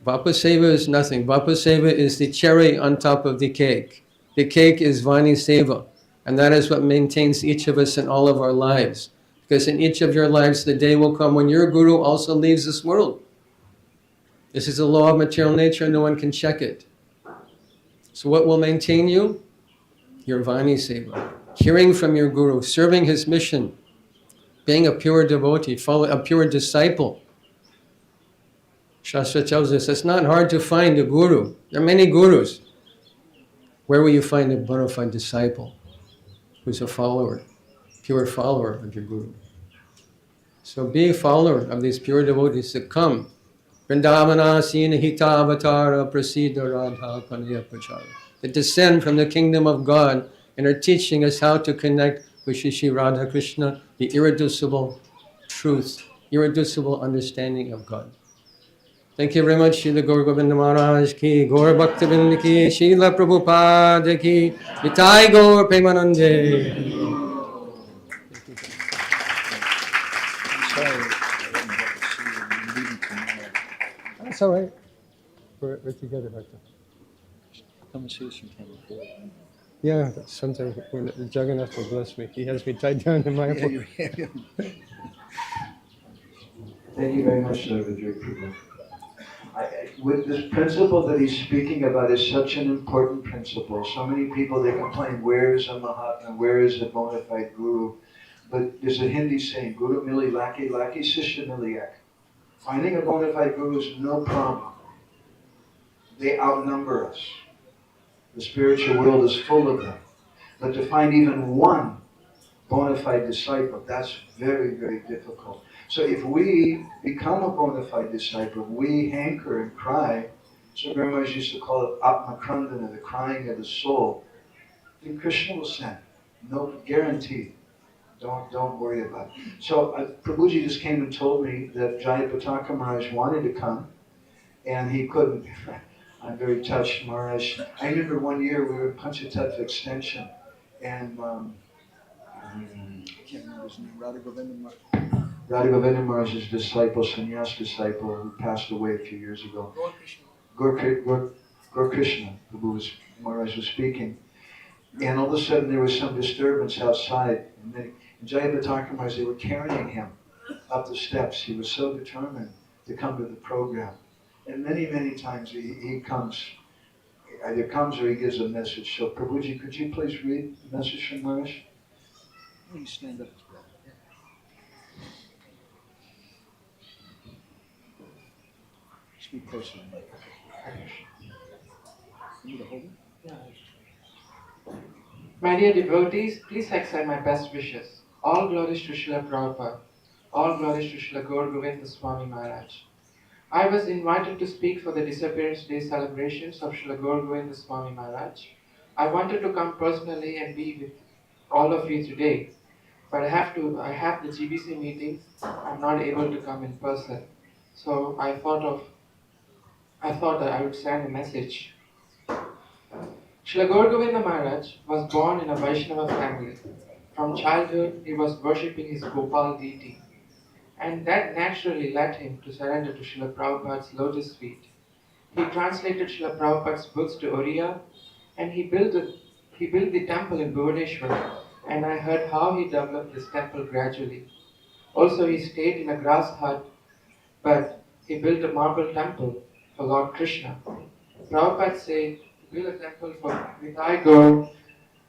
Vapa Seva is nothing. Vapa Seva is the cherry on top of the cake. The cake is Vani Seva. And that is what maintains each of us in all of our lives. Because in each of your lives, the day will come when your Guru also leaves this world. This is a law of material nature, no one can check it. So what will maintain you? Your Vani Seva. Hearing from your Guru, serving his mission, being a pure devotee, a pure disciple. Shastra tells us it's not hard to find a Guru. There are many Gurus. Where will you find a bona fide disciple who's a follower, pure follower of your Guru? So be a follower of these pure devotees that come. Vrindavana sina hita avatara prasiddha radha panaya pachara. That descend from the kingdom of God and are teaching us how to connect with Shri Radha Krishna, the irreducible truth, irreducible understanding of God. Thank you very much, Srila Gour Govinda Maharaj ki, Gaur Bhaktavinda ki, Srila Prabhupada ki, Nitai Gaur Premanande. That's all right. We're together right now. Come and see us sometime. Yeah, sometimes Jagannath will bless me. He has me tied down in Mayapur. Thank you very much, Sarvadri. With this principle that he's speaking about is such an important principle. So many people, they complain, where is a Mahatma, where is a bona fide Guru? But there's a Hindi saying, Guru mili laki laki sishya miliyak. Finding a bona fide Guru is no problem. They outnumber us. The spiritual world is full of them. But to find even one bona fide disciple, that's very, very difficult. So if we become a bona fide disciple, we hanker and cry, so Guru Maharaj used to call it Atma Krandana, the crying of the soul, then Krishna will send. No guarantee. Don't worry about it. So Prabhuji just came and told me that Jayapataka Maharaj wanted to come, and he couldn't. I'm very touched, Maharaj. I remember one year we were at Panchatattva Extension, and I can't remember his name, Radha Govinda Maharaj. Radha Govinda Maharaj's disciple, sannyas disciple, who passed away a few years ago. Gour Krishna, Maharaj was speaking. And all of a sudden there was some disturbance outside. And Jayapataka Maharaj, they were carrying him up the steps. He was so determined to come to the program. And many, many times he comes, either comes or he gives a message. So Prabhuji, could you please read the message from Maharaj? Please stand up. Speak closer to the mic. You need to hold it? Yeah. My dear devotees, please accept my best wishes. All glories to Srila Prabhupada. All glories to Srila Gour Govinda Swami Maharaj. I was invited to speak for the Disappearance Day celebrations of Srila Gour Govinda Swami Maharaj. I wanted to come personally and be with all of you today, but I have the GBC meetings. I'm not able to come in person. So I thought that I would send a message. Srila Gour Govinda Maharaj was born in a Vaishnava family. From childhood, he was worshipping his Gopal deity, and that naturally led him to surrender to Srila Prabhupada's lotus feet. He translated Srila Prabhupada's books to Oriya, and he built the temple in Bhubaneswar, and I heard how he developed this temple gradually. Also, he stayed in a grass hut, but he built a marble temple for Lord Krishna. Prabhupada said, build a temple for Nitai Gaur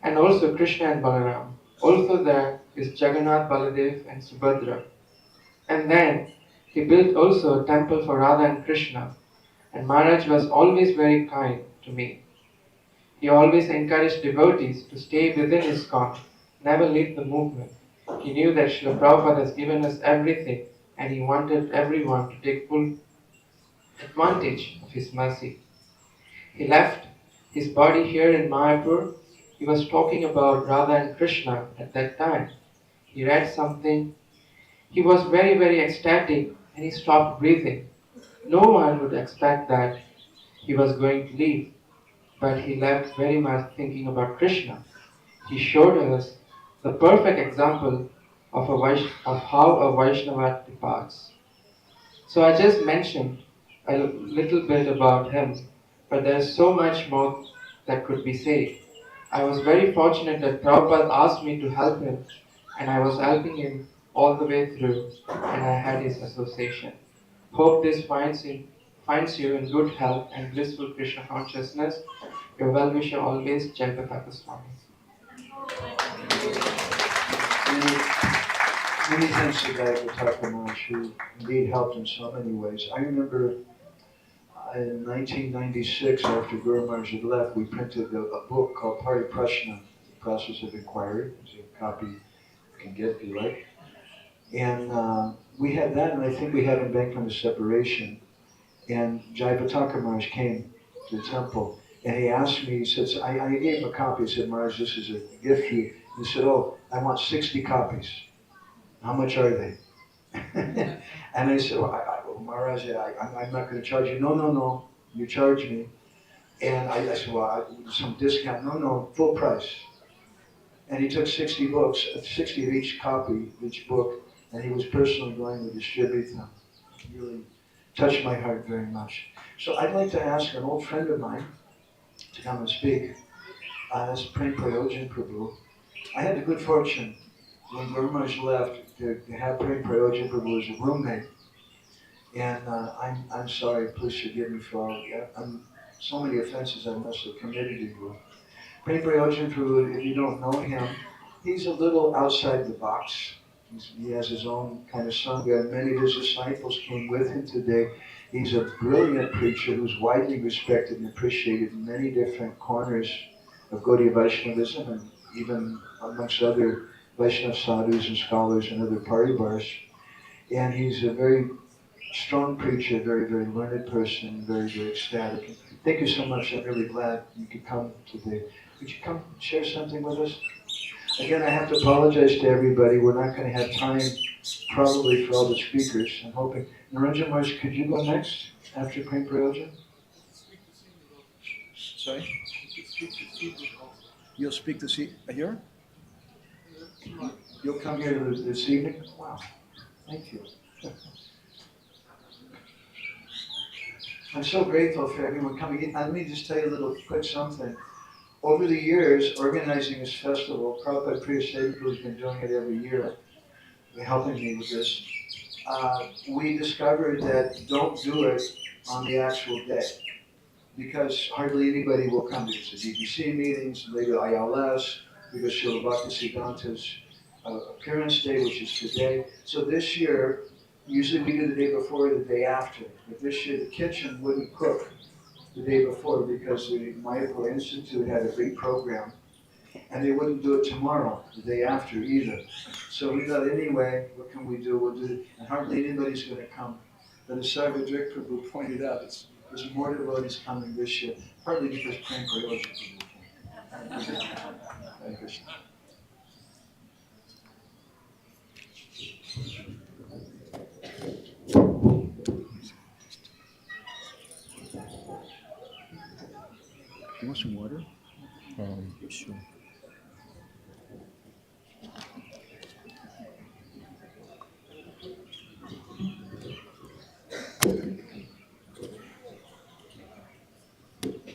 and also Krishna and Balaram. Also there is Jagannath, Baladev and Subhadra. And then he built also a temple for Radha and Krishna. And Maharaj was always very kind to me. He always encouraged devotees to stay within iskcon, never leave the movement. He knew that Srila Prabhupada has given us everything, and he wanted everyone to take full advantage of his mercy. He left his body here in Mayapur. He was talking about Radha and Krishna at that time. He read something. He was very, very ecstatic, and he stopped breathing. No one would expect that he was going to leave, but he left very much thinking about Krishna. He showed us the perfect example of how a Vaishnava departs. So I just mentioned a little bit about him, but there's so much more that could be said. I was very fortunate that Prabhupada asked me to help him, and I was helping him all the way through, and I had his association. Hope this finds you in good health and blissful Krishna consciousness. Your well-wisher always, Jayapataka Swami. Many thanks to Jayapataka Maharaj, who indeed helped in so many ways. I remember in 1996, after Guru Maharaj had left, we printed a book called Pari Prashna, The Process of Inquiry. There's a copy you can get if you like. And we had that, and I think we had in Bangkok Separation. And Jayapataka Maharaj came to the temple, and he asked me, he said, I gave him a copy. I said, Maharaj, this is a gift for you. He said, oh, I want 60 copies. How much are they? And I said, well, Maharaj, I'm not going to charge you. No, you charge me. And I said, well, some discount. No, full price. And he took 60 books, 60 of each copy, each book, and he was personally going to distribute them. It really touched my heart very much. So I'd like to ask an old friend of mine to come and speak. That's Prem Prayojan Prabhu. I had the good fortune, when Guru Maharaj left, to have Prem Prayojan Prabhu as a roommate. And I'm sorry, please forgive me for all so many offenses I must have committed to you. Prem Prayojan Prabhu, if you don't know him, he's a little outside the box. He has his own kind of sangha, and many of his disciples came with him today. He's a brilliant preacher who's widely respected and appreciated in many different corners of Gaudiya Vaishnavism and even amongst other Vaishnava sadhus and scholars and other paribars. And he's a very strong preacher, very, very learned person, very, very ecstatic. Thank you so much. I'm really glad you could come today. Would you come share something with us? Again, I have to apologize to everybody. We're not going to have time probably for all the speakers. I'm hoping. Narendra Maharaj, could you go next after Prem Prayojan? Sorry? You'll speak this here? You'll come here this evening? Wow. Thank you. I'm so grateful for everyone coming in. Let me just tell you a little quick something. Over the years, organizing this festival, Prabhupada Priya Sevika has been doing it every year, helping me with this. We discovered that don't do it on the actual day, because hardly anybody will come. There's the DBC meetings, later ILS, because Srila Bhaktisiddhanta's appearance day, which is today. So this year, usually we do the day before or the day after. But this year, the kitchen wouldn't cook the day before because the Mayapur Institute had a big program, and they wouldn't do it tomorrow, the day after either. So we thought, anyway, what can we do? We'll do it, and hardly anybody's going to come. But as Sarvadrik Prabhu pointed out, there's more devotees coming this year, partly because Prem Prayojan Prabhu came. Hare Krishna. You want some water? Sure.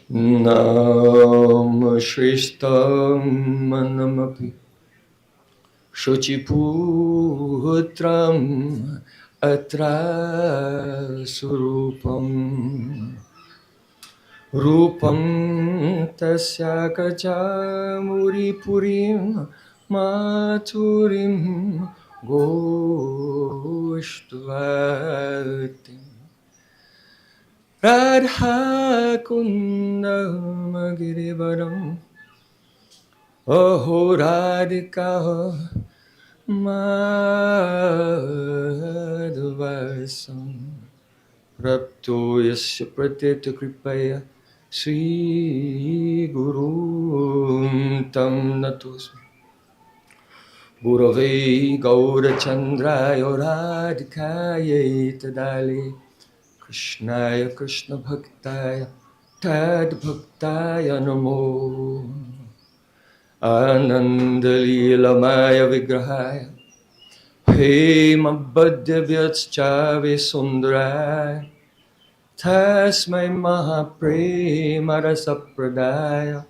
Nam Shrishtam Manamapi Shuchiputram Atra Surupam Rupam Tasya Kachamuri Purim Maturim Goshtvatim Radha Kundam Girivaram Aho Radhika Madhvasam Prapto Yasya Pratyeta Kripaya Sri Guru Tam Natusmi Gurave Gaura Chandraya Radhikaya Tadali Krishnaya Krishna Bhaktaya Tad Bhaktaya Namo Ananda Leela Maya Vigrahaya Hema Badya Vyatschave Sundaraya Tasmai Mahaprema Rasapradaya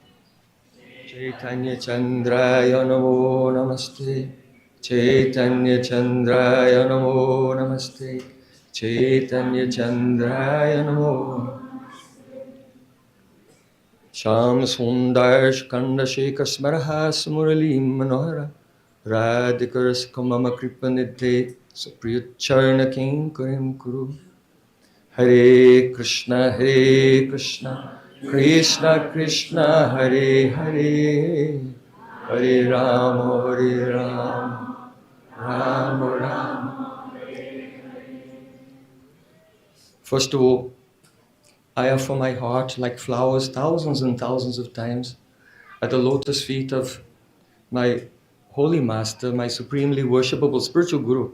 Chaitanya Chandraya Namo Namaste Chaitanya Chandraya Namo Namaste Chaitanya Chandraya Namo Sham Sundar Skanda Shekhar Smarahas Murali Manohara Radhikaras Kamama Kripanite Supriyacharna Kinkarim Kuru Hare Krishna Krishna Krishna Hare Hare Hare Rama Rama Rama. First of all, I offer my heart like flowers thousands and thousands of times at the lotus feet of my holy master, my supremely worshipable spiritual guru,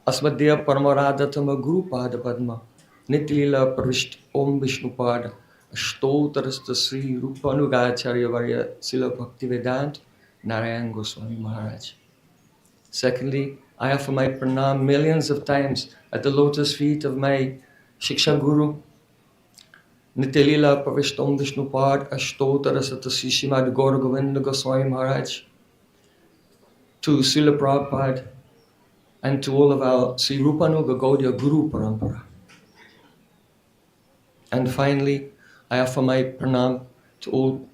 Asmaddeya Paramaradhatama Guru Pada Padma, Nitlila Parisht Om Vishnu Pada, Ashtotarasta Sri Rupanugacharya Varya Sila Bhaktivedanta Narayan Goswami Maharaja. Secondly, I offer my pranam millions of times at the lotus feet of my Shiksha Guru, Nityalila Pravishtom Vishnupad Ashtotarasata Sishimad Gour Govinda Goswami Maharaj, to Srila Prabhupada, and to all of our Sri Rupanuga Gaudiya Guru Parampara. And finally, I offer my pranam to all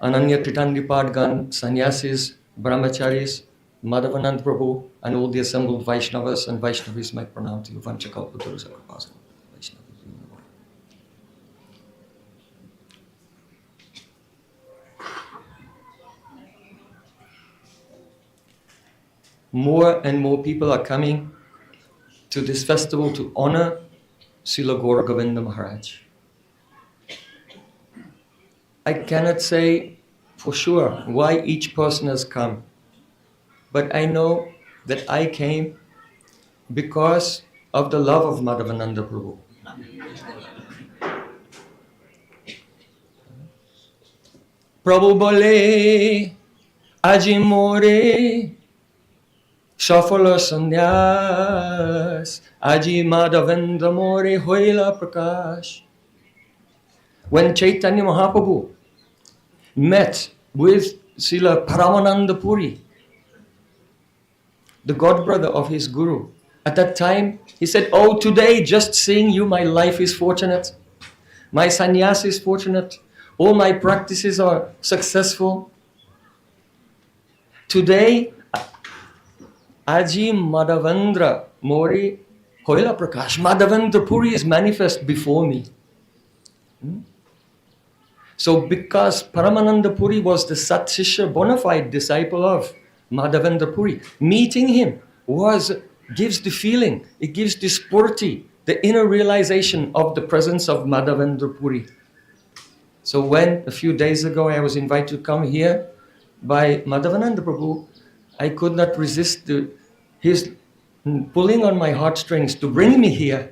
Ananya Kritandipad Gaan, Sannyasis, Brahmacharis, Madhavanand Prabhu, and all the assembled Vaishnavas and Vaishnavis. My pranam to you. Vanchakalpataru Sakapasana. more and more people are coming to this festival to honor Srila Gour Govinda Maharaj. I cannot say for sure why each person has come, but I know that I came because of the love of Madhavananda Prabhu. Prabhu bole aji more safala sanyas aji Madhavendra more hoila prakash. When Chaitanya Mahaprabhu met with Srila Paramananda Puri, the godbrother of his guru, at that time he said, "Oh, today just seeing you, my life is fortunate. My sannyas is fortunate. All my practices are successful. Today, Aji Madhavendra Mori Hoila Prakash, Madhavendra Puri is manifest before me." So because Paramananda Puri was the Sat Shishya, bona fide disciple of Madhavendra Puri, meeting him gives the feeling, it gives the spurti, the inner realization of the presence of Madhavendra Puri. So when a few days ago I was invited to come here by Madhavananda Prabhu, I could not resist his pulling on my heartstrings to bring me here.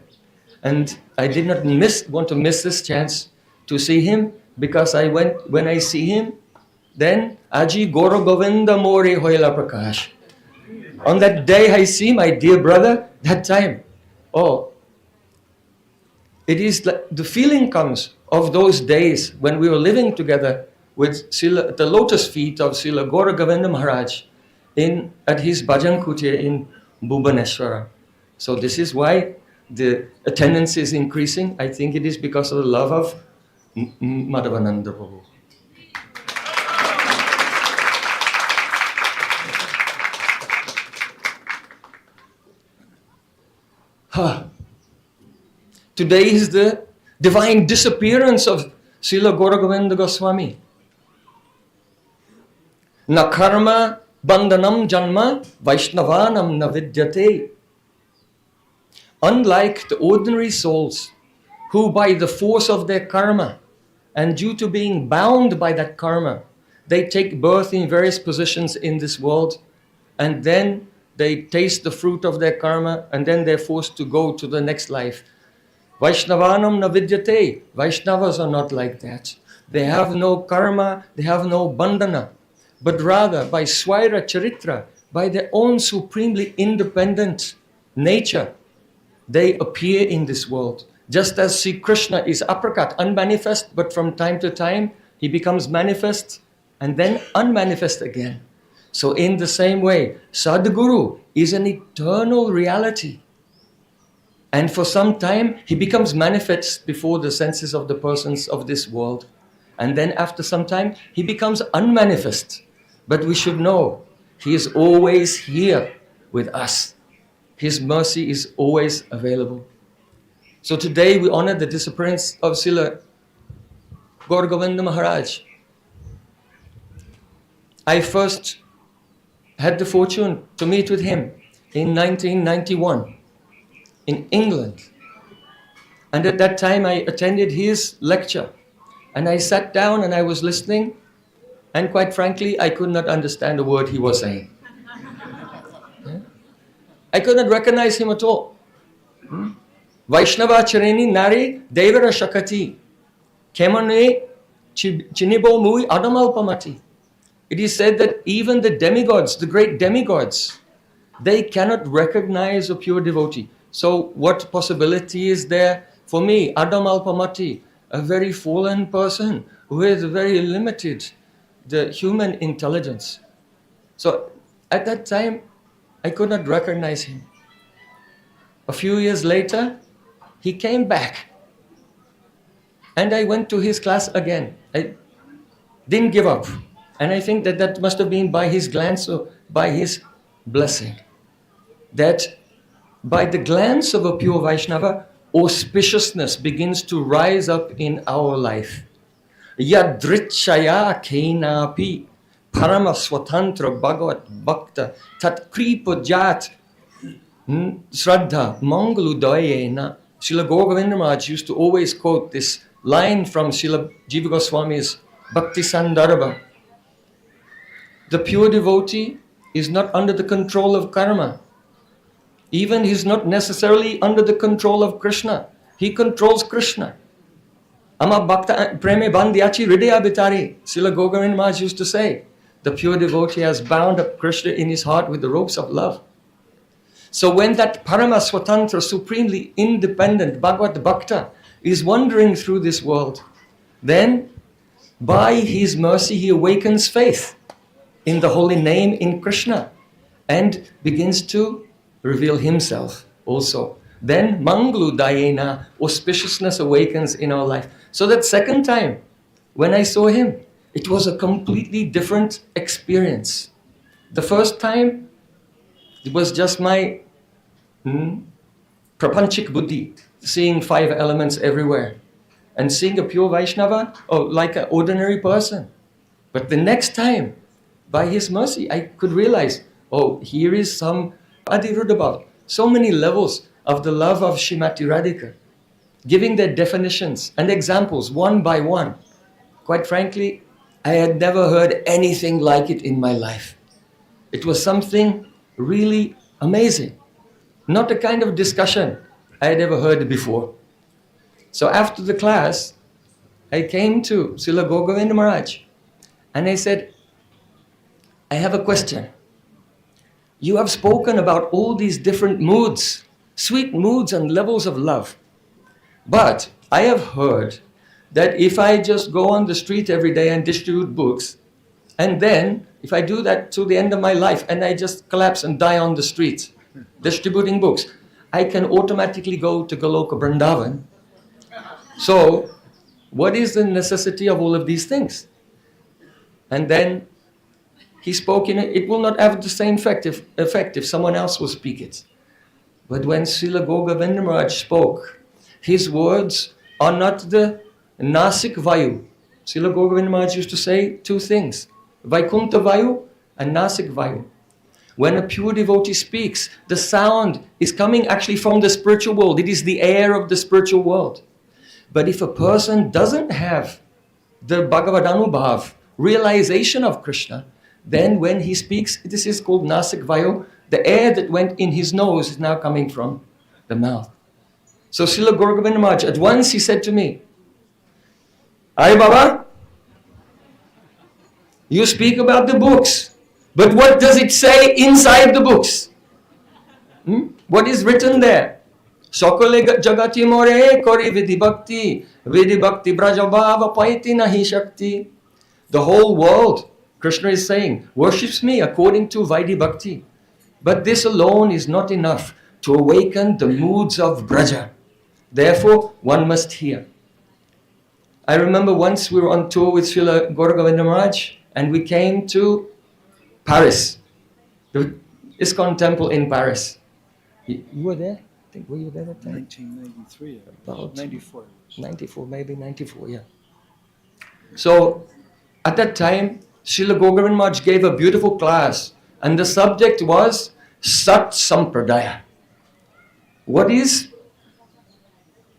And I did not want to miss this chance to see him, because when I see him, then Aji Gour Govinda More Hoila Prakash. On that day I see my dear brother, that time, it is like the feeling comes of those days when we were living together with the lotus feet of Srila Gour Govinda Maharaj at his bhajan kutir in Bhubaneswara. So this is why the attendance is increasing. I think it is because of the love of Madhavananda Prabhu. Today is the divine disappearance of Srila Gour Govinda Goswami. Na karma bandhanam janma vaishnavanam na vidyate. Unlike the ordinary souls who by the force of their karma and due to being bound by that karma, they take birth in various positions in this world, and then they taste the fruit of their karma, and then they're forced to go to the next life. Vaishnavanam na vidyate. Vaishnavas are not like that. They have no karma, they have no bandhana, but rather by swaira charitra, by their own supremely independent nature, they appear in this world. Just as Sri Krishna is aprakat, unmanifest, but from time to time he becomes manifest and then unmanifest again. So in the same way, Sadhguru is an eternal reality. And for some time, he becomes manifest before the senses of the persons of this world. And then after some time, he becomes unmanifest. But we should know, he is always here with us. His mercy is always available. So today we honor the disappearance of Srila Gour Govinda Maharaj. I first had the fortune to meet with him in 1991 in England. And at that time I attended his lecture. And I sat down and I was listening. And quite frankly, I could not understand a word he was saying. I could not recognize him at all. Vaishnava Chareni Nari Devara Shakati Kemane Chinibo Mui Adamalpamati. It is said that even the demigods, the great demigods, they cannot recognize a pure devotee. So what possibility is there for me, Adamalpamati, a very fallen person who is very limited, the human intelligence? So at that time, I could not recognize him. A few years later, he came back. And I went to his class again. I didn't give up. And I think that that must have been by his glance or by his blessing. That by the glance of a pure Vaishnava, auspiciousness begins to rise up in our life. Yadritchaya kenapi Parama Swatantra Bhagavat Bhakta Tat Kripa Jat Shraddha Mangaludayena. Srila Gour Govinda Maharaj used to always quote this line from Srila Jiva Goswami's Bhakti Sandarbha. The pure devotee is not under the control of karma. Even he is not necessarily under the control of Krishna. He controls Krishna. Ama bhakta preme bandhyachi hridaya bitari. Srila Gour Govinda Maharaj used to say, the pure devotee has bound up Krishna in his heart with the ropes of love. So when that Parama Swatantra, supremely independent Bhagavad Bhakta is wandering through this world, then by his mercy he awakens faith in the holy name in Krishna and begins to reveal himself also. Then Manglu Dayena, auspiciousness awakens in our life. So that second time, when I saw him, it was a completely different experience. The first time, it was just my prapanchik buddhi, seeing 5 elements everywhere, and seeing a pure Vaishnava, like an ordinary person. But the next time, by his mercy, I could realize, here is some Adiruddhabha, so many levels of the love of Srimati Radhika, giving their definitions and examples one by one. Quite frankly, I had never heard anything like it in my life. It was something really amazing. Not a kind of discussion I had ever heard before. So after the class, I came to Srila Gour Govinda Maharaj and I said, I have a question. You have spoken about all these different moods, sweet moods and levels of love. But I have heard that if I just go on the street every day and distribute books, and then if I do that to the end of my life and I just collapse and die on the street distributing books, I can automatically go to Goloka Vrindavan. So what is the necessity of all of these things? And then he spoke in it will not have the same effect if someone else will speak it. But when Srila Gour Govinda Maharaj spoke, his words are not the Nasik Vayu. Srila Gour Govinda Maharaj used to say 2 things, Vaikuntha Vayu and Nasik Vayu. When a pure devotee speaks, the sound is coming actually from the spiritual world. It is the air of the spiritual world. But if a person doesn't have the Bhagavadanubhav, realization of Krishna, then when he speaks, this is called Nasik Vayu. The air that went in his nose is now coming from the mouth. So Srila Gour Govinda Maharaj, at once he said to me, Ay Baba, you speak about the books, but what does it say inside the books? What is written there? Sakale jagati more kori vidhi bhakti brajabhava paiti nahi shakti. The whole world, Krishna is saying, worships me according to Vaidhi Bhakti. But this alone is not enough to awaken the moods of Braja. Therefore, one must hear. I remember once we were on tour with Srila Gour Govinda Maharaj and we came to Paris, the iskcon temple in Paris. You were there? I think, were you there that time? 1993, About 94. 94, maybe 94, yeah. So, at that time, Srila Gour Govinda Maharaj gave a beautiful class and the subject was Sat Sampradaya. What is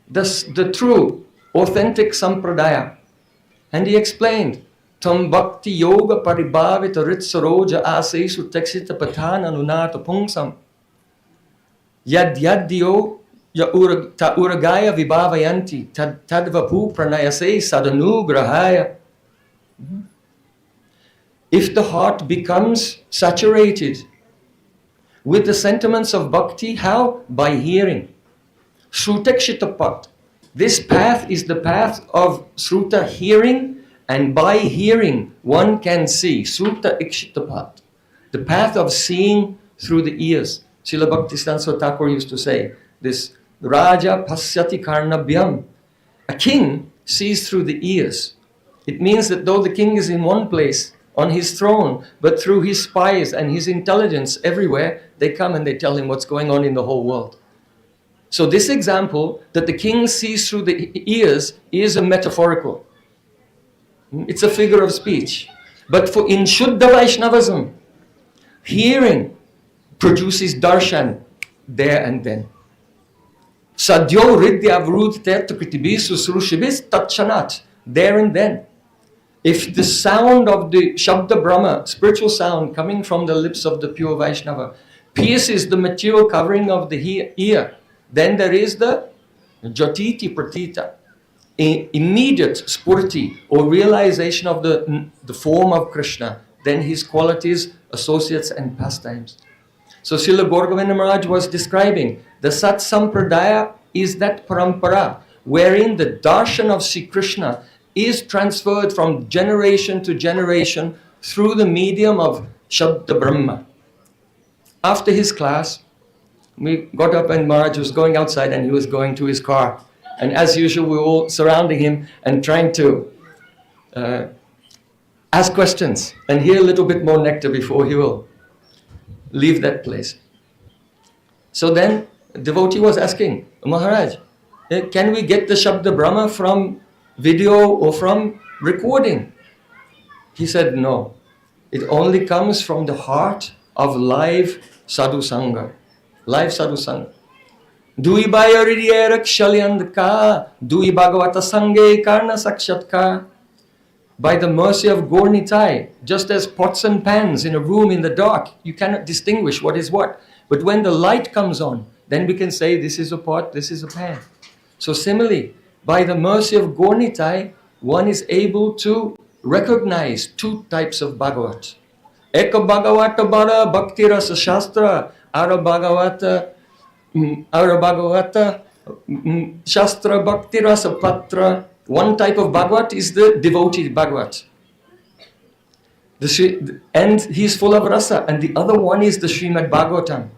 the true, authentic Sampradaya? And he explained, Tam Bhakti Yoga Paribhavita Ritsaroja Asesu Teksita Patana Nunata Pungsam Yad Yadyo Ta Uragaya Vibhavayanti Tadvapu Pranayase Sadhanu Grahaya. If the heart becomes saturated with the sentiments of bhakti, how? By hearing. Sruta Kshitapat. This path is the path of Sruta, hearing, and by hearing one can see. Sruta Ikshitapat. The path of seeing through the ears. Srila Bhaktisiddhanta Thakur used to say this, Raja Pasyati Karnabhyam. A king sees through the ears. It means that though the king is in one place, on his throne, but through his spies and his intelligence everywhere, they come and they tell him what's going on in the whole world. So this example that the king sees through the ears is a metaphorical. It's a figure of speech. But in Shuddha Vaishnavism, hearing produces darshan there and then. Sadhyo Ridya Vrut Kritibisu Srushibis Tatshanat, there and then. If the sound of the Shabda Brahma, spiritual sound coming from the lips of the pure Vaishnava, pierces the material covering of the ear, then there is the Jatiti Pratita, immediate spurti or realization of the form of Krishna, then his qualities, associates and pastimes. So Srila Gour Govinda Maharaj was describing the Sat Sampradaya is that parampara wherein the darshan of Sri Krishna is transferred from generation to generation through the medium of Shabda Brahma. After his class, we got up and Maharaj was going outside and he was going to his car. And as usual, we were all surrounding him and trying to ask questions and hear a little bit more nectar before he will leave that place. So then, the devotee was asking, Maharaj, can we get the Shabda Brahma from video or from recording? He said, no. It only comes from the heart of live sadhu sangha. Live sadhu sangha. Dui bayaridierak shalyandka, dui bhagavata sange karna sakshatka. By the mercy of Gaur Nitai, just as pots and pans in a room in the dark, you cannot distinguish what is what. But when the light comes on, then we can say this is a pot, this is a pan. So similarly, by the mercy of Gaur Nitai, one is able to recognize two types of Bhagavat. Eka Bhagavata Bara Bhakti Rasa Shastra, Ara Bhagavata Shastra Bhakti Rasa Patra. One type of Bhagavat is the devotee Bhagavat. And he's full of rasa. And the other one is the Srimad Bhagavatam.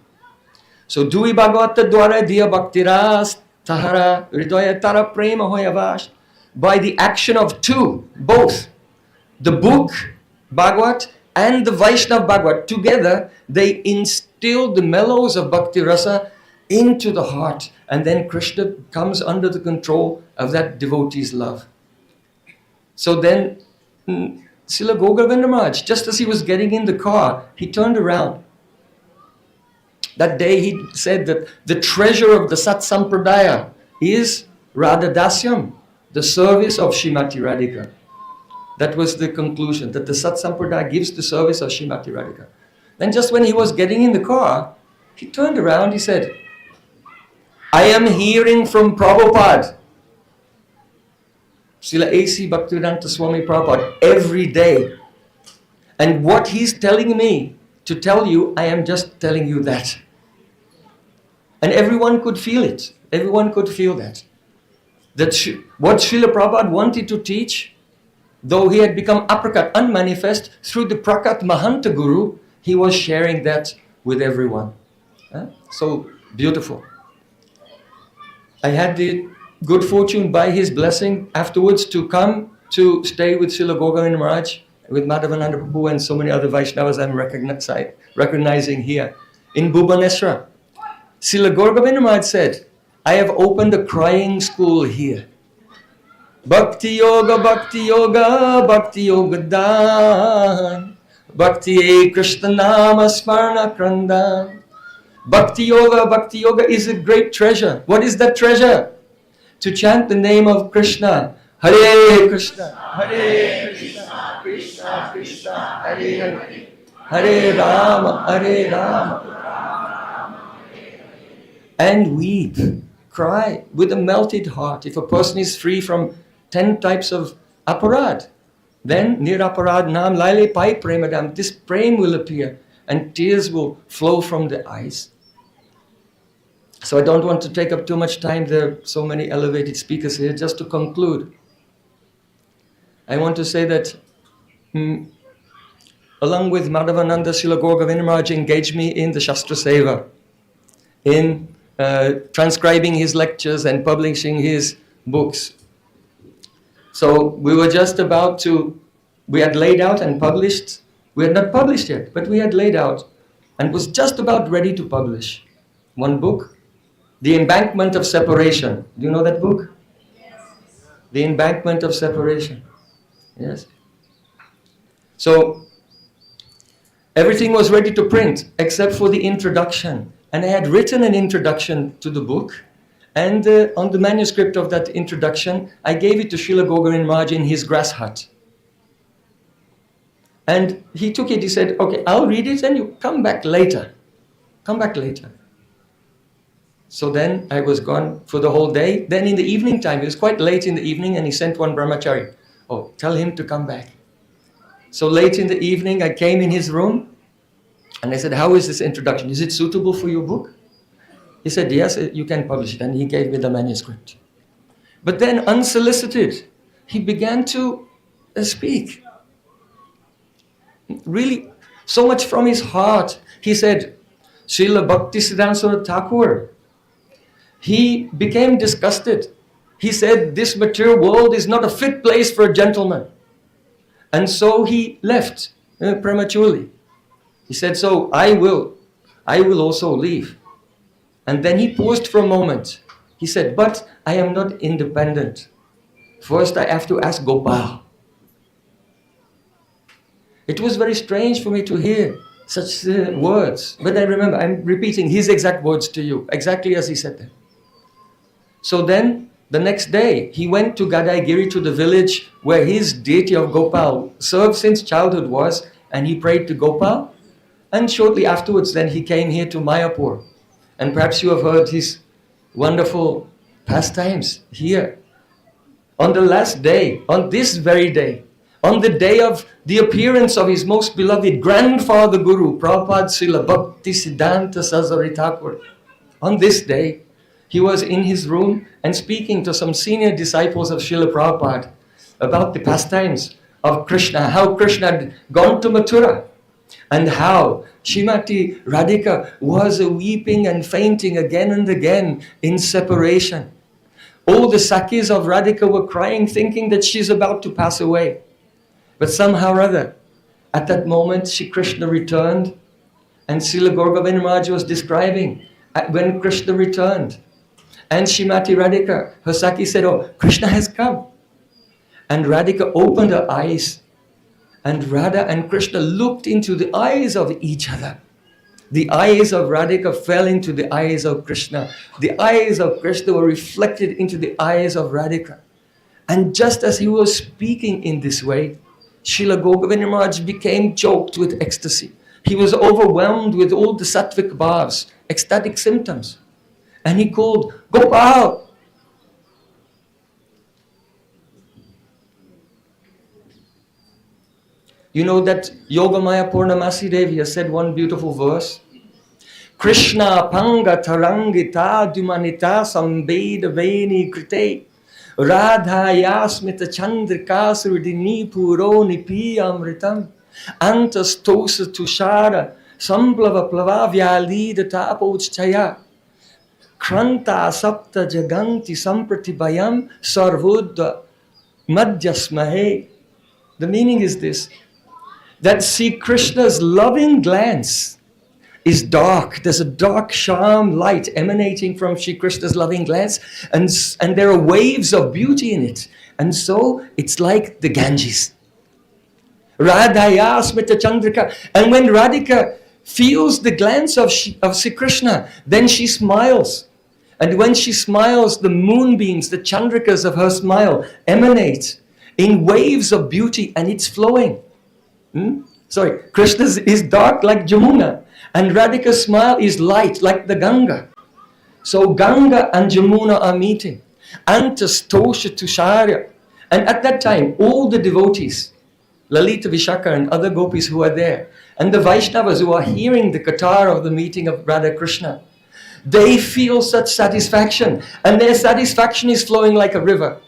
So, Dui Bhagavata Dwara Diya Bhakti Ras Tahara Hridaya Tara Prema Hoyavash. By the action of two, both, the book Bhagavat and the Vaishnav Bhagavat, together they instill the mellows of Bhakti Rasa into the heart. And then Krishna comes under the control of that devotee's love. So then, Srila Gour Govinda Maharaj, just as he was getting in the car, he turned around. That day he said that the treasure of the Sat Sampradaya is Radha Dasyam, the service of Srimati Radhika. That was the conclusion, that the Sat Sampradaya gives the service of Srimati Radhika. Then just when he was getting in the car, he turned around, he said, I am hearing from Prabhupada, Srila A.C. Bhaktivedanta Swami Prabhupada, every day. And what he's telling me to tell you, I am just telling you that. And everyone could feel it. Everyone could feel that. What Srila Prabhupada wanted to teach, though he had become aprakat, unmanifest, through the Prakat Mahanta Guru, he was sharing that with everyone. So beautiful. I had the good fortune by his blessing afterwards to come to stay with Srila Gour Govinda Maharaj, with Madhavananda Prabhu and so many other Vaishnavas I'm recognizing here. In Bhubaneswar, Srila Gour Govinda Maharaj said, I have opened a crying school here. Bhakti Yoga, Bhakti Yoga, Bhakti Yoga Dan, Bhakti Krishna Nama Smarna Krandan. Bhakti Yoga is a great treasure. What is that treasure? To chant the name of Krishna. Hare Krishna, Hare Krishna, Krishna Krishna, Hare Hare. Hare Rama, Hare Rama. And weep, cry with a melted heart. If a person is free from 10 types of aparad, then niraparad naam laile pai premadam. This prem will appear and tears will flow from the eyes. So I don't want to take up too much time. There are so many elevated speakers here. Just to conclude, I want to say that along with Madhavananda, Srila Gour Govinda Maharaj engaged me in the Shastra Seva, in transcribing his lectures and publishing his books. So we were just about to, we had laid out and published, we had not published yet, but we had laid out and was just about ready to publish one book, The Embankment of Separation. Do you know that book? Yes. The Embankment of Separation. Yes. So everything was ready to print except for the introduction. And I had written an introduction to the book. And on the manuscript of that introduction, I gave it to Srila Gour Govinda Maharaj in his grass hut. And he took it, he said, okay, I'll read it and you come back later. Come back later. So then I was gone for the whole day. Then in the evening time, it was quite late in the evening, and he sent one brahmachari. Oh, tell him to come back. So late in the evening, I came in his room and I said, how is this introduction? Is it suitable for your book? He said, yes, you can publish it. And he gave me the manuscript. But then unsolicited, he began to speak. Really, so much from his heart. He said, Srila Bhaktisiddhanta Thakur, he became disgusted. He said, this material world is not a fit place for a gentleman. And so he left prematurely. He said, so I will also leave. And then he paused for a moment. He said, but I am not independent. First I have to ask Gopal. It was very strange for me to hear such words. But I remember, I'm repeating his exact words to you, exactly as he said them. So then, the next day, he went to Gadaigiri, to the village where his deity of Gopal served since childhood was, and he prayed to Gopal. And shortly afterwards, then he came here to Mayapur. And perhaps you have heard his wonderful pastimes here. On the last day, on this very day, on the day of the appearance of his most beloved grandfather Guru, Prabhupada Srila Bhaktisiddhanta Saraswati Thakur, on this day, he was in his room and speaking to some senior disciples of Srila Prabhupada about the pastimes of Krishna, how Krishna had gone to Mathura, and how Srimati Radhika was weeping and fainting again and again in separation. All the Sakhis of Radhika were crying, thinking that she's about to pass away. But somehow or other, at that moment, Shri Krishna returned, and Srila Gour Govinda Maharaj was describing when Krishna returned. And Srimati Radhika, her Sakhi, said, oh, Krishna has come. And Radhika opened her eyes, and Radha and Krishna looked into the eyes of each other. The eyes of Radhika fell into the eyes of Krishna. The eyes of Krishna were reflected into the eyes of Radhika. And just as he was speaking in this way, Srila Gour Govinda Maharaj became choked with ecstasy. He was overwhelmed with all the sattvic bhavs, ecstatic symptoms. And he called, Gopal! You know that Yogamaya Purnamasi Devi has said one beautiful verse. Krishna panga tarangita dumanita sambeda veni krite radha yasmita chandrika surdini puro nipi amritam antas tosa tushara samplava plavavya lida tapochchaya kranta sapta jaganti sampratibhayam sarvuddha madhyasmahe. The meaning is this, that Sri Krishna's loving glance is dark. There's a dark charm light emanating from Sri Krishna's loving glance, and there are waves of beauty in it. And so it's like the Ganges. Radhaya Smita Chandrika. And when Radhika feels the glance of Sri Krishna, then she smiles. And when she smiles, the moonbeams, the chandrikas of her smile emanate in waves of beauty, and it's flowing. Krishna is dark like Jamuna, and Radhika's smile is light like the Ganga. So Ganga and Jamuna are meeting. Antas Tosha Tusharya. And at that time, all the devotees, Lalita Vishaka and other gopis who are there, and the Vaishnavas who are hearing the katar of the meeting of Radha Krishna, they feel such satisfaction, and their satisfaction is flowing like a river.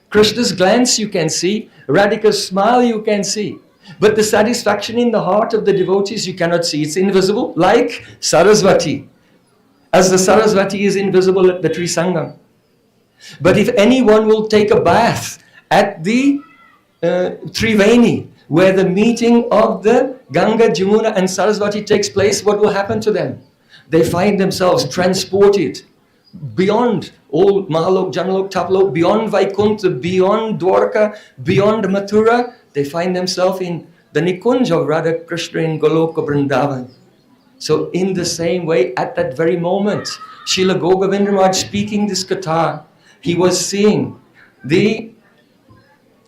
Krishna's glance you can see, Radhika's smile you can see, but the satisfaction in the heart of the devotees you cannot see. It's invisible, like Saraswati, as the Saraswati is invisible at the Trisangam. But if anyone will take a bath at the Triveni, where the meeting of the Ganga, Jamuna and Saraswati takes place, what will happen to them? They find themselves transported beyond all Mahalok, Janalok, Tapalok, beyond Vaikuntha, beyond Dwarka, beyond Mathura, they find themselves in the Nikunj of Radha Krishna in Goloka Vrindavan. So in the same way, at that very moment, Srila Gour Govinda Maharaj speaking this katha, he was seeing the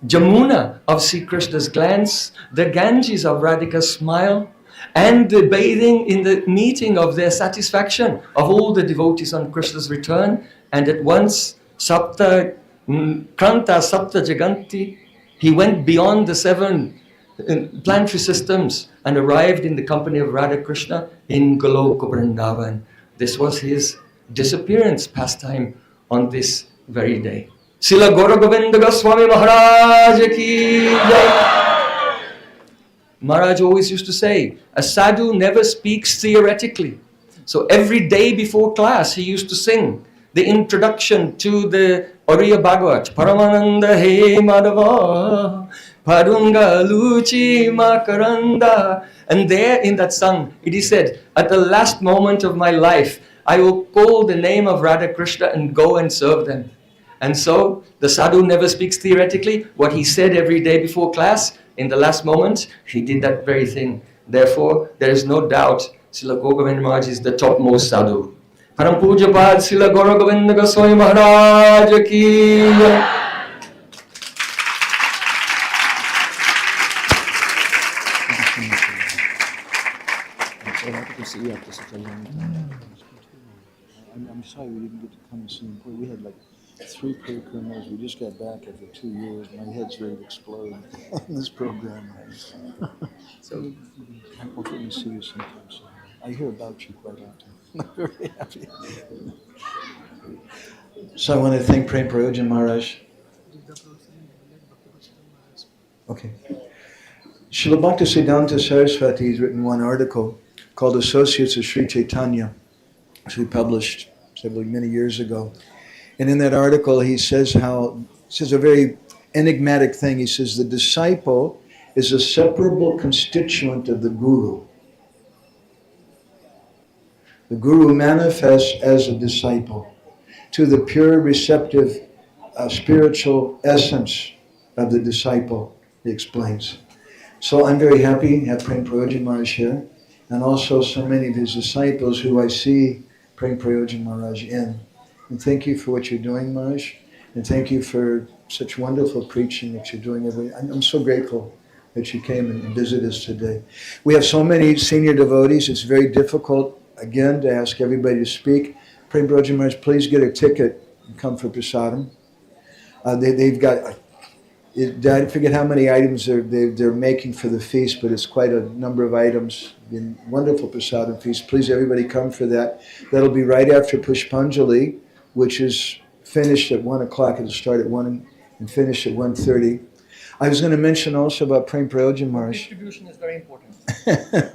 Jamuna of Sri Krishna's glance, the Ganges of Radhika's smile, and the bathing in the meeting of their satisfaction of all the devotees on Krishna's return. And at once, Sapta Kranta Sapta Jaganti, he went beyond the 7 planetary systems and arrived in the company of Radha Krishna in Goloka Vrindavan. This was his disappearance pastime on this very day. Srila Gour Govinda Goswami Maharaja ki jai. Maharaj always used to say, a sadhu never speaks theoretically. So every day before class, he used to sing the introduction to the Oriya Bhagavat. Paramananda he Madhava, Padunga Luchi Makaranda. And there in that song, it is said, at the last moment of my life, I will call the name of Radha Krishna and go and serve them. And so, the sadhu never speaks theoretically. What he said every day before class, in the last moment, he did that very thing. Therefore, there is no doubt, Srila Gour Govinda Maharaj is the topmost sadhu. Param Puja Pad Srila Gour Govinda Goswami Maharaja ki jai. I'm sorry we didn't get to come and see him. We had like 3 pilgrimages. We just got back after 2 years. My head's ready to explode on this program. So I'm hoping to see you sometime soon. I hear about you quite often. I'm very happy. So I want to thank Prem Prayojan Maharaj. Okay. Srila Bhaktisiddhanta Saraswati has written one article called Associates of Sri Chaitanya, which we published many years ago. And in that article, he says a very enigmatic thing. He says the disciple is a separable constituent of the guru. The guru manifests as a disciple to the pure, receptive, spiritual essence of the disciple, he explains. So I'm very happy to have Prem Prayojan Maharaj here, and also so many of his disciples who I see Prem Prayojan Maharaj in. And thank you for what you're doing, Maharaj, and thank you for such wonderful preaching that you're doing I'm so grateful that you came and visited us today. We have so many senior devotees, it's very difficult, again, to ask everybody to speak. Prem Prayojan Maharaj, please get a ticket and come for prasadam. They've got, I forget how many items they're making for the feast, but it's quite a number of items. Wonderful prasadam feast. Please, everybody come for that. That'll be right after Pushpanjali, which is finished at 1 o'clock. It'll start at 1 and finish at 1:30. I was going to mention also about Prem Prayojan Maharaj. Distribution is very important.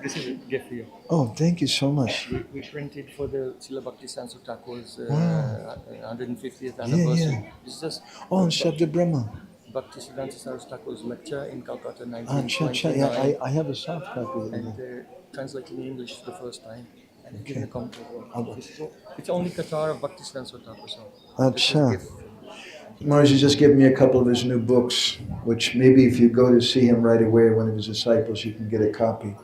This is a gift for you. Oh, thank you so much. We printed for the Srila Bhakti Sansu Thakur's 150th anniversary. Yeah. It's just in Shabda Brahma. Bhakti Siddhanta Saraswati Thakur's lecture in Calcutta 1929. Yeah, I have a soft copy of it. And translated in English for the first time. And Okay. It's only Qatar of Bhakti Siddhanta Thakur. So Acha. Maharaj has just given me a couple of his new books, which maybe if you go to see him right away, one of his disciples, you can get a copy.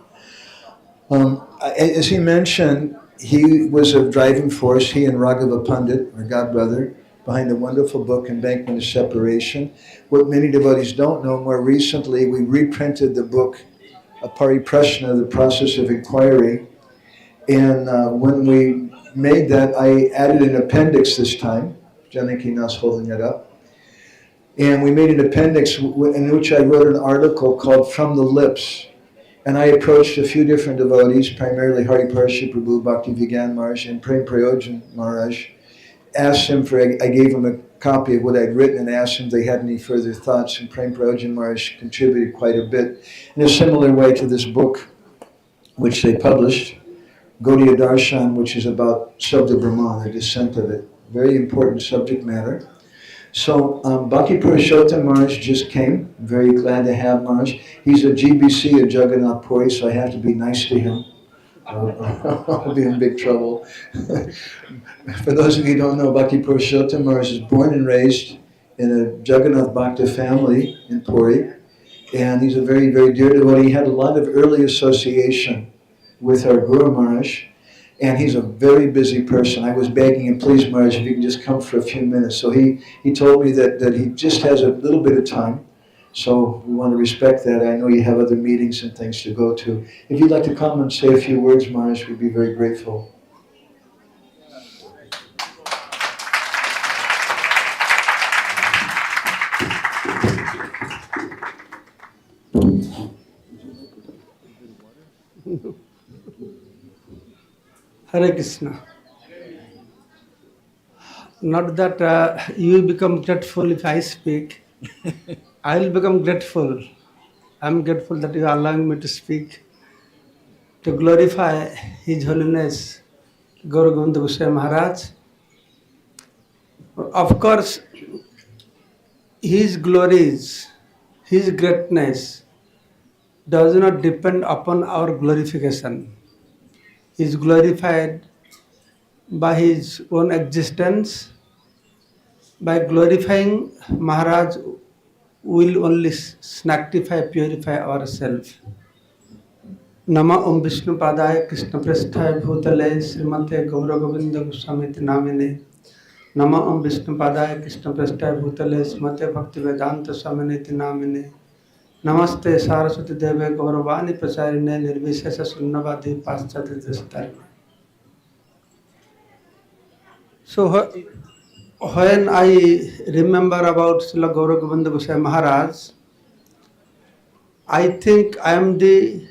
As he mentioned, he was a driving force, he and Raghava Pandit, our godbrother, behind the wonderful book, Embankment of Separation. What many devotees don't know, more recently we reprinted the book, Pariprashna, the Process of Inquiry. And when we made that, I added an appendix this time. Janaki Nas holding it up. And we made an appendix in which I wrote an article called From the Lips. And I approached a few different devotees, primarily Hari Parshi Prabhu, Bhakti Vigyan Maharaj, and Prem Prayojan Maharaj. Asked him I gave him a copy of what I'd written and asked him if they had any further thoughts. And Prem Prayojan Maharaj contributed quite a bit in a similar way to this book, which they published, Gaudiya Darshan, which is about Sabda Brahman, the descent of it. Very important subject matter. So Bhakti Purushottam Maharaj just came. Very glad to have Maharaj. He's a GBC at Jagannath Puri, so I have to be nice to him. I'll be in big trouble. For those of you who don't know, Bhakti Purushottam Maharaj was born and raised in a Jagannath Bhakta family in Puri, and he's a very, very dear devotee. He had a lot of early association with our Guru Maharaj, and he's a very busy person. I was begging him, please Maharaj, if you can just come for a few minutes. So he told me that he just has a little bit of time. So we want to respect that. I know you have other meetings and things to go to. If you'd like to come and say a few words, Maharaj, we'd be very grateful. Hare Krishna. Not that you become grateful if I speak. I will become grateful. I am grateful that you are allowing me to speak, to glorify His Holiness Gour Govinda Goswami Maharaj. Of course, His glories, His greatness does not depend upon our glorification. He is glorified by His own existence. By glorifying Maharaj, we will only sanctify, purify ourselves. Nama Om Vishnu Padaya Krishna Prasthaya Bhutale Srimate Gour Govinda Goswami Namine. Nama Om Vishnu Padaya Krishna Prasthaya Bhutale Srimate Bhakti Vedanta Swami Namine. Namaste Saraswati Deve Gauravani Pracharine Nirvishesha Sunnavadi Paschati Dristarine. So when I remember about Srila Gour Govinda Goswami Maharaj, I think I am the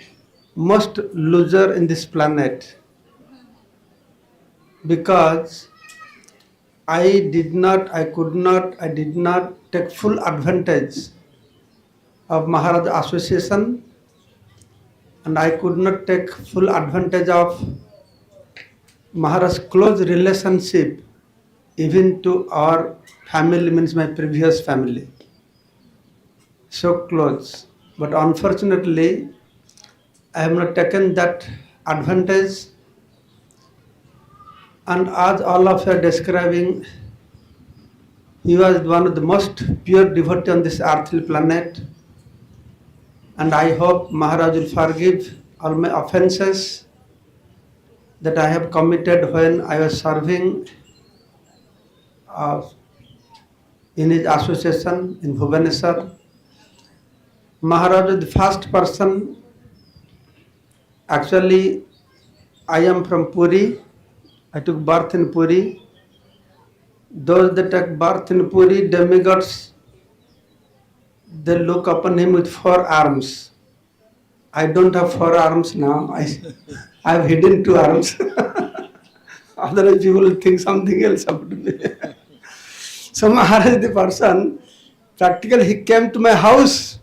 most loser in this planet, because I did not take full advantage of Maharaj association, and I could not take full advantage of Maharaj's close relationship even to our family, means my previous family. So close. But unfortunately, I have not taken that advantage. And as all of you are describing, he was one of the most pure devotee on this earthly planet. And I hope Maharaj will forgive all my offenses that I have committed when I was serving in his association in Bhubaneswar. Maharaj is the first person. Actually, I am from Puri. I took birth in Puri. Those that take birth in Puri, demigods, they look upon him with 4 arms. I don't have 4 arms now. I have hidden 2 arms. Otherwise, people will think something else about me. So Maharaj, the person, practically he came to my house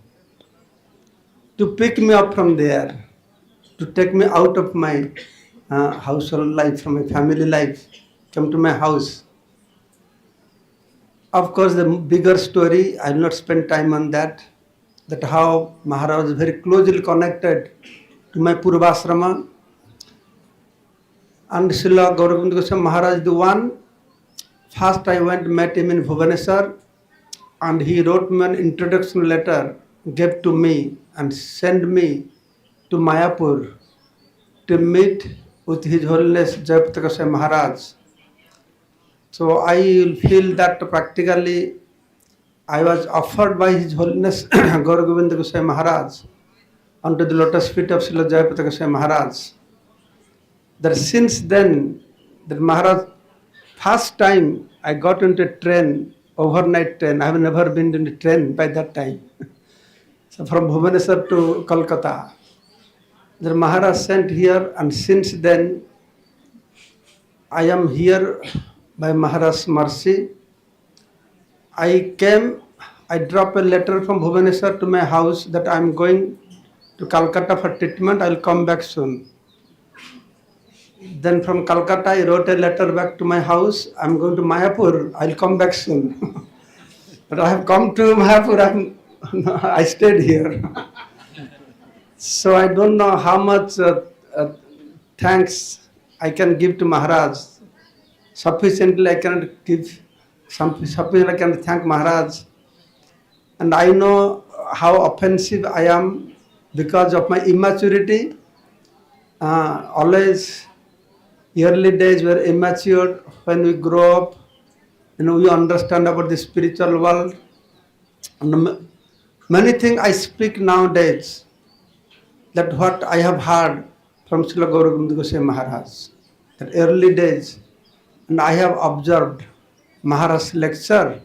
to pick me up from there, to take me out of my household life, from my family life, come to my house. Of course, the bigger story, I will not spend time on that how Maharaj was very closely connected to my Purvasrama. And Srila Gour Govinda Goswami Maharaj, the one, first I went met him in Bhubaneswar, and he wrote me an introduction letter, gave to me and sent me to Mayapur to meet with His Holiness Jayapataka Goswami Maharaj. So I feel that practically I was offered by His Holiness Gour Govinda Goswami Maharaj onto the lotus feet of Srila Jayapataka Goswami Maharaj. That since then, that Maharaj, first time I got into a train, overnight train. I have never been in a train by that time. So from Bhubaneswar to Kolkata. The Maharaj sent here, and since then I am here by Maharaj's mercy. I dropped a letter from Bhubaneswar to my house that I am going to Calcutta for treatment. I will come back soon. Then from Calcutta, I wrote a letter back to my house. I am going to Mayapur. I will come back soon. But I have come to Mayapur. I stayed here. So I don't know how much thanks I can give to Maharaj. Sufficiently I cannot give, sufficiently I can thank Maharaj. And I know how offensive I am because of my immaturity. Always, early days were immature. When we grow up, we understand about the spiritual world. And many things I speak nowadays, that what I have heard from Srila Gour Govinda Goswami Maharaj, that early days, and I have observed Maharaj's lecture.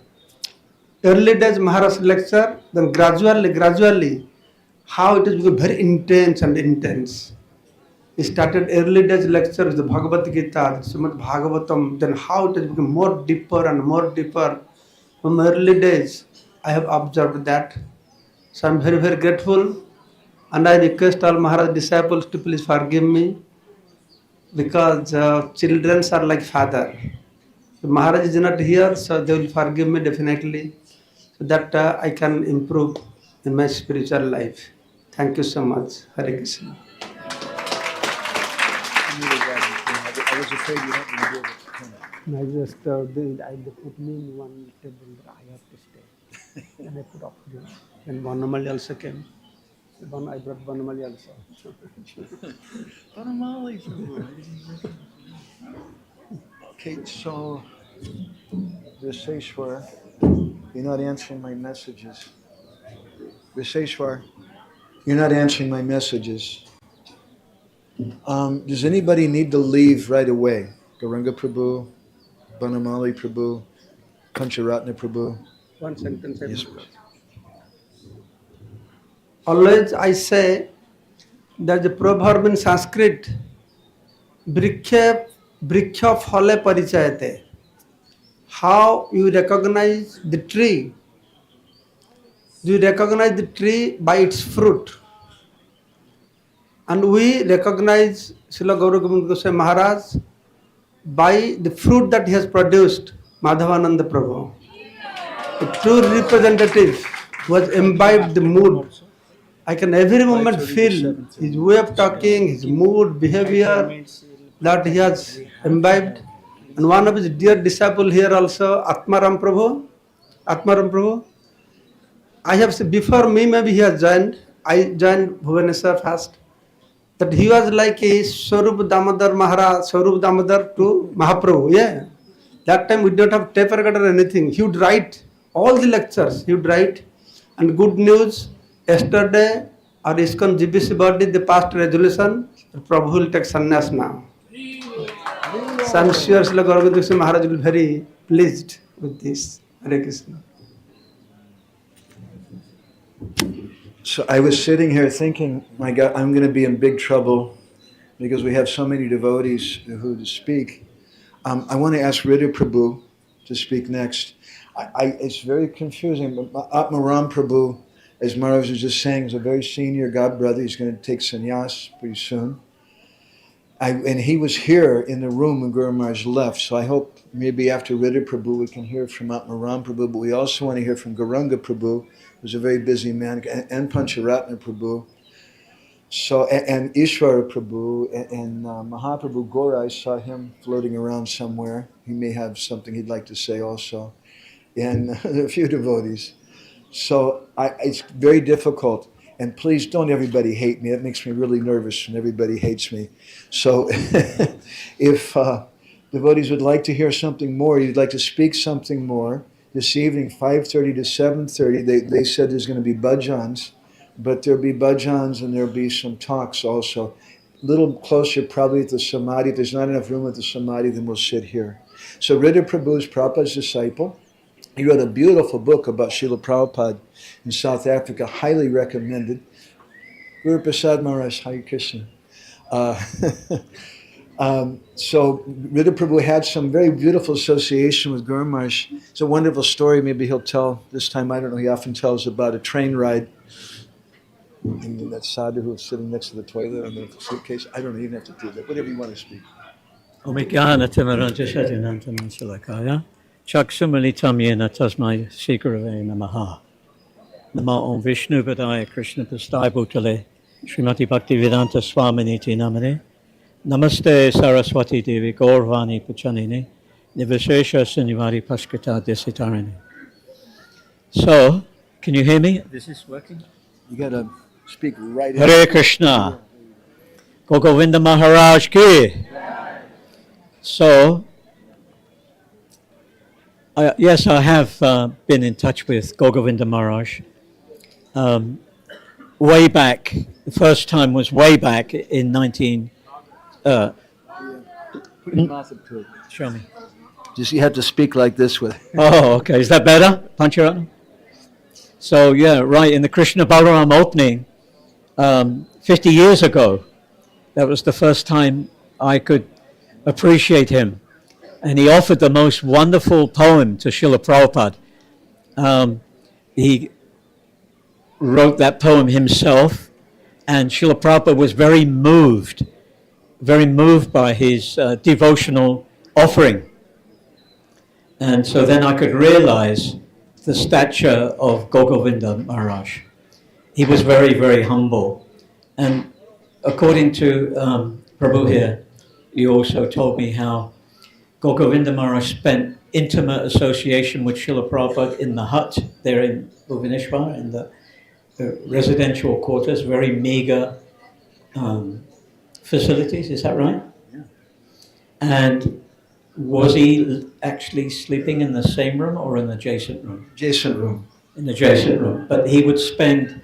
Early days Maharaj's lecture, then gradually, how it has become very intense and intense. He started early days lecture with the Bhagavad Gita, Srimad Bhagavatam, then how it has become more deeper and more deeper. From early days, I have observed that. So I am very, very grateful. And I request all Maharaj disciples to please forgive me, because children are like father. So Maharaj is not here, so they will forgive me definitely, so that I can improve in my spiritual life. Thank you so much. Hare Krishna. I was afraid you weren't going to be able to come. I just they put me in one table. I have to stay. And I put up here. And Bonamali also came. I brought Bonamali also. Bonamali. Okay, so Viseshwar, you're not answering my messages. Viseshwar, you're not answering my messages. Does anybody need to leave right away? Gouranga Prabhu, Bonamali Prabhu, Pancharatna Prabhu? One sentence. Yes. Always I say that the proverb in Sanskrit, Vriksha phale parichayate. How you recognize the tree? You recognize the tree by its fruit. And we recognize Srila Gour Govinda Goswami Maharaj by the fruit that he has produced, Madhavananda Prabhu. A true representative who has imbibed the mood. I can every moment feel his way of talking, his mood, behavior, that he has imbibed. And one of his dear disciples here also, Atmaram Prabhu. I have said before me, maybe he has joined. I joined Bhubaneswar first. That he was like a Swarup Damodar Maharaj, Swarup Damodar to Mahaprabhu. Yeah. That time we don't have tape recorder or anything. He would write all the lectures. He would write. And good news, yesterday, our iskcon GBC body, they passed resolution. Prabhu will take sannyas now. So I'm sure Srila Gour Govinda Goswami Maharaj will be very pleased with this. Hare Krishna. So I was sitting here thinking, my God, I'm going to be in big trouble because we have so many devotees who to speak. I want to ask Radha Prabhu to speak next. It's very confusing, but Atmaram Prabhu, as Maharaj was just saying, is a very senior god brother. He's going to take sannyas pretty soon. And he was here in the room when Guru Maharaj left, so I hope maybe after Radha Prabhu we can hear from Atmaram Prabhu, but we also want to hear from Gouranga Prabhu, who's a very busy man, and Pancharatna Prabhu, so and Ishvara Prabhu, and Mahaprabhu Gora. I saw him floating around somewhere. He may have something he'd like to say also, and a few devotees. So it's very difficult. And please don't everybody hate me. That makes me really nervous when everybody hates me. So if devotees would like to hear something more, you'd like to speak something more, this evening, 5:30 to 7:30, they said there's going to be bhajans, but there'll be bhajans and there'll be some talks also. A little closer probably at the Samadhi. If there's not enough room at the Samadhi, then we'll sit here. So Radha Prabhu is Prabhupada's disciple. He wrote a beautiful book about Srila Prabhupada in South Africa, highly recommended. Guru Prasad Maharaj, Hare Krishna. So Radha Prabhu had some very beautiful association with Guru Maharaj. It's a wonderful story. Maybe he'll tell this time. I don't know. He often tells about a train ride. And that sadhu who was sitting next to the toilet on the suitcase. I don't know. You don't have to do that. Whatever you want to speak. Chaksamalitam yena tasmai sikarave namaha. Namo Om Vishnu Padaya Krishna Pastai Bhutale Srimati Bhaktivedanta Swaminiti Namane Namaste Saraswati Devi Gaurvani Pachanini Nivashesha Sunivari Pashkata Disappearance. So, can you hear me? This is working? You got to speak right in. Hare Krishna. Gour Govinda Maharaj ki. So, yes, I have been in touch with Gour Govinda Maharaj. Way back, the first time was way back in 19... Put your mouth up to it. Show me. Just you have to speak like this with. Oh, okay. Is that better? Pancharatnam? So, yeah, right, in the Krishna Balaram opening, 50 years ago, that was the first time I could appreciate him. And he offered the most wonderful poem to Srila Prabhupada. He wrote that poem himself, and Srila Prabhupada was very moved by his devotional offering. And so then I could realize the stature of Gour Govinda Maharaj. He was very, very humble. And according to Prabhu here, you also told me how Gour Govinda Maharaj spent intimate association with Srila Prabhupada in the hut there in Bhubaneswar, in the residential quarters, very meager facilities, is that right? Yeah. And was he actually sleeping in the same room or in the adjacent room? Adjacent room. In the adjacent room. But he would spend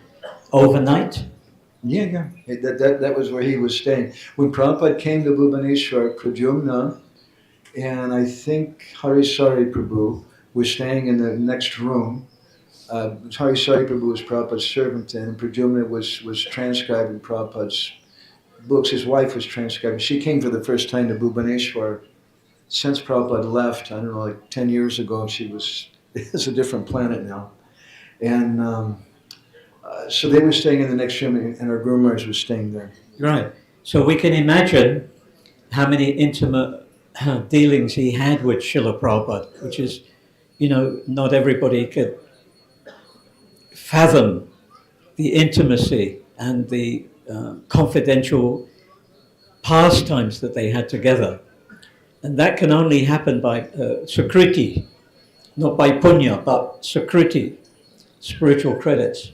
overnight? Yeah. That was where he was staying. When Prabhupada came to Bhubaneswar, Pradyumna and I think Harisari Prabhu was staying in the next room. Harisari Prabhu was Prabhupada's servant, and Pradyumna was transcribing Prabhupada's books. His wife was transcribing. She came for the first time to Bhubaneswar since Prabhupada left, I don't know, like 10 years ago. It's a different planet now. And so they were staying in the next room, and our Guru Maharaj was staying there. Right. So we can imagine how many intimate dealings he had with Srila Prabhupada, which is, not everybody could fathom the intimacy and the confidential pastimes that they had together. And that can only happen by sukriti, not by punya, but sukriti, spiritual credits.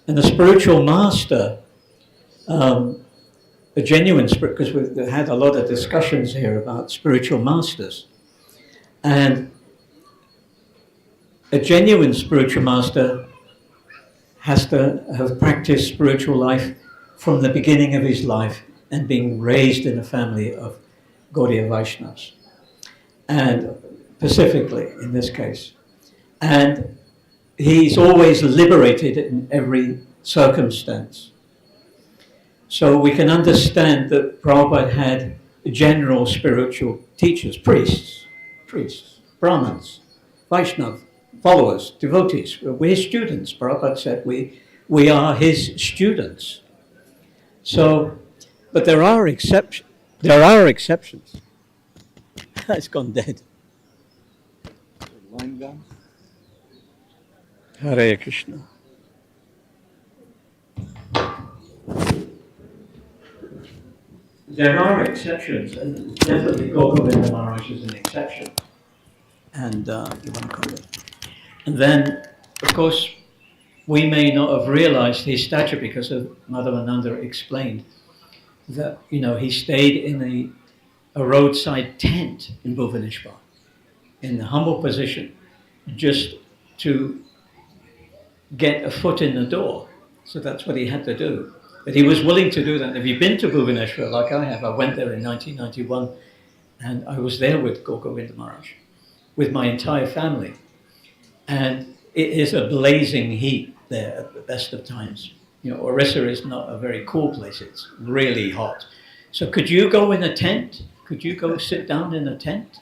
And the spiritual master, a genuine spirit, because we've had a lot of discussions here about spiritual masters. And a genuine spiritual master has to have practiced spiritual life from the beginning of his life and being raised in a family of Gaudiya Vaishnavas, and specifically in this case. And he's always liberated in every circumstance. So we can understand that Prabhupada had general spiritual teachers, priests, Brahmins, Vaishnava, followers, devotees. We're his students. Prabhupada said we are his students. So, but there are exceptions. It's gone dead. Line gone? Hare Krishna. There are exceptions, and definitely Gour Govinda Maharaj is an exception. And and then, of course, we may not have realized his stature because of Madhavananda explained that, he stayed in a roadside tent in Bhubaneswar, in a humble position, just to get a foot in the door. So that's what he had to do. But he was willing to do that. Have you been to Bhubaneswar like I have? I went there in 1991, and I was there with Gour Govinda Maharaj, with my entire family. And it is a blazing heat there at the best of times. Orissa is not a very cool place. It's really hot. So could you go in a tent? Could you go sit down in a tent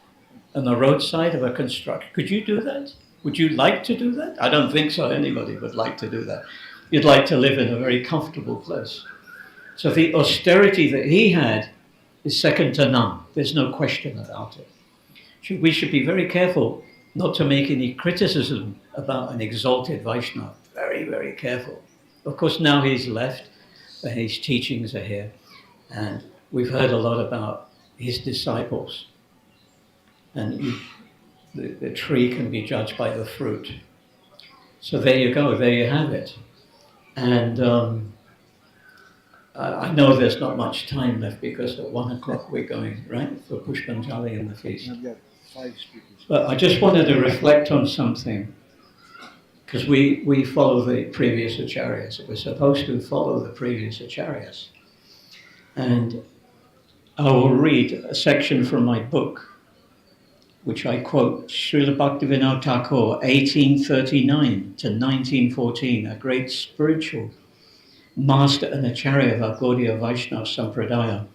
on the roadside of a construction? Could you do that? Would you like to do that? I don't think so. Anybody would like to do that. You'd like to live in a very comfortable place. So the austerity that he had is second to none. There's no question about it. We should be very careful not to make any criticism about an exalted Vaishnava. Very, very careful. Of course, now he's left, his teachings are here, and we've heard a lot about his disciples. And the tree can be judged by the fruit. So there you go, there you have it. And I know there's not much time left because at 1 o'clock we're going, right, for Pushpanjali and the feast. I've got 5 speakers. But I just wanted to reflect on something, because we follow the previous acharyas. We're supposed to follow the previous acharyas. And I will read a section from my book, which I quote, Srila Bhaktivinoda Thakur, 1839 to 1914, a great spiritual master and acharya of our Gaudiya Vaishnava Sampradaya,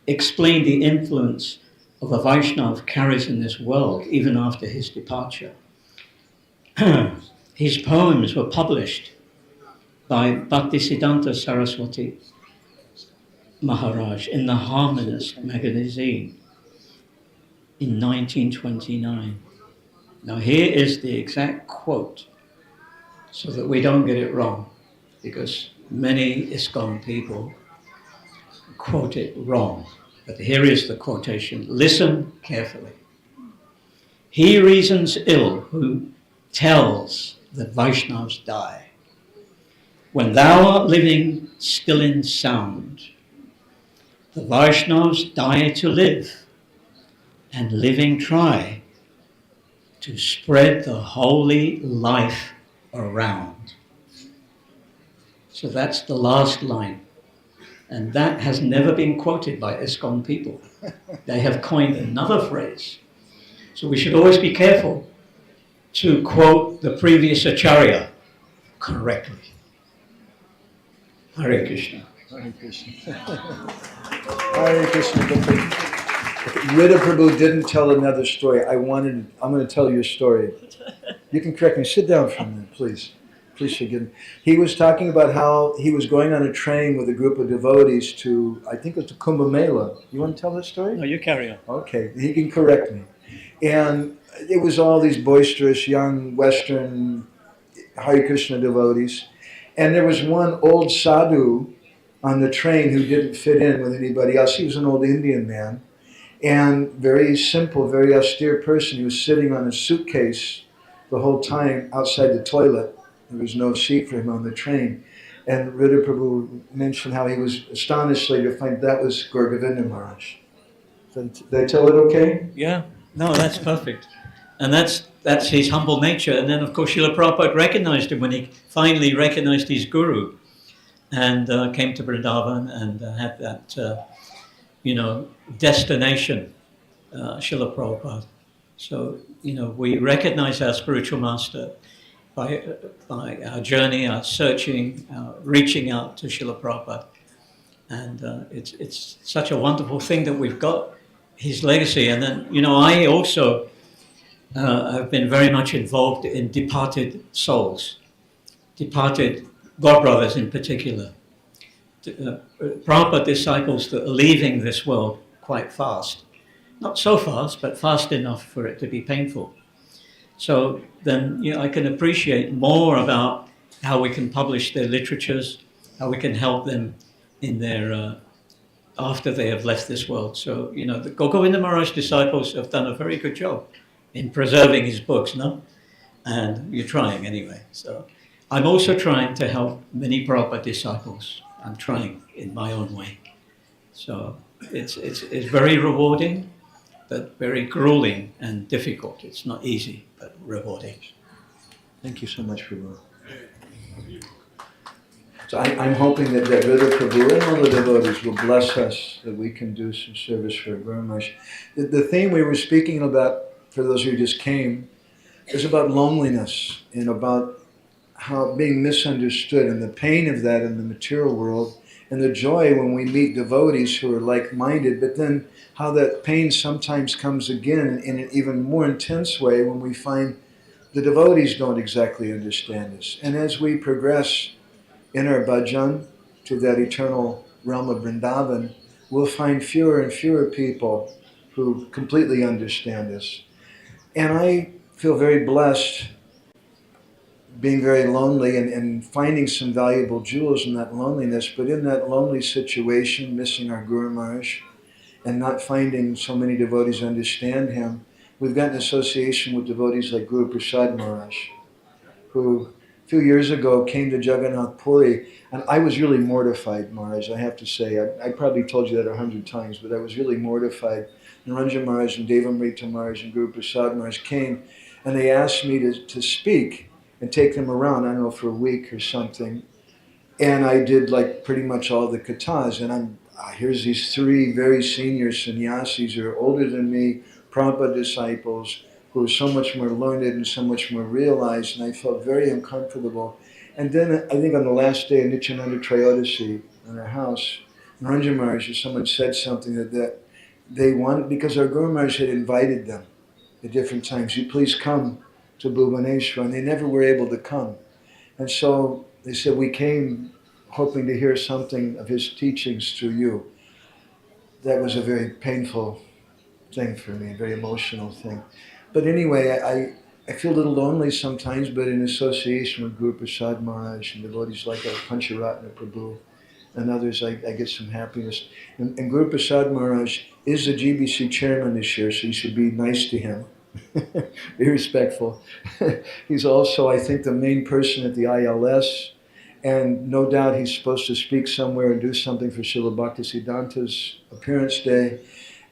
explained the influence of a Vaishnava carries in this world even after his departure. His poems were published by Bhaktisiddhanta Saraswati Maharaj in the Harmonist magazine in 1929. Now here is the exact quote, so that we don't get it wrong, because many iskcon people quote it wrong. But here is the quotation. Listen carefully. He reasons ill who tells that Vaishnavas die. When thou art living still in sound, the Vaishnavas die to live, and living try to spread the holy life around. So that's the last line. And that has never been quoted by iskcon people. They have coined another phrase. So we should always be careful to quote the previous acharya correctly. Hare Krishna. Hare Krishna. Hare Krishna. Rita Prabhu didn't tell another story. I'm going to tell you a story. You can correct me. Sit down for a minute, please. Please forgive me. He was talking about how he was going on a train with a group of devotees to, I think it was to Kumbh Mela. You want to tell that story? No, you carry on. Okay, he can correct me. And it was all these boisterous, young, Western Hare Krishna devotees. And there was one old sadhu on the train who didn't fit in with anybody else. He was an old Indian man. And very simple, very austere person. He was sitting on a suitcase the whole time outside the toilet. There was no seat for him on the train. And Rita Prabhu mentioned how he was astonished later to find that was Gour Govinda Maharaj. Did I tell it okay? Yeah, no, that's perfect. And that's his humble nature. And then, of course, Srila Prabhupada recognized him when he finally recognized his guru and came to Vrindavan and had that, destination, Srila Prabhupada. So, we recognize our spiritual master by our journey, our searching, our reaching out to Srila Prabhupada. And it's such a wonderful thing that we've got his legacy. And then, I also have been very much involved in departed souls, departed godbrothers in particular. Prabhupada disciples that are leaving this world quite fast. Not so fast, but fast enough for it to be painful. So then I can appreciate more about how we can publish their literatures, how we can help them in their, after they have left this world. So, the Gour Govinda Maharaj disciples have done a very good job in preserving his books, no? And you're trying anyway. So I'm also trying to help many Prabhupada disciples. I'm trying in my own way. So it's very rewarding, but very grueling and difficult. It's not easy, but rewarding. Thank you so much, Prabhu. So I'm hoping that Rita Prabhu and all the devotees will bless us, that we can do some service for Guru Maharaj. The theme we were speaking about, for those who just came, is about loneliness and about how being misunderstood and the pain of that in the material world, and the joy when we meet devotees who are like-minded, but then how that pain sometimes comes again in an even more intense way when we find the devotees don't exactly understand us. And as we progress in our bhajan to that eternal realm of Vrindavan, we'll find fewer and fewer people who completely understand us. And I feel very blessed being very lonely and finding some valuable jewels in that loneliness, but in that lonely situation, missing our Guru Maharaj, and not finding so many devotees understand him, we've gotten association with devotees like Guru Prasad Maharaj, who a few years ago came to Jagannath Puri, and I was really mortified, Maharaj, I have to say. I probably told you that 100 times, but I was really mortified. Naranjan Maharaj and Devamrita Maharaj and Guru Prasad Maharaj came, and they asked me to speak and take them around, I don't know, for a week or something. And I did like pretty much all the kathas, and here's these three very senior sannyasis who are older than me, Prabhupada disciples, who are so much more learned and so much more realized, and I felt very uncomfortable. And then I think on the last day of Nityananda Trayodasi in our house, Naranjan Maharaj or someone said something that they wanted, because our Guru Maharaj had invited them at different times, you please come to Bhubaneswar, and they never were able to come. And so they said, we came hoping to hear something of his teachings through you. That was a very painful thing for me, a very emotional thing. But anyway, I feel a little lonely sometimes, but in association with Guru Prasad Maharaj and devotees like Pancharatna Prabhu and others, I get some happiness. And Guru Prasad Maharaj is the GBC chairman this year, so you should be nice to him. Be respectful. He's also, I think, the main person at the ILS, and no doubt he's supposed to speak somewhere and do something for Srila Bhaktisiddhanta's appearance day,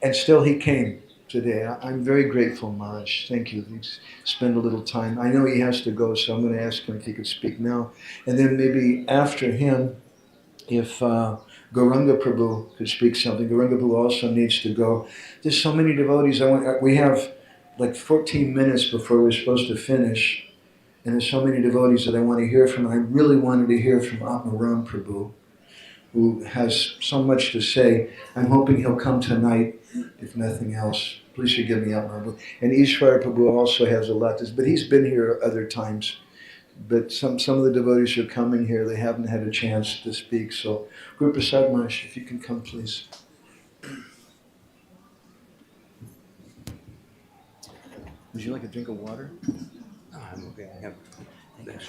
and still he came today. I'm very grateful, Maharaj. Thank you. Please spend a little time. I know he has to go, so I'm going to ask him if he could speak now. And then maybe after him, if Gouranga Prabhu could speak something. Gouranga Prabhu also needs to go. There's so many devotees. We have like 14 minutes before we're supposed to finish. And there's so many devotees that I want to hear from. I really wanted to hear from Atmaram Prabhu, who has so much to say. I'm hoping he'll come tonight, if nothing else. Please forgive me, Atmaram Prabhu. And Ishwar Prabhu also has a lot to say, but he's been here other times. But some of the devotees who are coming here, they haven't had a chance to speak. So, Guru Prasad Maharaj, if you can come, please. Would you like a drink of water? No, I'm okay. I have that.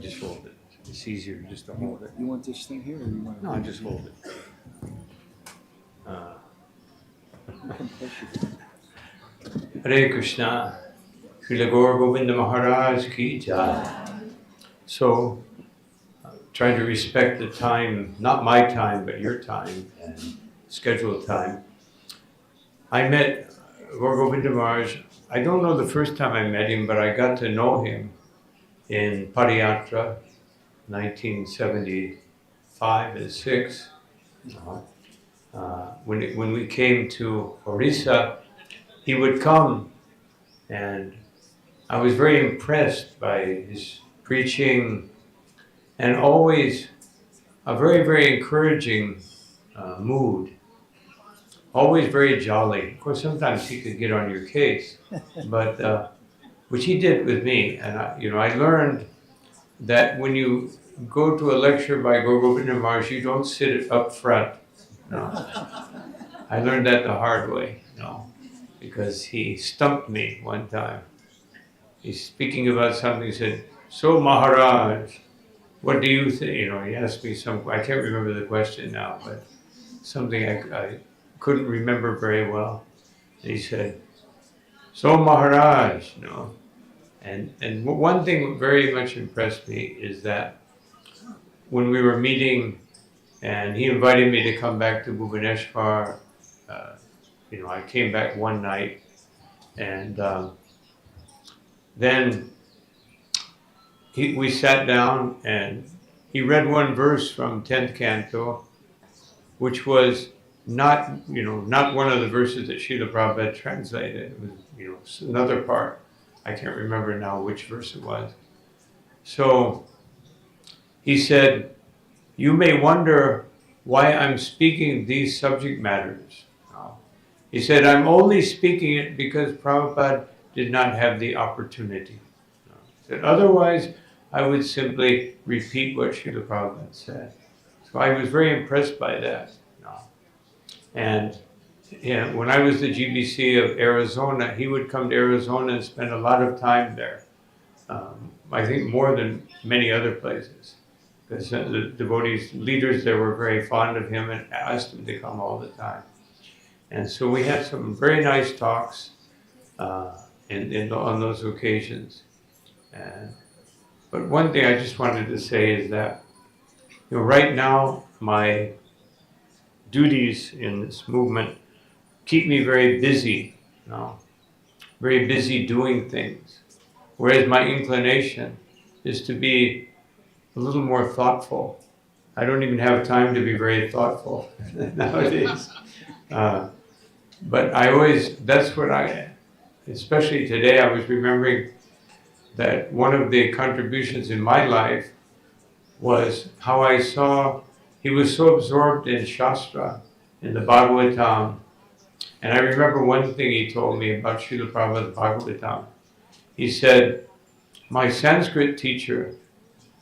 Just hold it. It's easier just to hold it. You want this thing here, or you want? No, just hold it. Hare Krishna, Srila Gour Govinda Maharaj ki jai. So, trying to respect the time, not my time, but your time and scheduled time. I met Gour Govinda Maharaj. I don't know the first time I met him, but I got to know him in Padayatra, 1975 and 6. When we came to Orissa, he would come, and I was very impressed by his preaching, and always a very, very encouraging mood. Always very jolly. Of course, sometimes he could get on your case, but which he did with me. And I learned that when you go to a lecture by Gour Govinda Maharaj, you don't sit up front. No, I learned that the hard way. No, because he stumped me one time. He's speaking about something. He said, "So Maharaj, what do you think?" He asked me I can't remember the question now, but something I couldn't remember very well. And he said, "So Maharaj," and one thing very much impressed me is that when we were meeting, and he invited me to come back to Bhubaneswar, I came back one night, and then we sat down, and he read one verse from 10th canto, which was not one of the verses that Srila Prabhupada translated. It was, another part. I can't remember now which verse it was. So he said, "You may wonder why I'm speaking these subject matters." He said, "I'm only speaking it because Prabhupada did not have the opportunity." He said, "Otherwise, I would simply repeat what Srila Prabhupada said." So I was very impressed by that. And when I was the GBC of Arizona, he would come to Arizona and spend a lot of time there. I think more than many other places. Because the devotees, leaders there were very fond of him and asked him to come all the time. And so we had some very nice talks on those occasions. But one thing I just wanted to say is that, right now my duties in this movement keep me very busy, very busy doing things. Whereas my inclination is to be a little more thoughtful. I don't even have time to be very thoughtful nowadays. But that's what especially today, I was remembering that one of the contributions in my life was how I saw he was so absorbed in Shastra, in the Bhagavatam. And I remember one thing he told me about Srila Prabhupada's Bhagavatam. He said, my Sanskrit teacher,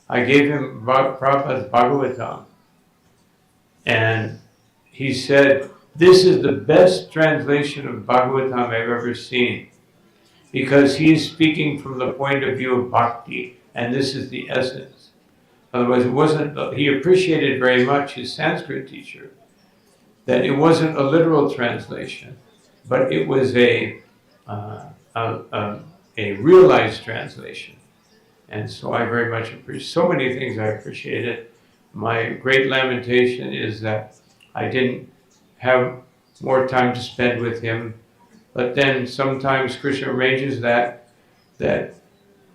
I gave him Prabhupada's Bhagavatam, and he said, this is the best translation of Bhagavatam I've ever seen, because he's speaking from the point of view of bhakti, and this is the essence. Otherwise, he appreciated very much his Sanskrit teacher, that it wasn't a literal translation, but it was a realized translation. And so I very much appreciate, so many things I appreciated. My great lamentation is that I didn't have more time to spend with him. But then sometimes Krishna arranges that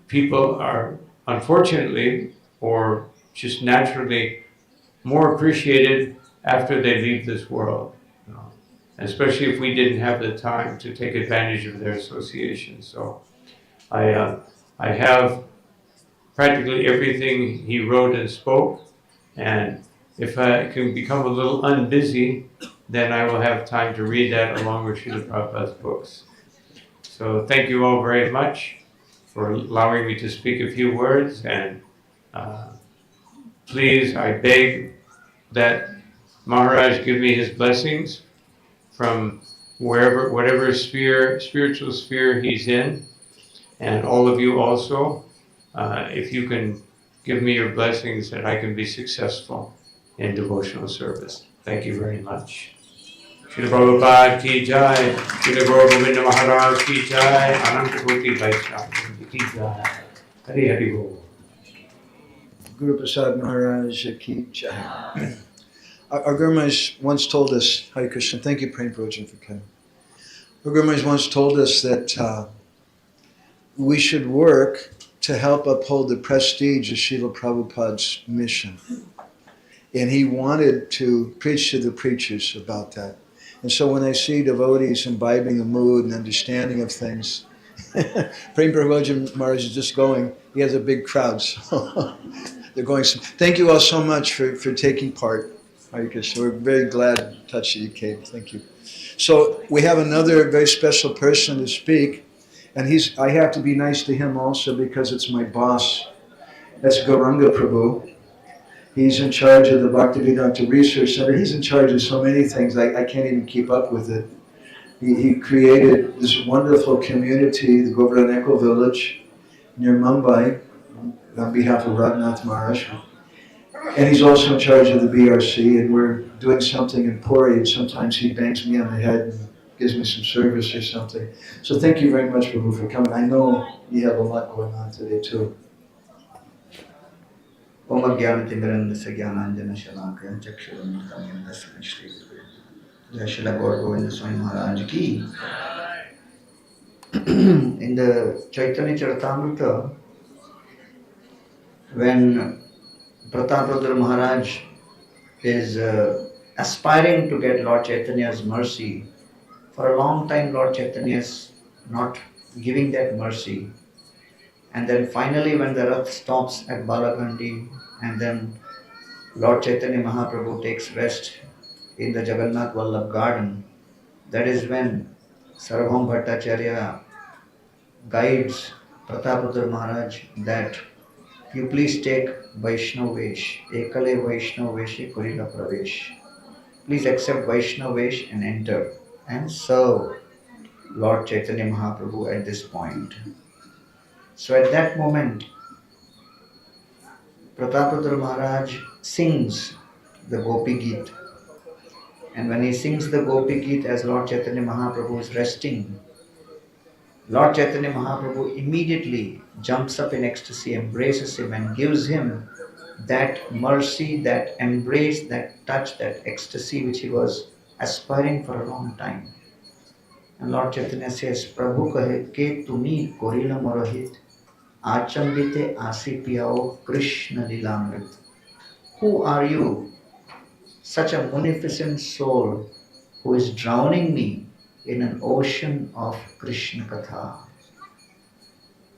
people are, unfortunately, or just naturally, more appreciated after they leave this world. Especially if we didn't have the time to take advantage of their association. So I have practically everything he wrote and spoke, and if I can become a little unbusy, then I will have time to read that along with Srila Prabhupada's books. So thank you all very much for allowing me to speak a few words, and please, I beg that Maharaj give me his blessings from whatever spiritual sphere he's in, and all of you also, if you can give me your blessings that I can be successful in devotional service. Thank you very much. Srila Prabhupada ki jai, Srila Gour Govinda Maharaj ki jai, Ananta Vaishnava ki jai. Hare Hare Bol. Guru Prasad Maharaj ki jai. Our Guru Maharaj once told us, Hare Krishna, thank you Prem Brojan for coming. Our Guru Maharaj once told us that we should work to help uphold the prestige of Srila Prabhupada's mission. And he wanted to preach to the preachers about that. And so when I see devotees imbibing the mood and understanding of things, Prem Brojan Maharaj is just going, he has a big crowd, so they're going. Thank you all so much for taking part. Hare Krishna. We're very glad, touched that you came. Thank you. So we have another very special person to speak, and I have to be nice to him also because it's my boss. That's Gouranga Prabhu. He's in charge of the Bhaktivedanta Research Center. He's in charge of so many things, I can't even keep up with it. He created this wonderful community, the Govardhan Eco Village, near Mumbai, on behalf of Radhanath Maharaj. And he's also in charge of the BRC, and we're doing something in Puri, and sometimes he bangs me on the head and gives me some service or something. So thank you very much, Prabhu, for coming. I know you have a lot going on today too. Om Jnana-Timirandasya Jnananjana Shalakaya Chakshurunmittam Tasmai Shri Guru. Jai Srila Gour Govinda Swami Maharaj ki. In the Chaitanya Charitamrita, when Pratapadra Maharaj is aspiring to get Lord Chaitanya's mercy, for a long time Lord Chaitanya is not giving that mercy. And then finally when the Rath stops at Balagandi, and then Lord Chaitanya Mahaprabhu takes rest in the Jagannath Vallabh garden, that is when Sarvabhauma Bhattacharya guides Pratapadra Maharaj that you please take Vaishnav Vesh, Ekale Vaishnav Veshe Kurila Pravesh. Please accept Vaishnav Vesh and enter and serve Lord Chaitanya Mahaprabhu at this point. So at that moment, Pratapadra Maharaj sings the Gopi Geet. And when he sings the Gopi Geet as Lord Chaitanya Mahaprabhu is resting, Lord Chaitanya Mahaprabhu immediately jumps up in ecstasy, embraces him and gives him that mercy, that embrace, that touch, that ecstasy which he was aspiring for a long time. And Lord Chaitanya says, Prabhu kahe ke tumi korila morohit, achambite asi piyao Krishna lilamrit. Who are you, such a munificent soul who is drowning me in an ocean of Krishna Katha?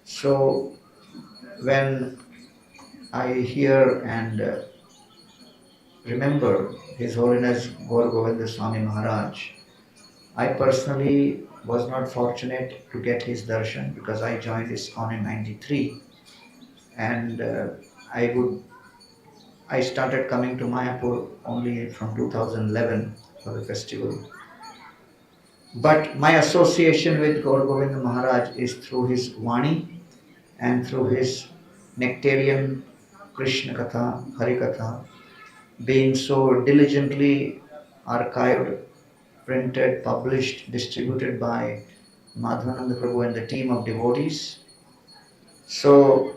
So when I hear and remember His Holiness Gour Govinda Swami Maharaj, I personally was not fortunate to get his darshan because I joined iskcon in 93, and I started coming to Mayapur only from 2011 for the festival. But my association with Gour Govinda Maharaj is through his Vani and through his nectarian Krishna Katha, Hare Katha, being so diligently archived, printed, published, distributed by Madhavananda Prabhu and the team of devotees. So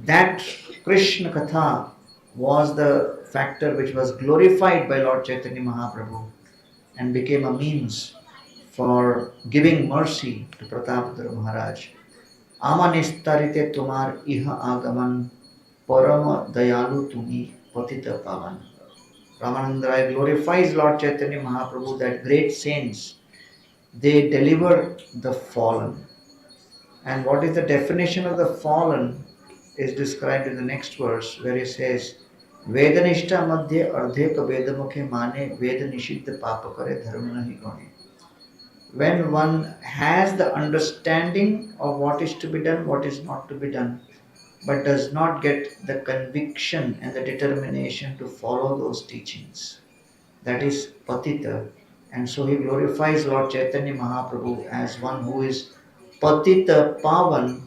that Krishna Katha was the factor which was glorified by Lord Chaitanya Mahaprabhu and became a means for giving mercy to Pratapatra Maharaj. Amanistarite tumar iha agaman parama dayalu tumi patita pavan. Ramananda Rai glorifies Lord Chaitanya Mahaprabhu that great saints, they deliver the fallen. And what is the definition of the fallen is described in the next verse where he says, Vedanishta madhya ardheka vedamukhe mane veda nishiddha papakare dharma nahi gone. When one has the understanding of what is to be done, what is not to be done, but does not get the conviction and the determination to follow those teachings, that is patita. And so he glorifies Lord Chaitanya Mahaprabhu as one who is patita pavan,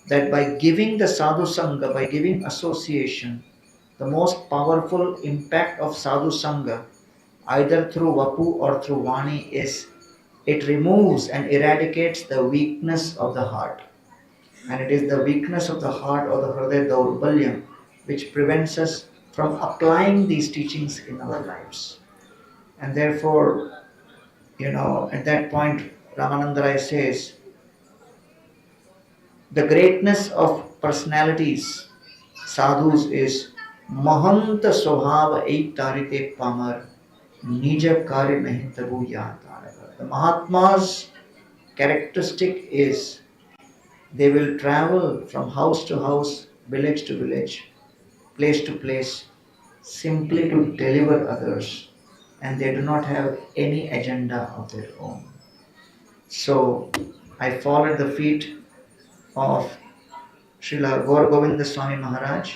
that by giving the sadhu sangha, by giving association, the most powerful impact of sadhu sangha, either through vapu or through vani, is it removes and eradicates the weakness of the heart. And it is the weakness of the heart or the hridaya daurbalyam which prevents us from applying these teachings in our lives. And therefore, at that point, Ramananda Rai says, the greatness of personalities, sadhus, is Mahanta Swabhava Ek Tarite Pamar Nija Karya Nahi Tabu Yaad. The Mahatma's characteristic is they will travel from house to house, village to village, place to place, simply to deliver others, and they do not have any agenda of their own. So I fall at the feet of Srila Gour Govinda Swami Maharaj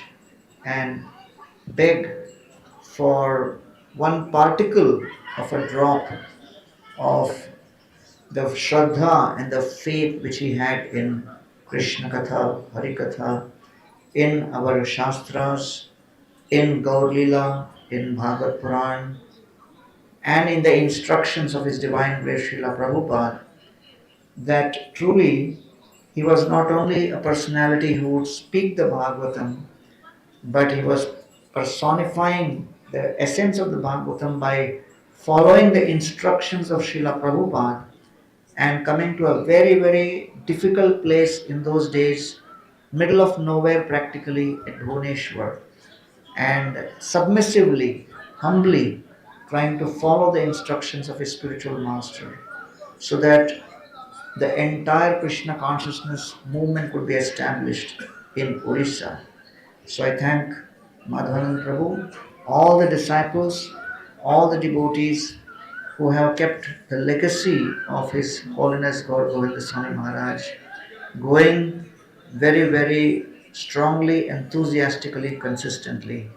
and beg for one particle of a drop of the Shraddha and the faith which he had in Krishna Katha, Hare Katha, in our Shastras, in Gaur Lila, in Bhagavad Puran, and in the instructions of His Divine Grace Srila Prabhupada, that truly he was not only a personality who would speak the Bhagavatam, but he was personifying the essence of the Bhagavatam by following the instructions of Srila Prabhupada and coming to a very, very difficult place in those days, middle of nowhere practically at Bhubaneswar, and submissively, humbly trying to follow the instructions of his spiritual master so that the entire Krishna consciousness movement could be established in Orissa. So I thank Madhavananda Prabhu, all the disciples, all the devotees who have kept the legacy of His Holiness Gour Govinda Swami Maharaj going very, very strongly, enthusiastically, consistently,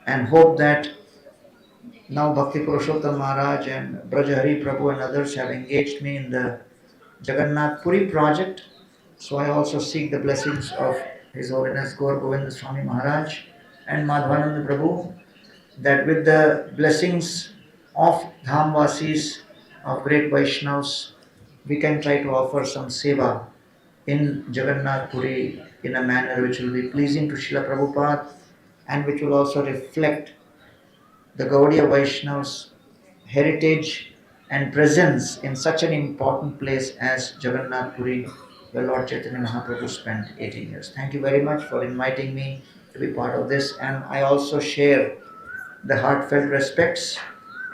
and hope that now Bhakti Purushottam Maharaj and Brajahari Prabhu and others have engaged me in the Jagannath Puri project. So I also seek the blessings of His Holiness Gour Govinda Swami Maharaj and Madhavananda Prabhu, that with the blessings of Dhamvasis, of great Vaishnavas, we can try to offer some seva in Jagannath Puri in a manner which will be pleasing to Srila Prabhupada and which will also reflect the Gaudiya Vaishnavas' heritage and presence in such an important place as Jagannath Puri, where Lord Chaitanya Mahaprabhu spent 18 years. Thank you very much for inviting me to be part of this, and I also share the heartfelt respects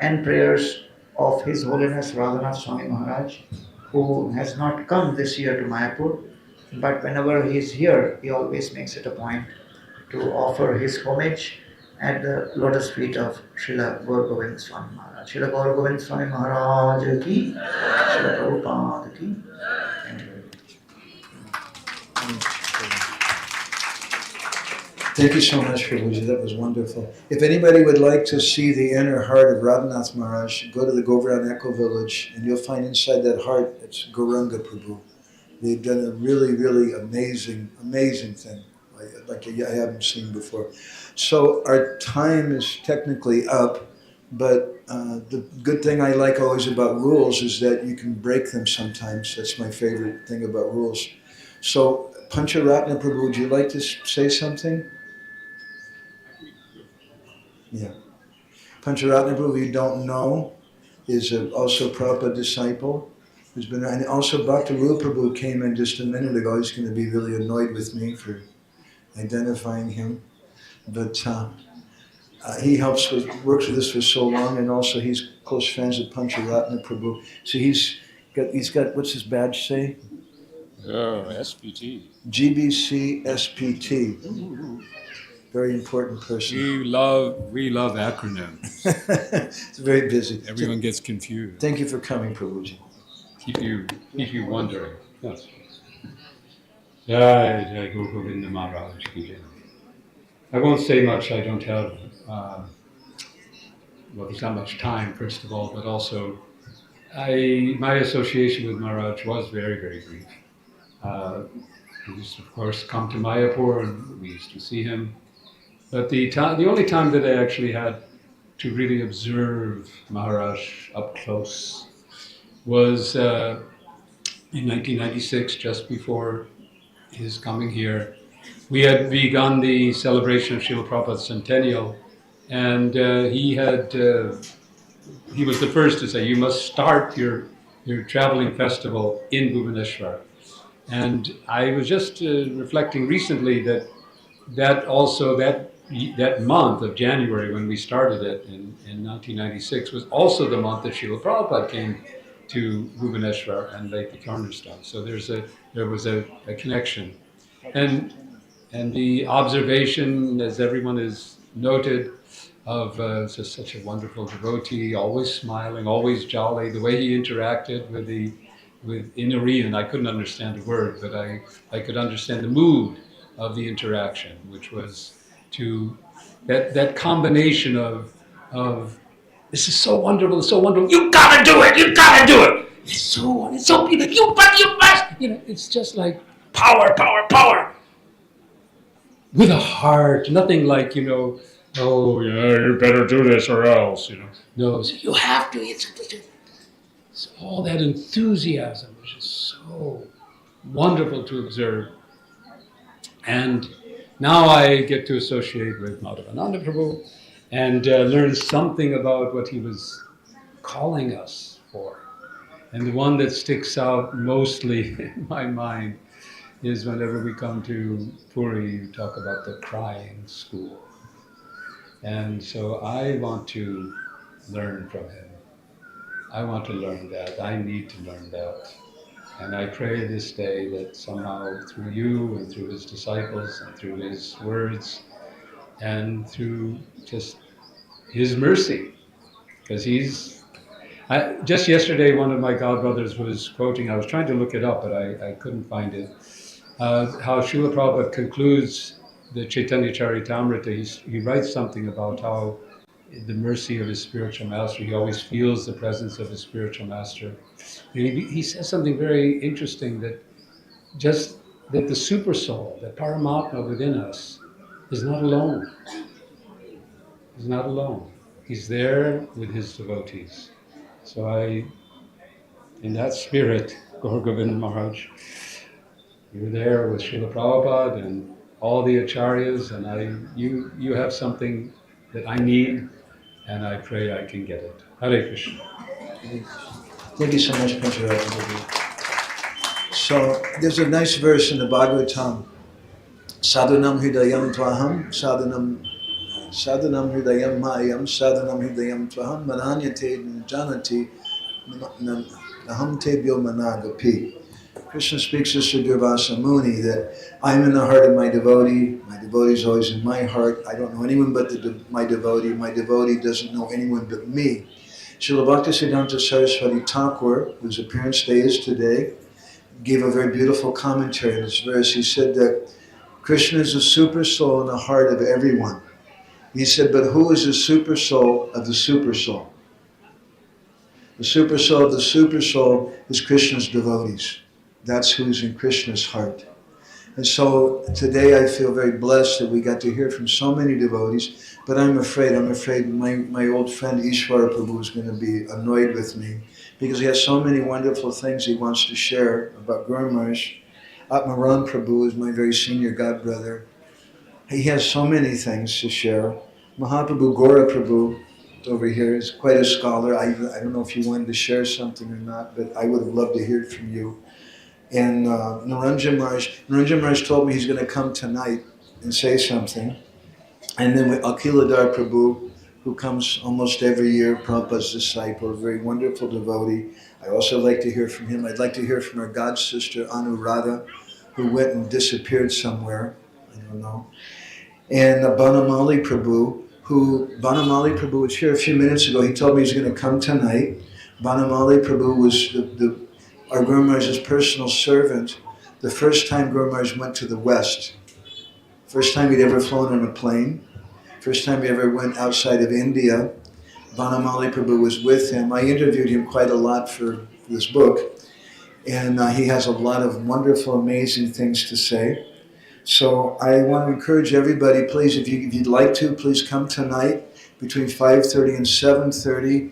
and prayers of His Holiness Radhanath Swami Maharaj, who has not come this year to Mayapur, but whenever he is here, he always makes it a point to offer his homage at the lotus feet of Srila Gour Govinda Swami Maharaj. Srila Gour Govinda Swami Maharaj ki, Srila Prabhupada ki. Thank you very much. Thank you so much, Prabhuji. That was wonderful. If anybody would like to see the inner heart of Radhanath Maharaj, go to the Govardhan Echo Village and you'll find inside that heart, it's Gouranga Prabhu. They've done a really, really amazing thing, like I haven't seen before. So our time is technically up, but the good thing I like always about rules is that you can break them sometimes. That's my favorite thing about rules. So Pancharatna Prabhu, would you like to say something? Yeah. Pancharatna Prabhu, you don't know, is also Prabhupada disciple. Who's been, and also Bhakta Rupa Prabhu came in just a minute ago. He's going to be really annoyed with me for identifying him. But he works with us for so long, and also he's close friends with Pancharatna Prabhu. So he's got what's his badge say? Oh, SPT. GBC SPT. Very important person. We love acronyms. It's very busy. Everyone gets confused. Thank you for coming, Prabhuji. Keep you wondering. Yes. Jai Gour Govinda Maharaj ki jai. I won't say much. I don't have there's not much time, first of all, but also my association with Maharaj was very, very brief. He used to, of course, come to Mayapur and we used to see him. But the only time that I actually had to really observe Maharaj up close was in 1996, just before his coming here. We had begun the celebration of Srila Prabhupada's centennial, and he was the first to say, you must start your traveling festival in Bhubaneswar. And I was just reflecting recently that month of January when we started it in 1996 was also the month that Srila Prabhupada came to Bhubaneswar and laid the cornerstone. So there was a connection. And the observation, as everyone has noted, of just such a wonderful devotee, always smiling, always jolly, the way he interacted with in Korean, I couldn't understand a word, but I could understand the mood of the interaction, which was that combination of this is so wonderful, you gotta do it, it's so beautiful, you must, it's just like power, with a heart, nothing like, oh yeah, you better do this or else, No, you have to, it's all that enthusiasm, which is so wonderful to observe. And now I get to associate with Madhavananda Prabhu and learn something about what he was calling us for. And the one that sticks out mostly in my mind is whenever we come to Puri, you talk about the crying school. And so I want to learn from him. I want to learn that. I need to learn that. And I pray this day that somehow through you and through his disciples and through his words and through just his mercy, because just yesterday one of my godbrothers was quoting, I was trying to look it up but I couldn't find it, how Srila Prabhupada concludes the Chaitanya Charitamrita. He writes something about how the mercy of his spiritual master, he always feels the presence of his spiritual master. And he says something very interesting, that the super soul, that Paramatma within us, is not alone. Is not alone. he's there with his devotees. So in that spirit, Gour Govinda Maharaj, you're there with Srila Prabhupada and all the acharyas, and you have something that I need, and I pray I can get it. Hare Krishna. Thank you so much, Pancharaja. So there's a nice verse in the Bhagavatam. Sadhanam hridayam tvaham, sadhanam hridayam mayam, sadhanam hridayam tvaham, mananyate janati, naham tebyo managapi. Krishna speaks to Sri Durvasa Muni that I'm in the heart of my devotee is always in my heart, I don't know anyone but my devotee doesn't know anyone but me. Srila Bhaktisiddhanta Saraswati Thakur, whose appearance day is today, gave a very beautiful commentary on this verse. He said that Krishna is the super soul in the heart of everyone. He said, but who is the super soul of the super soul? The super soul of the super soul is Krishna's devotees. That's who's in Krishna's heart. And so today I feel very blessed that we got to hear from so many devotees, but I'm afraid my old friend Ishwara Prabhu is going to be annoyed with me because he has so many wonderful things he wants to share about Guru Maharaj. Atmaram Prabhu is my very senior godbrother. He has so many things to share. Mahaprabhu Gora Prabhu over here is quite a scholar. I don't know if you wanted to share something or not, but I would have loved to hear it from you. And Naranjan Maharaj told me he's going to come tonight and say something. And then with Akhiladhar Prabhu, who comes almost every year, Prabhupada's disciple, a very wonderful devotee. I also like to hear from him. I'd like to hear from our god sister Anuradha, who went and disappeared somewhere. I don't know. And Banamali Prabhu, Banamali Prabhu was here a few minutes ago. He told me he's going to come tonight. Banamali Prabhu was our Guru Maharaj's personal servant the first time Guru Maharaj went to the West. First time he'd ever flown on a plane. First time he ever went outside of India. Banamali Prabhu was with him. I interviewed him quite a lot for this book. And he has a lot of wonderful, amazing things to say. So I want to encourage everybody, please, if you'd like to, please come tonight between 5:30 and 7:30.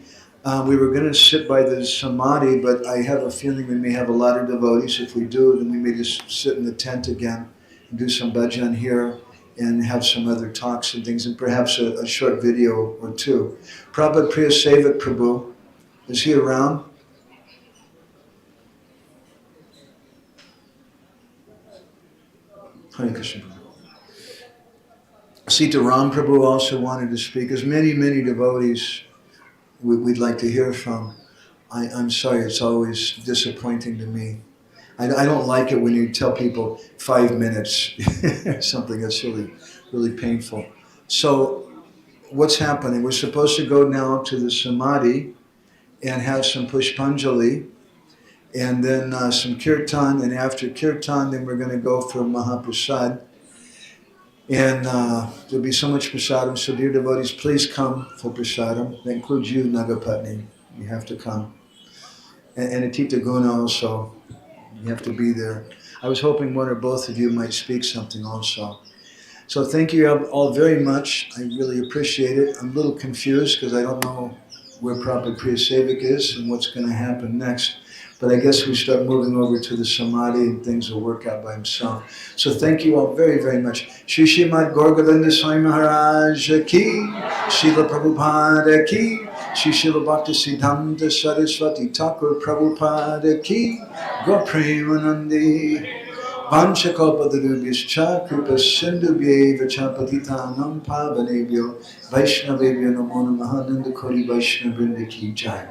We were going to sit by the Samadhi, but I have a feeling we may have a lot of devotees. If we do, then we may just sit in the tent again and do some bhajan here and have some other talks and things, and perhaps a short video or two. Prabhupada Priya Sevak Prabhu, is he around? Hare Krishna Prabhu. Sita Ram Prabhu also wanted to speak. There's many, many devotees we'd like to hear from. I'm sorry, it's always disappointing to me. I don't like it when you tell people 5 minutes, something that's really, really painful. So what's happening? We're supposed to go now to the Samadhi and have some Pushpanjali and then some Kirtan, and after Kirtan then we're going to go for Mahaprasad. And there'll be so much prasadam, so dear devotees, please come for prasadam. That includes you, Nagapatni. You have to come. And Atita Guna also. You have to be there. I was hoping one or both of you might speak something also. So thank you all very much. I really appreciate it. I'm a little confused because I don't know where Prabhupada Priya Sevak is and what's going to happen next. But I guess we start moving over to the Samadhi and things will work out by himself. So thank you all very, very much. Shri Srimad Gour Govinda Swami Maharaj ki, Srila Prabhupada ki, Shri Srila Bhaktisiddhanta Saraswati Thakur Prabhupada ki, Gaur Premanandi, Vanchakalpatarubhyascha Kripa Sindhubhyeva Champatitanam Pavanebhyo Vaishnavebhyo Namo Namaha Nanda Kori Vaishnava Vrinda ki Jai.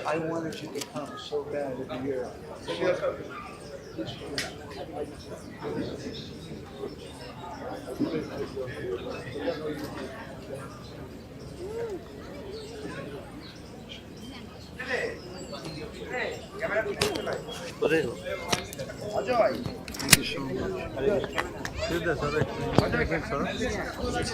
I wanted you to come so bad every year. Thank you so much.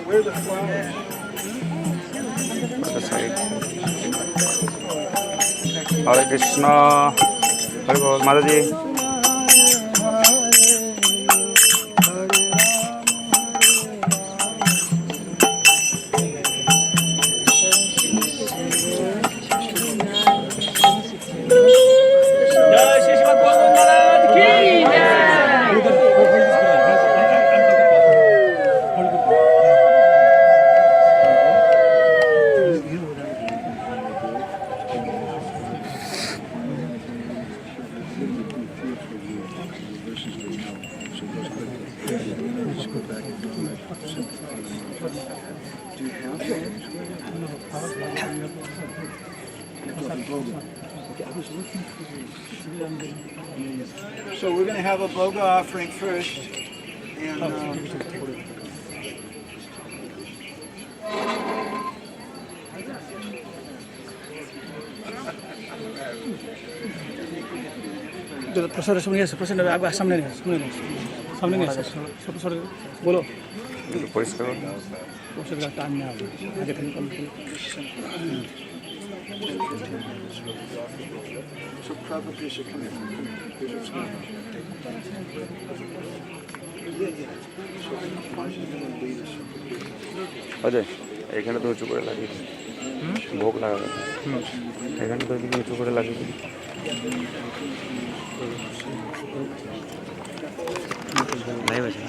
Where are the flowers? Hare Krishna, Hare Bol, Mataji. So we're going to have a boga offering first, and प्रसाद सुनिए प्रसाद आगे सामने नहीं सामने नहीं सब sir बोलो परिष्कार time में आगे So Prabhupada should come here. Here's what's going on. Ajay এখানে তো উঁচু করে লাগিয়ে ভোগ লাগাবে এখানে তো এদিকে উঁচু করে লাগিয়ে দিবি ভাই বসে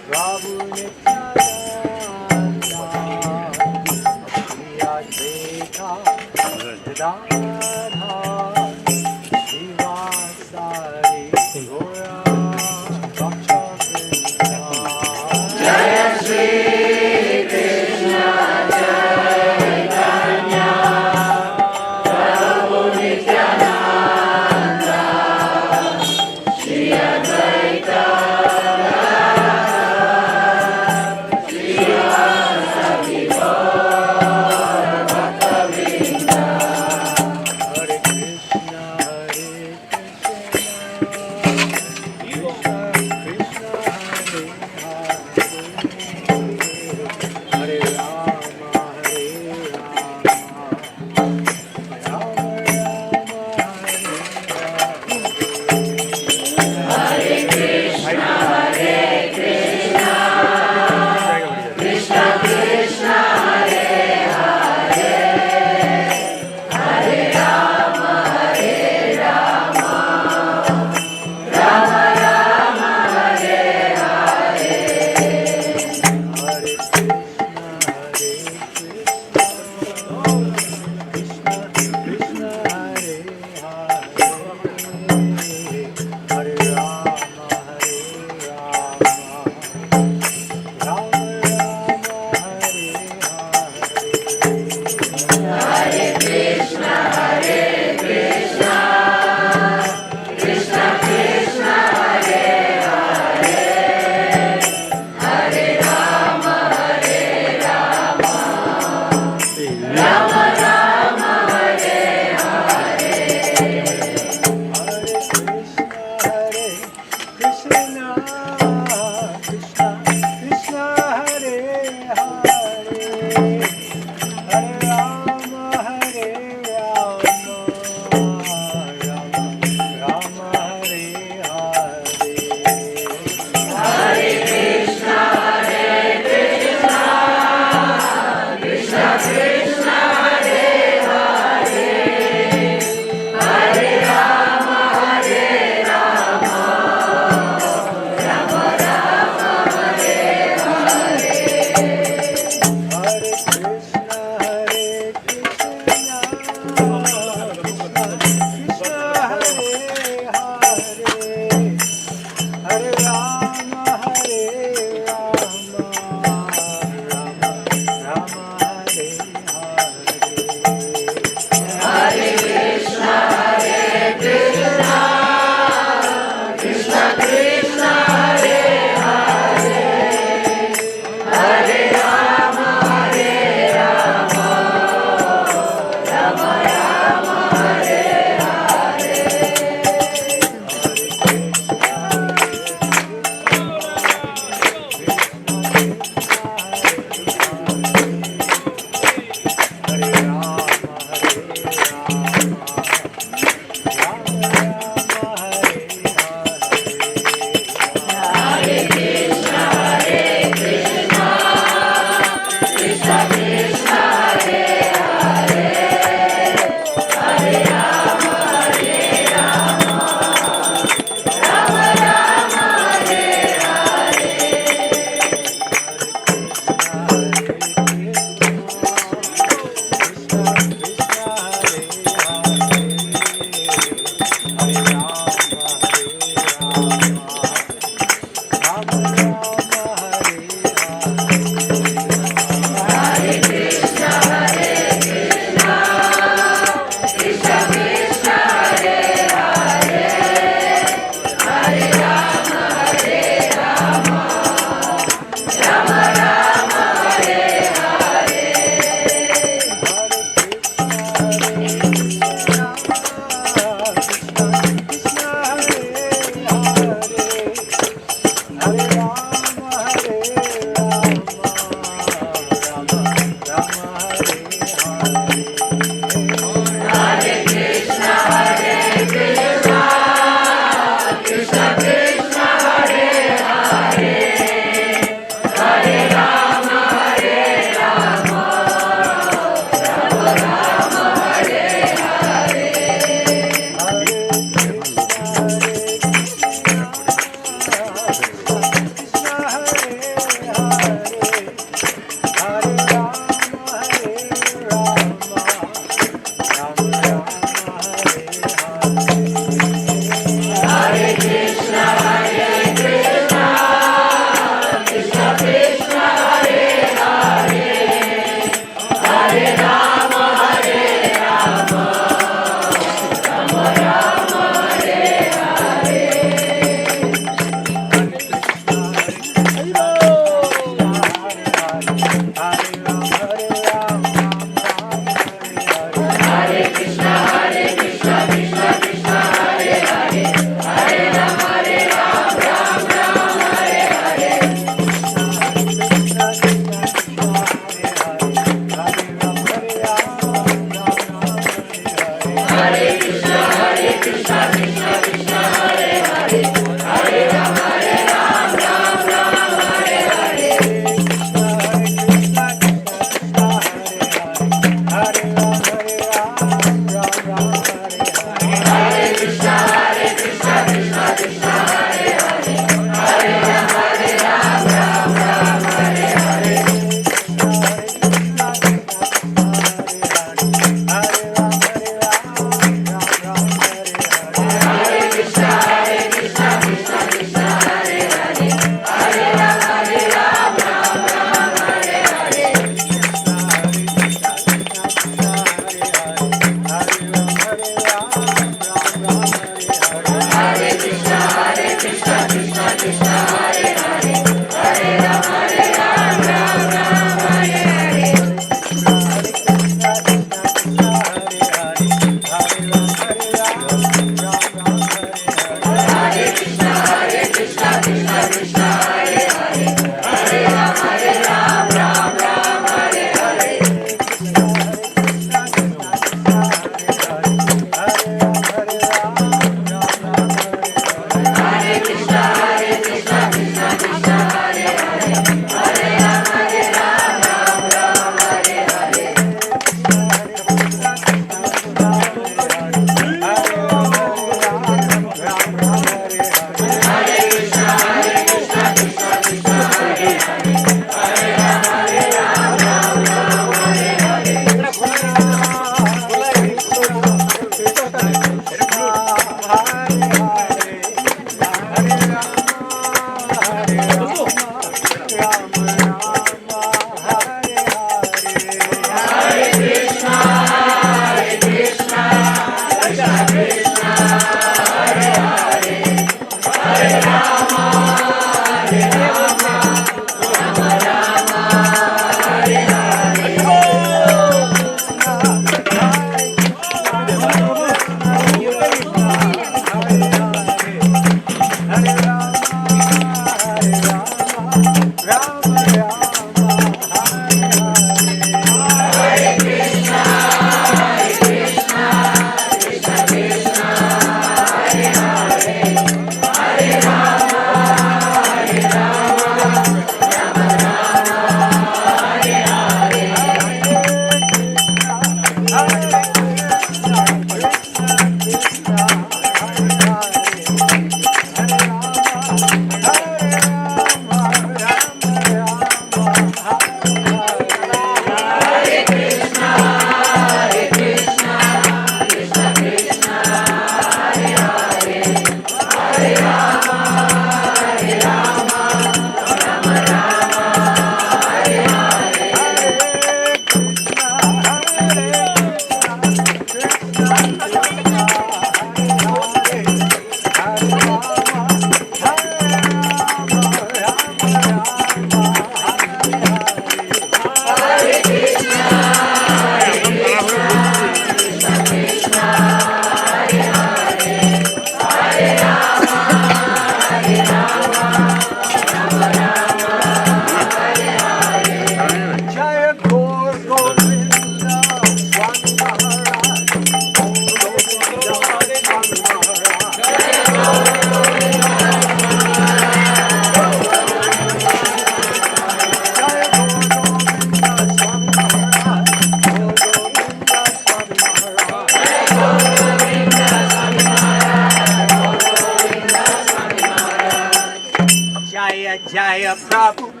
Jaya Jaya Prabhupada.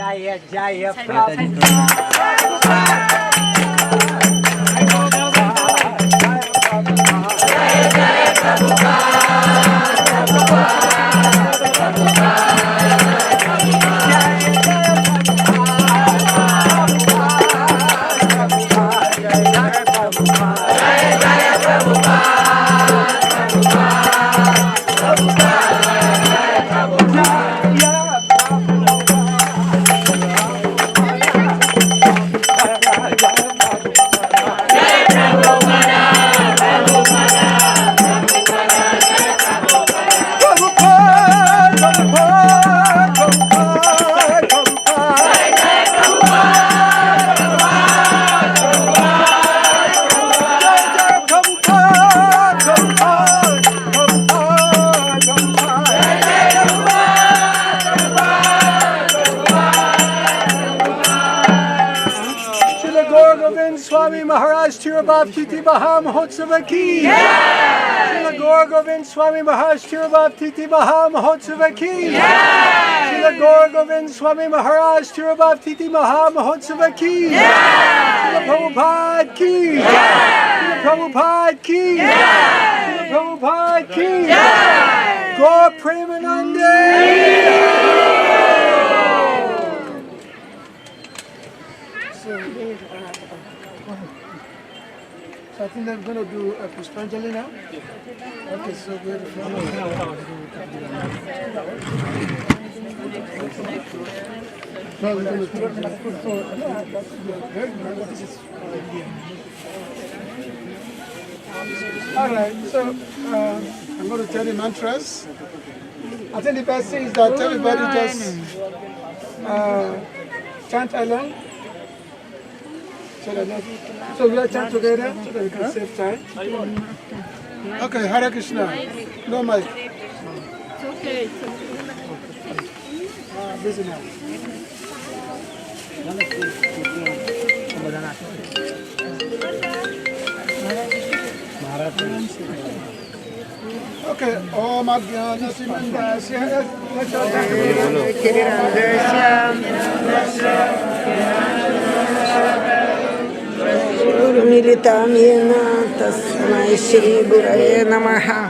Jaya Jaya Gour Govinda Swami Maharaj Tirabhav Titi Baha Mahotsava Ki. Srila Gour Govinda Swami Maharaj Tirabhav Titi Baha Mahotsava Ki. Srila Gour Govinda Swami Maharaj Tirabhav Titi Maha Mahotsava Ki. Srila Prabhupada Ki. Srila Prabhupada Ki. Srila Prabhupada Ki. Gaur Premanande. So I think I'm going to do a Puspanjali now. Okay, so we're all right, so I'm going to tell the mantras. I think the best thing is that everybody just chant along. So we are chant together so that we can save time. Okay, Hare Krishna. No mic. It's okay. Busy now. Okay, Om Ajnana Simandasya Militamina Tasmai Shri Gurave Namaha.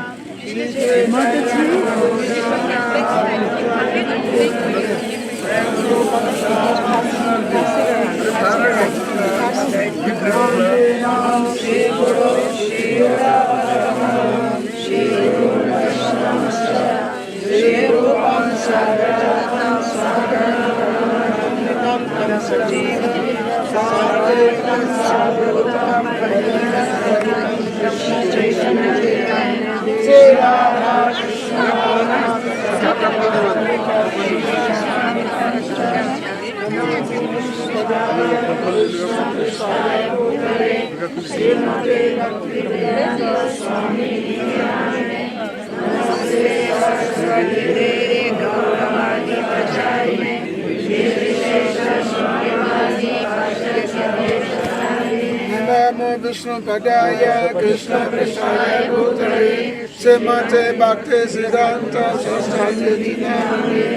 Namo Vishnu Padaya Krishna Prishaya Bhutare Semate Bhakti Siddhanta Sasthaya Dinamani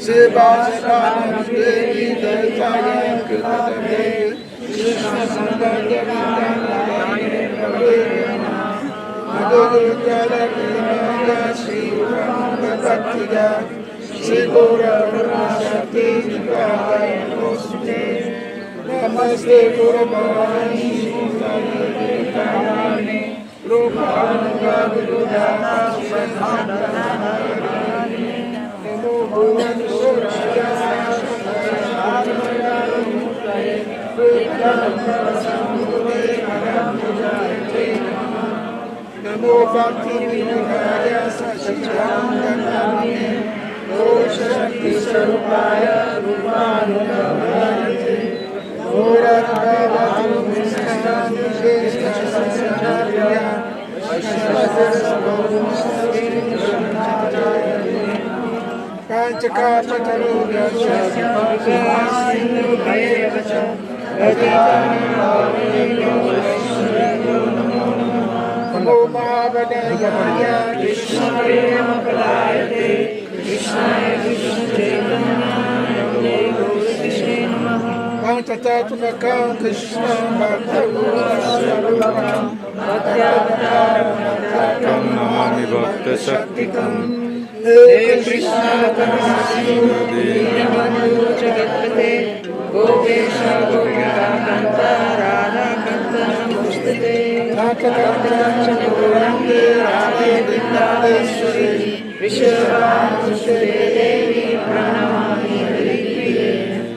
Sebhasana Devi Daitaya Krishna Sambandha Vindana Bhaktiga Shri Gour Govinda Shakti Nikaya Namaste Namaste Guru Bhavani Murari Rupanga Vidudana Shanadharani Namo Bhuvan Suraya Shanadharani Namo Bhakti Vinodaya Sachitandana Shakti Sarupaya Rupanudavayate Muradhavatu Mishnam Visheshta Sasacharya Panchakapataruga Shasya Namo Mahavadaya Krishna Prema Palayate Krishnaya Krishna Chaitanya Panchatatmakam Krishna Bhaktavurasarupam Bhaktavataram Namami Bhakta Shaktikam He Krishna Karunasindhu Dīnabandhu Jagatpate Gopesha Govinda Kanta Radha Kanta Namostate Tata Kanta Gouranga Radhe Vrindaveshwari Vishwamsute Devi Pranamami Haripriye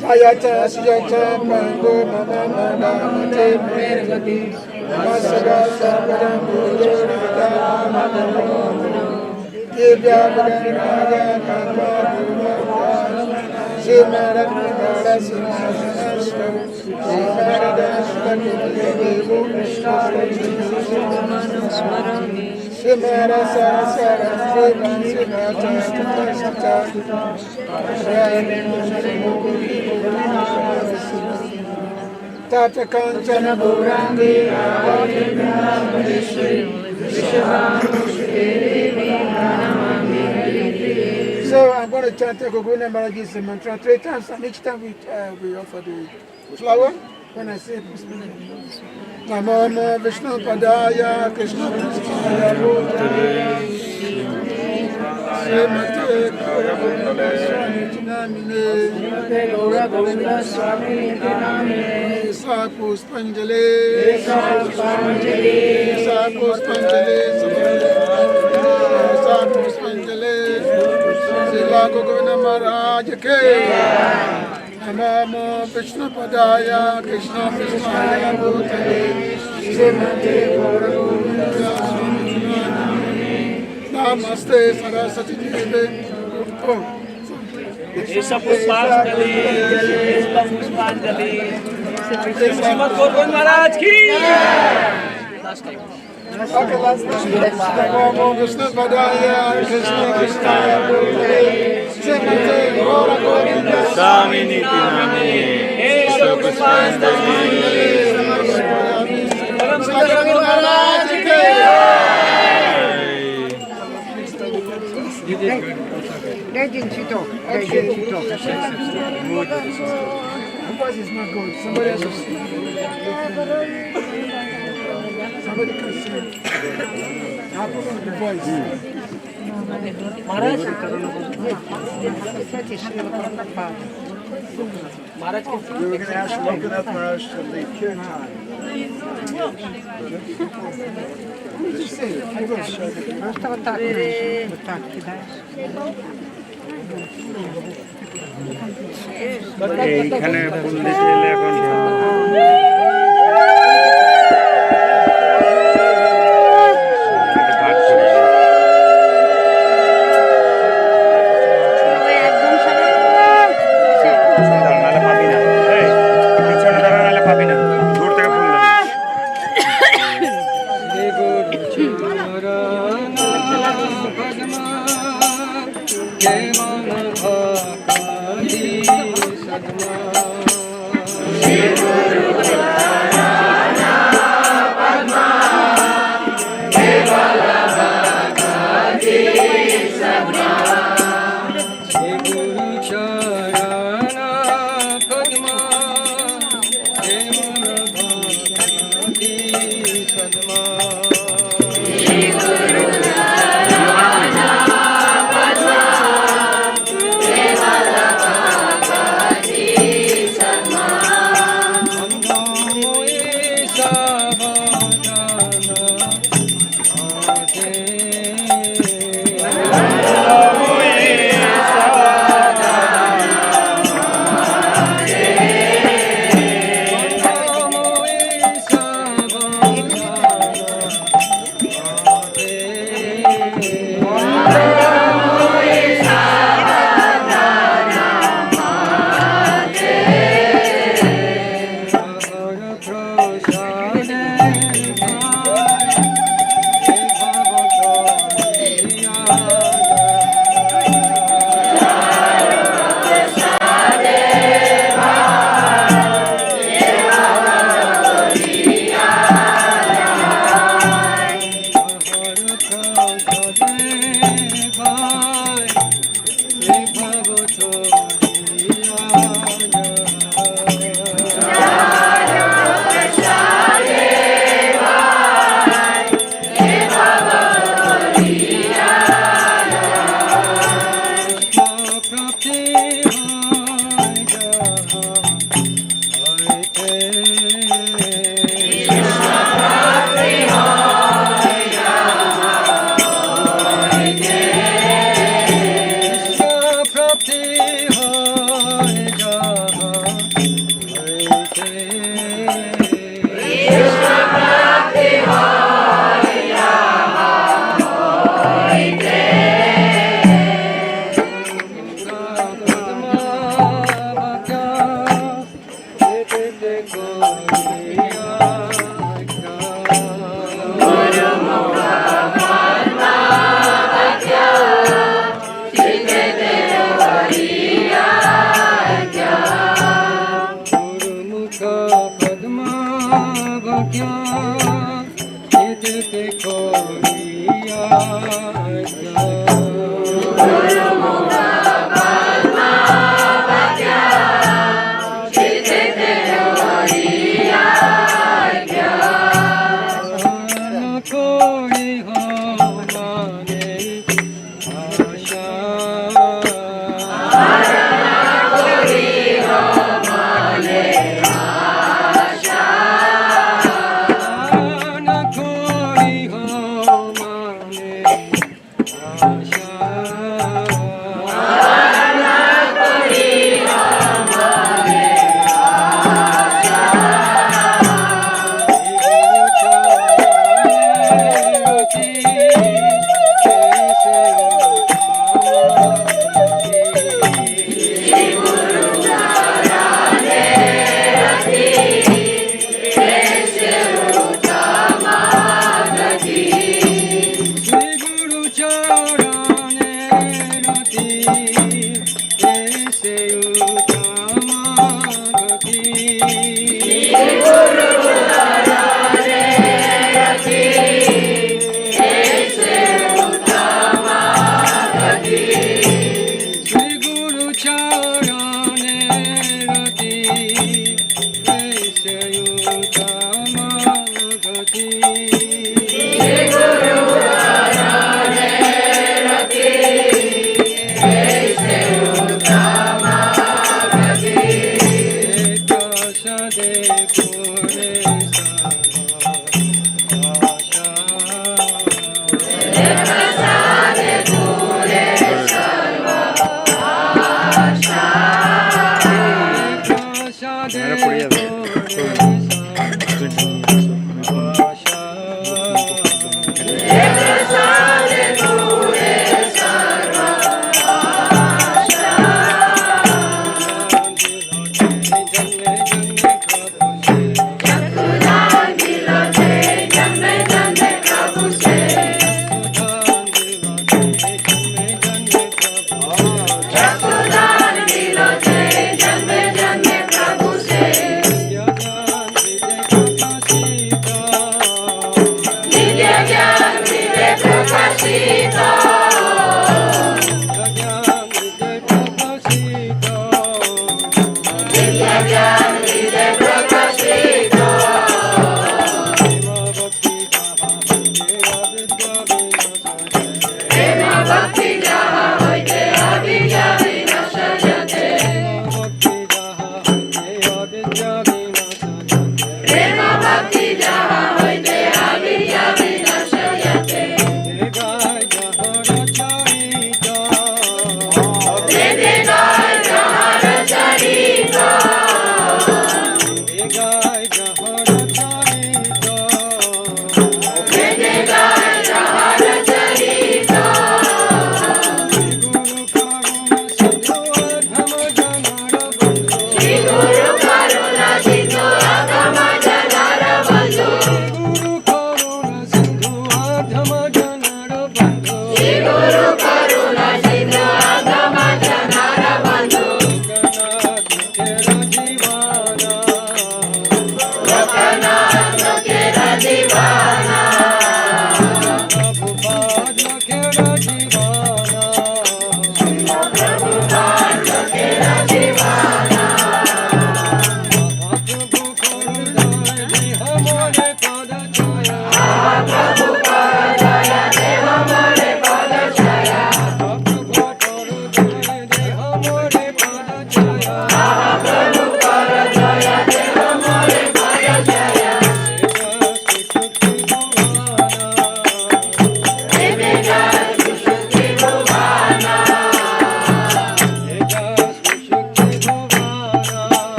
Jayata Sujata Pango Mama Madamate Mergati Masada Sapadam Bhujurvita Madamo Divya Bhagavanaga Kamba Bhuvata Simarat Nagara Simhasanasto Simaradash Devu Krishna Simara Sarasara Sivan Simata Sata Tata Kanchana Gourangi Radha Madeshwari So I'm going to chant the Govinda Maharaji's mantra 3 times, and each time we offer the flower. When I say it, Namo Vishnu Padaya Krishna Prasthaya Bhutale Srimate Gour Govinda Swami Namine Sa Pushpanjali Srila Gour Govinda Maharaja Ke Namo Vishnu Padaya Krishna Prasthaya Bhutale Srimate Gour Govinda Swami Namine Namaste Saraswati Devi Disappearance, Srimad Gour Govinda Maharaj ki. Last time. Okay, last time. Namo Vishnu Padaya Krishna Prasthaya Bhutale Srimate Gour Govinda Swami Namine Maharaj ki. Dajin Chito. The voice is not good. Somebody else will sing. Somebody can sing. How about the voice? Maharaj. We were going to ask Lokanath Maharaj to lead Kirtan. What did you say? এইখানে ফুল দিতে এলে এখন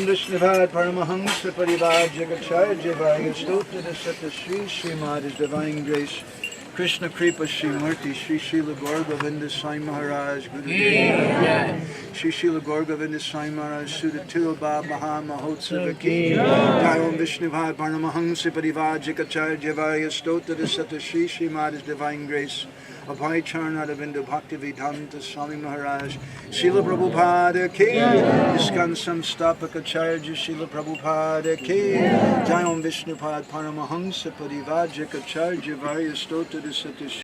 Vishnuvad Paramahamsa Parivad Jagacharya Vaya Stotra Sata Sri Srimad His Divine Grace Krishna Kripa Shri Murti Shri Srila Gour Govinda Sai Maharaj Guru Shri Srila Gour Govinda Sai Maharaj Sudha Tovp Maha Mahotsava Ki Jai Om Vishnuvad Paramahamsa Parivad Jagacharya Vaya Stotra Sata Sri Srimad His Divine Grace Abhay Charna Ravinda Bhakti Vedanta Swami Maharaj Srila Prabhupada Ki Iskcon Samstapaka Charya Srila Prabhupada Ki Jai Om Vishnupad Paramahamsa Parivad Jagacharya Varya Stotra Sata